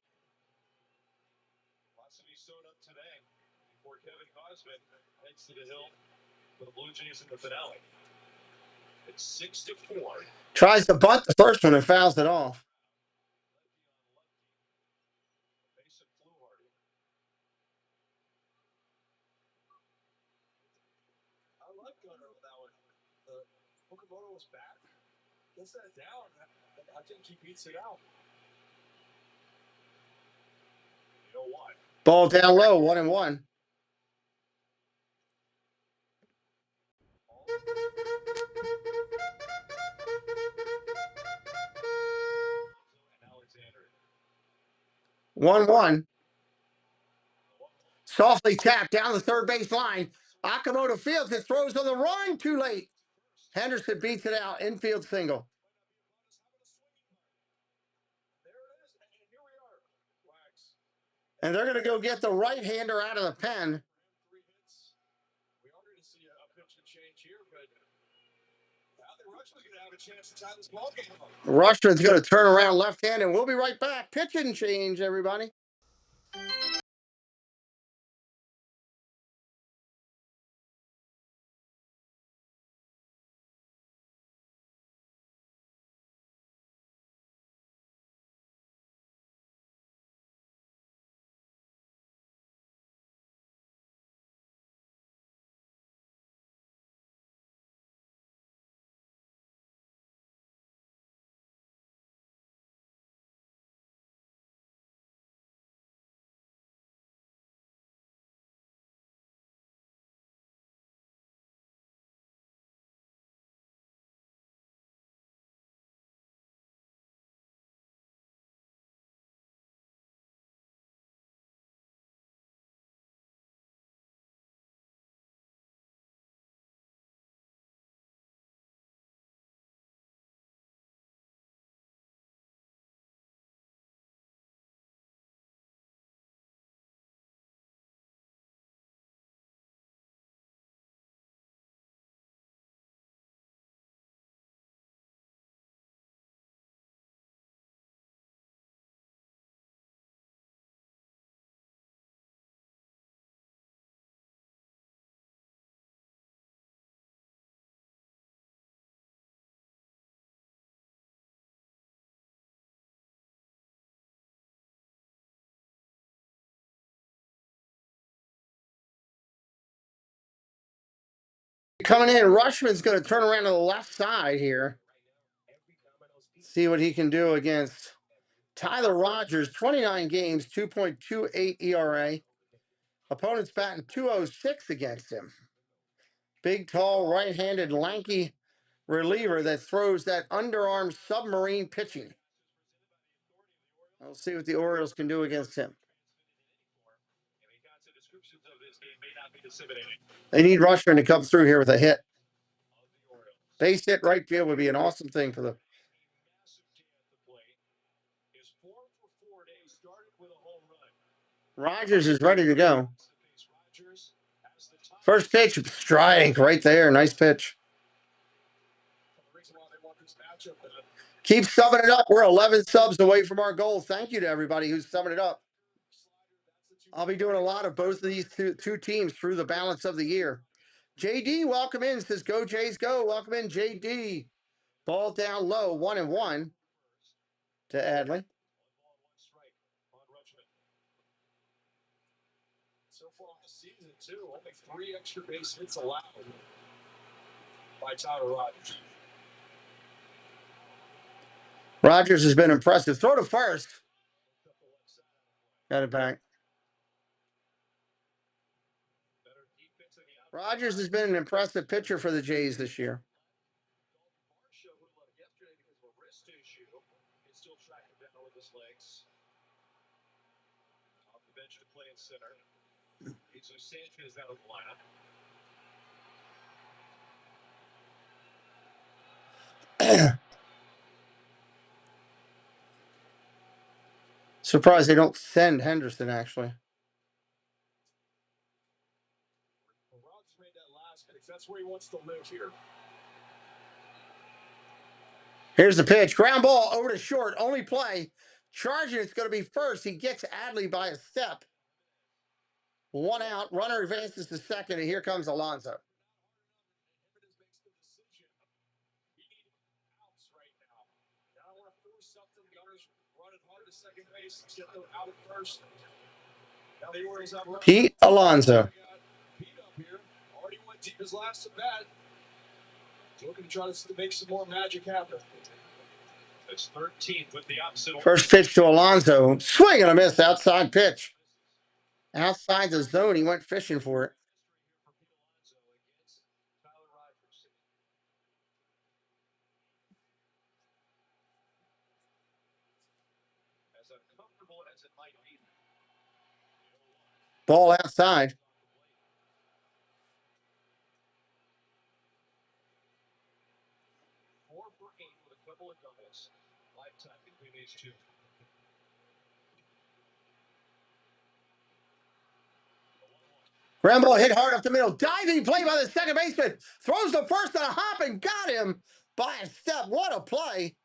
The Blue Jays in the finale. It's 6-4. Tries to bunt the first one and fouls it off. I like Gunnar with that one. Okamoto was back. Gets that down. I think he beats it out. You know what? Ball down low, 1-1. Alexander. 1-1. Softly tapped down the third base line. Okamoto fields it, throws on the run, too late. Henderson beats it out, infield single. And they're going to go get the right-hander out of the pen. We are going to see a pitch and change here, but I think Rushman's going to have a chance to tie this ball game up. Rushman's going to turn around left-handed, and we'll be right back. Pitch and change, everybody. Coming in, Rushman's going to turn around to the left side here. See what he can do against Tyler Rogers. 29 games, 2.28 ERA. Opponent's batting .206 against him. Big, tall, right-handed, lanky reliever that throws that underarm submarine pitching. We'll see what the Orioles can do against him. They need Rushman to come through here with a hit. Base hit right field would be an awesome thing for the. Rogers is ready to go. First pitch, strike right there. Nice pitch. Keep subbing it up. We're 11 subs away from our goal. Thank you to everybody who's subbing it up. I'll be doing a lot of both of these two teams through the balance of the year. JD, welcome in. Says go Jays go. Welcome in, JD. Ball down low, 1-1 to Adley. So far this season, too, only 3 extra base hits allowed by Tyler Rogers. Rogers has been impressive. Throw to first. Got it back. Rogers has been an impressive pitcher for the Jays this year. Surprised they don't send Henderson, actually. Rogers made that last pitch. That's where he wants to live here. Here's the pitch. Ground ball over to short. Only play. Charging, it's going to be first. He gets Adley by a step. 1 out. Runner advances to second, and here comes Alonso. Pete Alonso. Already went deep his last at bat. Looking to try to make some more magic happen. It's 13 with the opposite. First pitch to Alonso. Swing and a miss. Outside pitch. Outside the zone. He went fishing for it. Ball outside. Ground ball hit hard up the middle. Diving play by the second baseman. Throws the first on a hop and got him by a step. What a play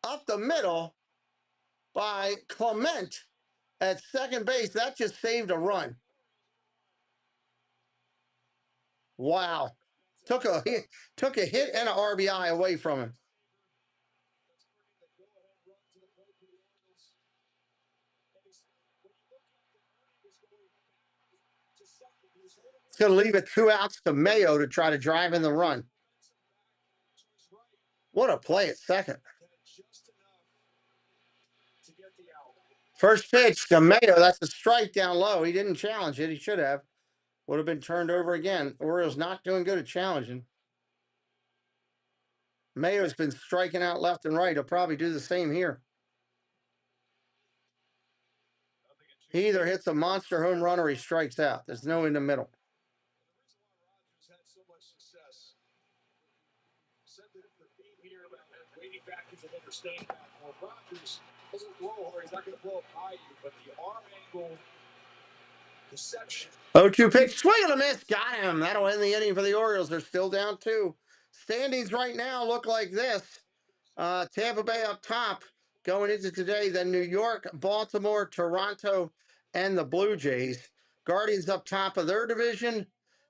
up the middle by Clement at second base. That just saved a run. Wow. Took a hit and an RBI away from him. It's going to leave it 2 outs to Mayo to try to drive in the run. What a play at second. First pitch to Mayo. That's a strike down low. He didn't challenge it. He should have. Would have been turned over again. Orioles not doing good at challenging. Mayo's been striking out left and right. He'll probably do the same here. He either hits a monster home run or he strikes out. There's no in the middle. Rogers doesn't blow hard. He's not going to blow up high you, but the arm angle deception. 0-2 pitch, swing and a miss, got him. That'll end the inning for the Orioles. They're still down 2. Standings right now look like this. Tampa Bay up top going into today, then New York, Baltimore, Toronto, and the Blue Jays. Guardians up top of their division,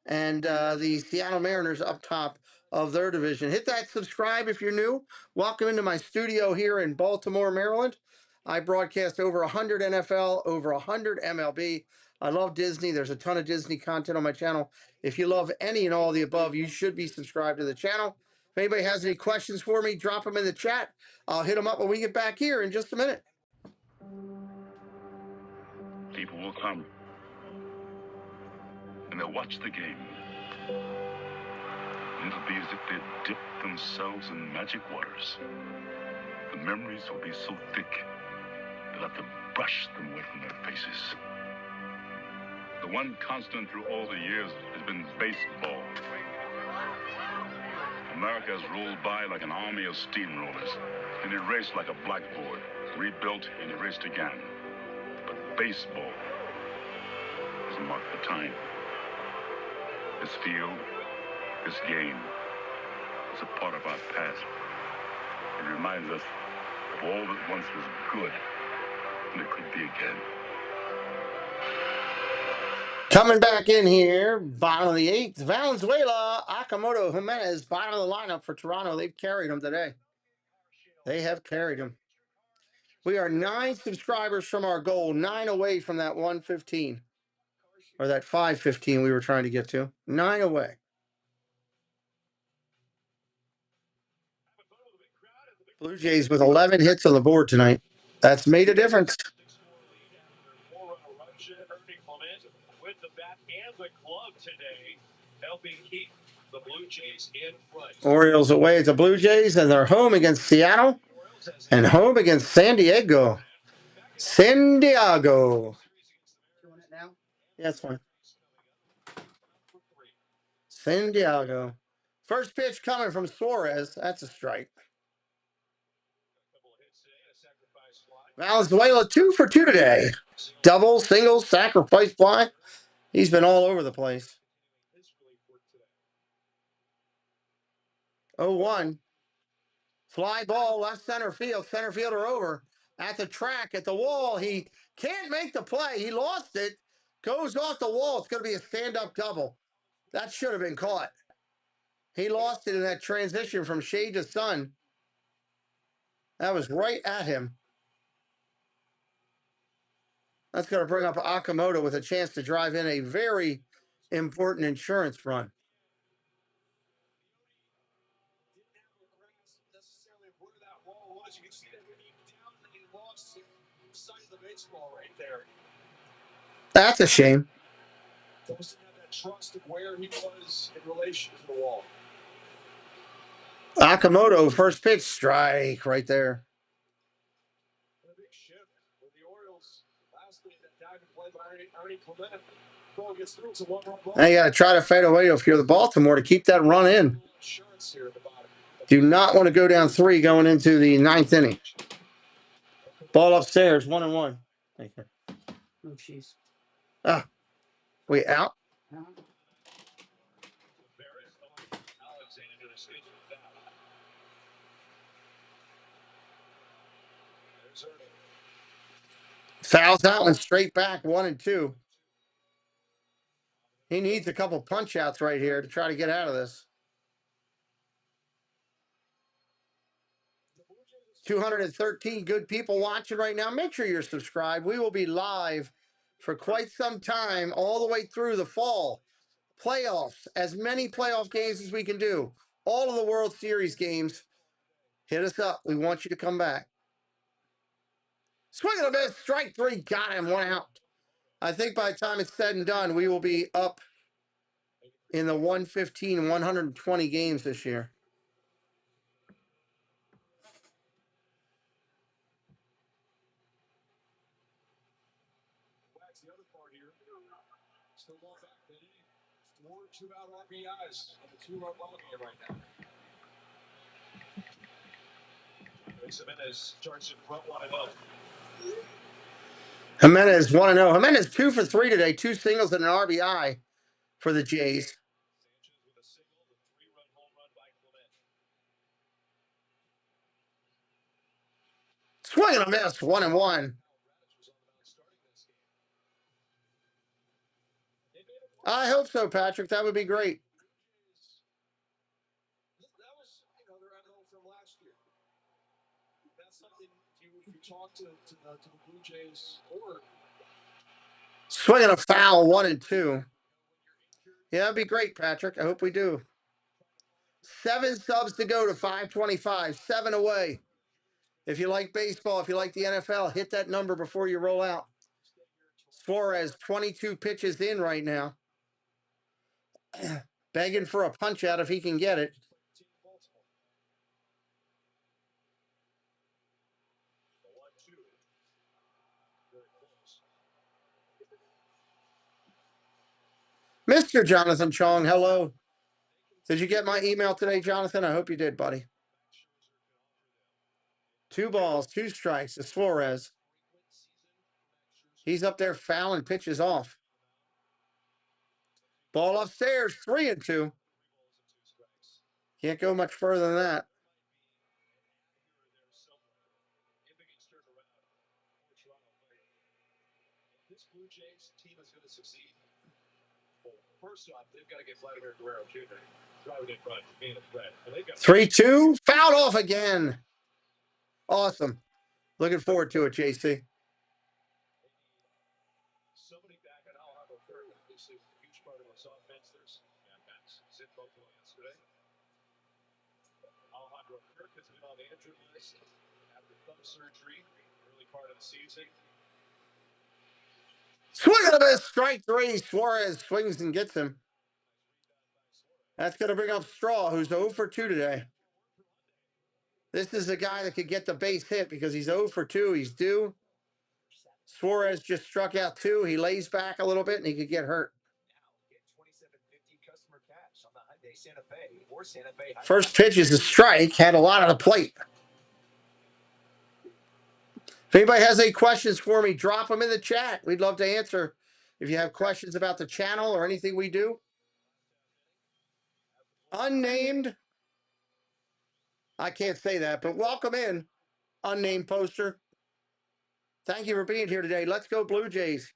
and the Seattle Mariners up top of their division. Hit that subscribe if you're new. Welcome into my studio here in Baltimore, Maryland. I broadcast over 100 NFL, over 100 MLB. I love Disney. There's a ton of Disney content on my channel. If you love any and all of the above, you should be subscribed to the channel. If anybody has any questions for me, drop them in the chat. I'll hit them up when we get back here in just a minute. People will come, and they'll watch the game. And it'll be as if they'd dipped themselves in magic waters. The memories will be so thick, they'll have to brush them away from their faces. The one constant through all the years has been baseball. America has rolled by like an army of steamrollers, and erased like a blackboard, rebuilt and erased again. But baseball has marked the time. This field, this game, is a part of our past. It reminds us of all that once was good, and it could be again. Coming back in here, bottom of the eighth, Valenzuela, Akamoto, Jimenez, bottom of the lineup for Toronto. They've carried them today. They have carried them. We are 9 subscribers from our goal, 9 away from that 115, or that 515 we were trying to get to. 9 away. Blue Jays with 11 hits on the board tonight. That's made a difference. With the bat and the glove today, helping keep the Blue Jays in front. Orioles away at the Blue Jays, and they're home against Seattle and home against San Diego. San Diego. Yeah, that's fine. San Diego. First pitch coming from Suarez. That's a strike. Valenzuela 2 for 2 today. Double, single, sacrifice fly. He's been all over the place. 0-1. Fly ball, left center field. Center fielder over. At the track, at the wall. He can't make the play. He lost it. Goes off the wall. It's going to be a stand-up double. That should have been caught. He lost it in that transition from shade to sun. That was right at him. That's going to bring up Akamoto with a chance to drive in a very important insurance run. That's a shame. Doesn't have that trust of where he was in relation to the wall. Akamoto, first pitch, strike right there. A big shift with the Orioles. Last week, that diving play by Ernie Clement. Ball gets through to one-run ball. Now you got to try to fade away if you're the Baltimore to keep that run in. Insurance here at the bottom. Do not want to go down 3 going into the 9th inning. Ball upstairs, 1-1. Thank you. Oh, jeez. Ah, we out. Fouls out and straight back, 1-2. He needs a couple punch outs right here to try to get out of this. 213 good people watching right now. Make sure you're subscribed. We will be live for quite some time, all the way through the fall. Playoffs, as many playoff games as we can do. All of the World Series games. Hit us up. We want you to come back. Swing and a miss. Strike 3. Got him. 1 out. I think by the time it's said and done, we will be up in the 115, 120 games this year. That's the other part here. Still going back to 4 2-out RBIs on the 2-run ball game right now. Jimenez charged in front 1-0. Jimenez 1-0. Jimenez 2 for 3 today. 2 singles and an RBI for the Jays. Sanchez with a single, the 3-run home run by Clement. Swing and a miss. 1-1. I hope so, Patrick. That would be great. That was, their MO from last year. That's something if you talk to the Blue Jays or Swinging a foul, 1-2. Yeah, that'd be great, Patrick. I hope we do. 7 subs to go to 525. 7 away. If you like baseball, if you like the NFL, hit that number before you roll out. Suarez, 22 pitches in right now. Begging for a punch out if he can get it. Mr. Jonathan Chong, hello. Did you get my email today, Jonathan? I hope you did, buddy. 2 balls, 2 strikes. It's Suarez. He's up there fouling pitches off. Ball upstairs, 3-2. Can't go much further than that. This Blue Jays team is going to succeed. Well, first off, they've got to get Vladimir Guerrero Jr. driving in front, being a threat. And they've got 3-2. Fouled off again. Awesome. Looking forward to it, JC. somebody back on Alejandro Kirk. Obviously, a huge part of this offense. There's Max Zip Buffalo yesterday. Alejandro Kirk has been on the injured list after thumb surgery early part of the season. Swing and a miss. Strike 3. Suarez swings and gets him. That's going to bring up Straw, who's 0 for 2 today. This is a guy that could get the base hit because he's 0 for 2. He's due. Suarez just struck out 2. He lays back a little bit and he could get hurt. First pitch is a strike. Had a lot on the plate. If anybody has any questions for me, drop them in the chat. We'd love to answer. If you have questions about the channel or anything we do. Unnamed. I can't say that, but welcome in. Unnamed poster. Thank you for being here today. Let's go Blue Jays.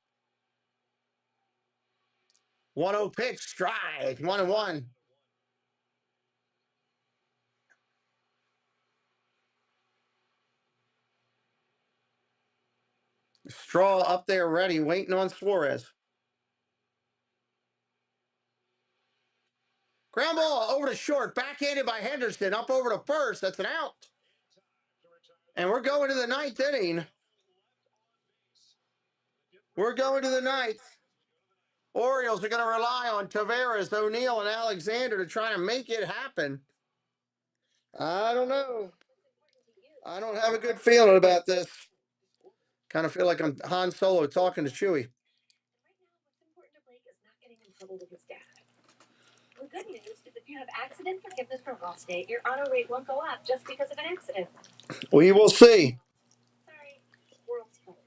1-0 pitch, strike, 1-1. Straw up there ready, waiting on Suarez. Ground ball over to short, backhanded by Henderson, up over to first. That's an out. And we're going to the 9th inning. We're going to the 9th. Orioles are going to rely on Tavares, O'Neill, and Alexander to try to make it happen. I don't know. I don't have a good feeling about this. Kind of feel like I'm Han Solo talking to Chewie. The good news is if you have accident forgiveness from Allstate, your auto rate won't go up just because of an accident. We will see. Sorry, world's fault.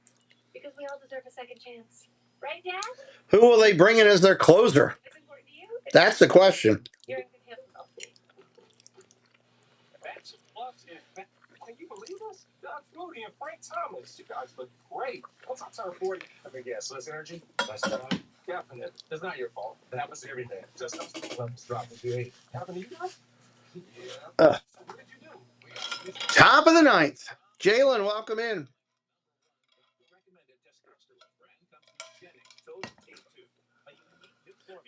Because we all deserve a second chance. Right, Dad? Who will they bring in as their closer? It's important to you? That's the question. You're in good hands with Allstate. That's plus. Can you believe this? Doug Flutie and Frank Thomas. You guys look great. What's on turn 40? I mean, yes, less energy, less time. Definite. It's not your fault. That happens to everything. Just let's drop the 2-8. Happened to you guys? Yeah. What did you do? Top of the 9th. Jalen, welcome in.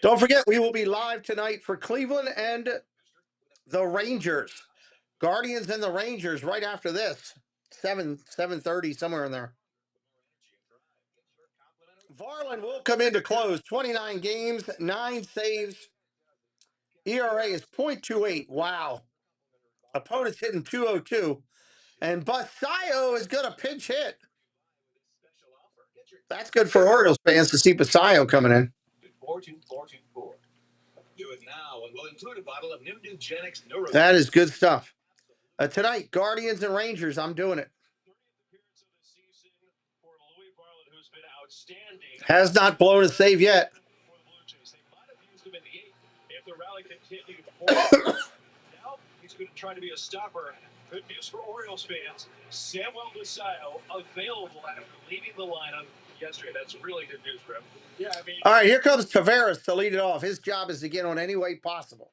Don't forget, we will be live tonight for Cleveland and the Rangers. Guardians and the Rangers right after this. 7:30, somewhere in there. Varland will come in to close. 29 games, 9 saves. ERA is .28. Wow. Opponent's hitting .202. And Basayo is going to pinch hit. That's good for Orioles fans to see Basayo coming in. 42424. Do it now and we'll include a bottle of new Nugenix Neuro. That is good stuff. Tonight, Guardians and Rangers. I'm doing it. Has not blown a save yet. If the rally continued, now he's going to try to be a stopper. Good news for Orioles fans. Samuel Basayo available after leaving the lineup yesterday. That's really good news, Grim. Yeah, I mean. All right, here comes Tavares to lead it off. His job is to get on any way possible.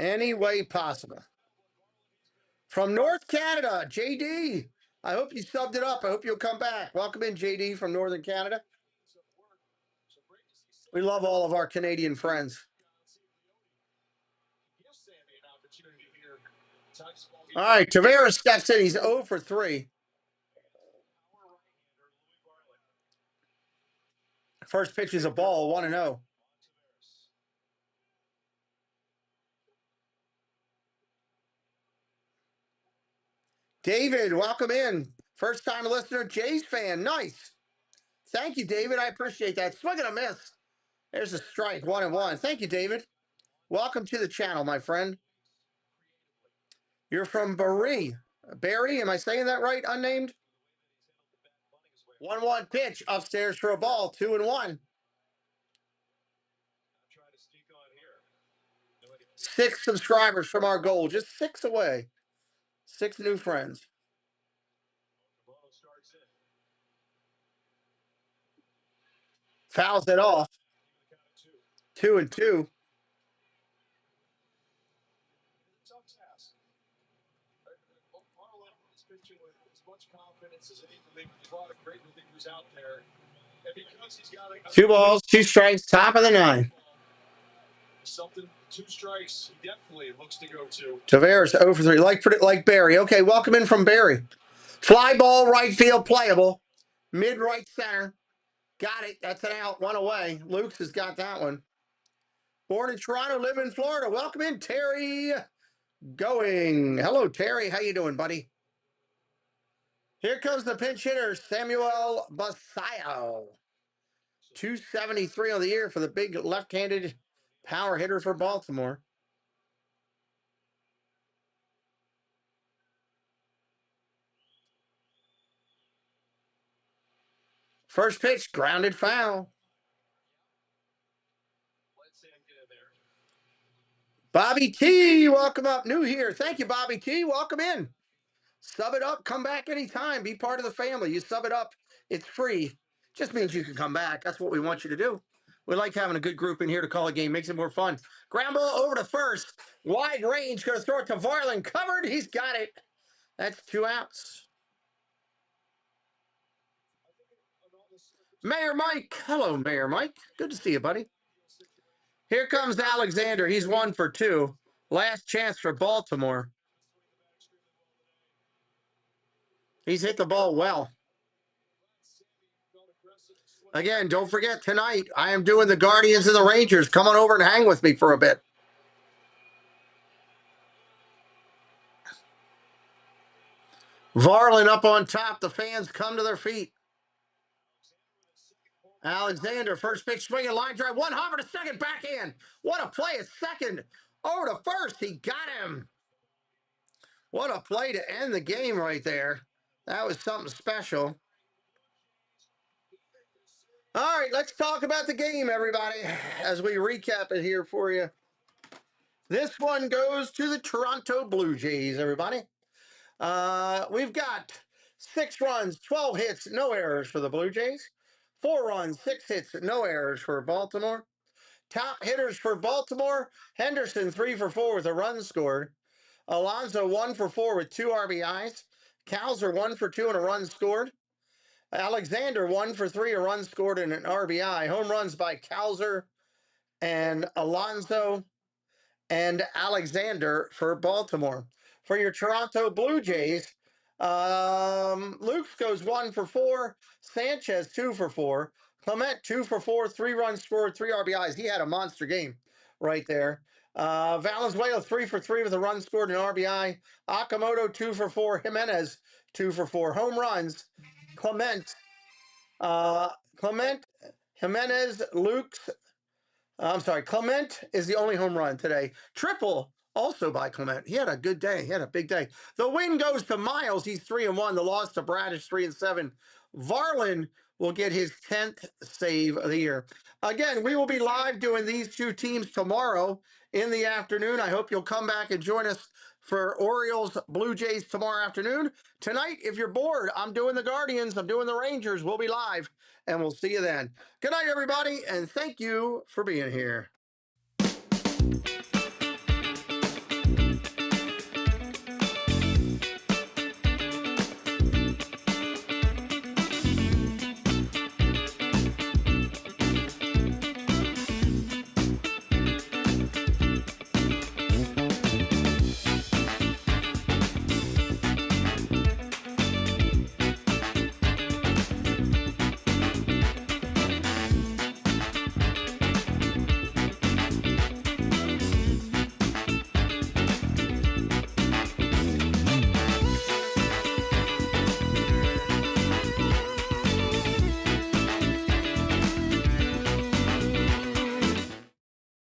Any way possible. From North Canada, JD. I hope you subbed it up. I hope you'll come back. Welcome in, JD from Northern Canada. We love all of our Canadian friends. All right, Tavares steps in. He's 0 for 3. First pitch is a ball, 1-0. David, welcome in. First time listener, Jays fan. Nice. Thank you, David. I appreciate that. Swing and a miss. There's a strike, 1-1. Thank you, David. Welcome to the channel, my friend. You're from Barry. Barry, am I saying that right? Unnamed? 1-1 pitch upstairs for a ball, 2-1. 6 subscribers from our goal, just 6 away. 6 new friends. Fouls it off. 2-2. Two balls, 2 strikes, top of the 9. Something, 2 strikes. He definitely looks to go to. Tavares 0 for 3. Like Barry. Okay, welcome in from Barry. Fly ball, right field, playable. Mid right center. Got it. That's an out. 1 away. Luke's has got that one. Born in Toronto, live in Florida. Welcome in, Terry. Going. Hello, Terry. How you doing, buddy? Here comes the pinch hitter, Samuel Basallo. 273 on the year for the big left-handed power hitter for Baltimore. First pitch, grounded foul. Bobby T, welcome up. New here. Thank you, Bobby T. Welcome in. Sub it up. Come back anytime. Be part of the family. You sub it up. It's free. Just means you can come back. That's what we want you to do. We like having a good group in here to call a game. Makes it more fun. Ground ball over to first. Wide range. Going to throw it to Varlin. Covered. He's got it. That's 2 outs. Mayor Mike. Hello, Mayor Mike. Good to see you, buddy. Here comes Alexander. He's 1 for 2. Last chance for Baltimore. He's hit the ball well. Again, don't forget, tonight I am doing the Guardians and the Rangers. Come on over and hang with me for a bit. Varlin up on top. The fans come to their feet. Alexander, first pitch, swinging, line drive, 1 homer to second, backhand. What a play at second. Over to first. He got him. What a play to end the game right there. That was something special. All right, let's talk about the game, everybody, as we recap it here for you. This one goes to the Toronto Blue Jays, everybody. We've got 6 runs, 12 hits, no errors for the Blue Jays. 4 runs, 6 hits, no errors for Baltimore. Top hitters for Baltimore, Henderson 3 for 4 with a run scored. Alonso 1 for 4 with 2 RBIs. Cowser 1 for 2 and a run scored. Alexander 1 for 3, a run scored and an RBI. Home runs by Cowser and Alonso and Alexander for Baltimore. For your Toronto Blue Jays, Luke goes 1 for 4. Sanchez 2 for 4. Clement 2 for 4, 3 runs scored, 3 RBIs. He had a monster game right there. Valenzuela 3 for 3 with a run scored and an RBI. Okamoto 2 for 4. Jimenez 2 for 4. Home runs. Clement, Jimenez, Clement is the only home run today. Triple also by Clement. He had a good day. He had a big day. The win goes to Miles. He's 3-1. The loss to Bradish, 3-7. Varlin will get his 10th save of the year. Again, we will be live doing these 2 teams tomorrow in the afternoon. I hope you'll come back and join us for Orioles Blue Jays tomorrow afternoon. Tonight, if you're bored, I'm doing the Guardians. I'm doing the Rangers. We'll be live, and we'll see you then. Good night, everybody, and thank you for being here.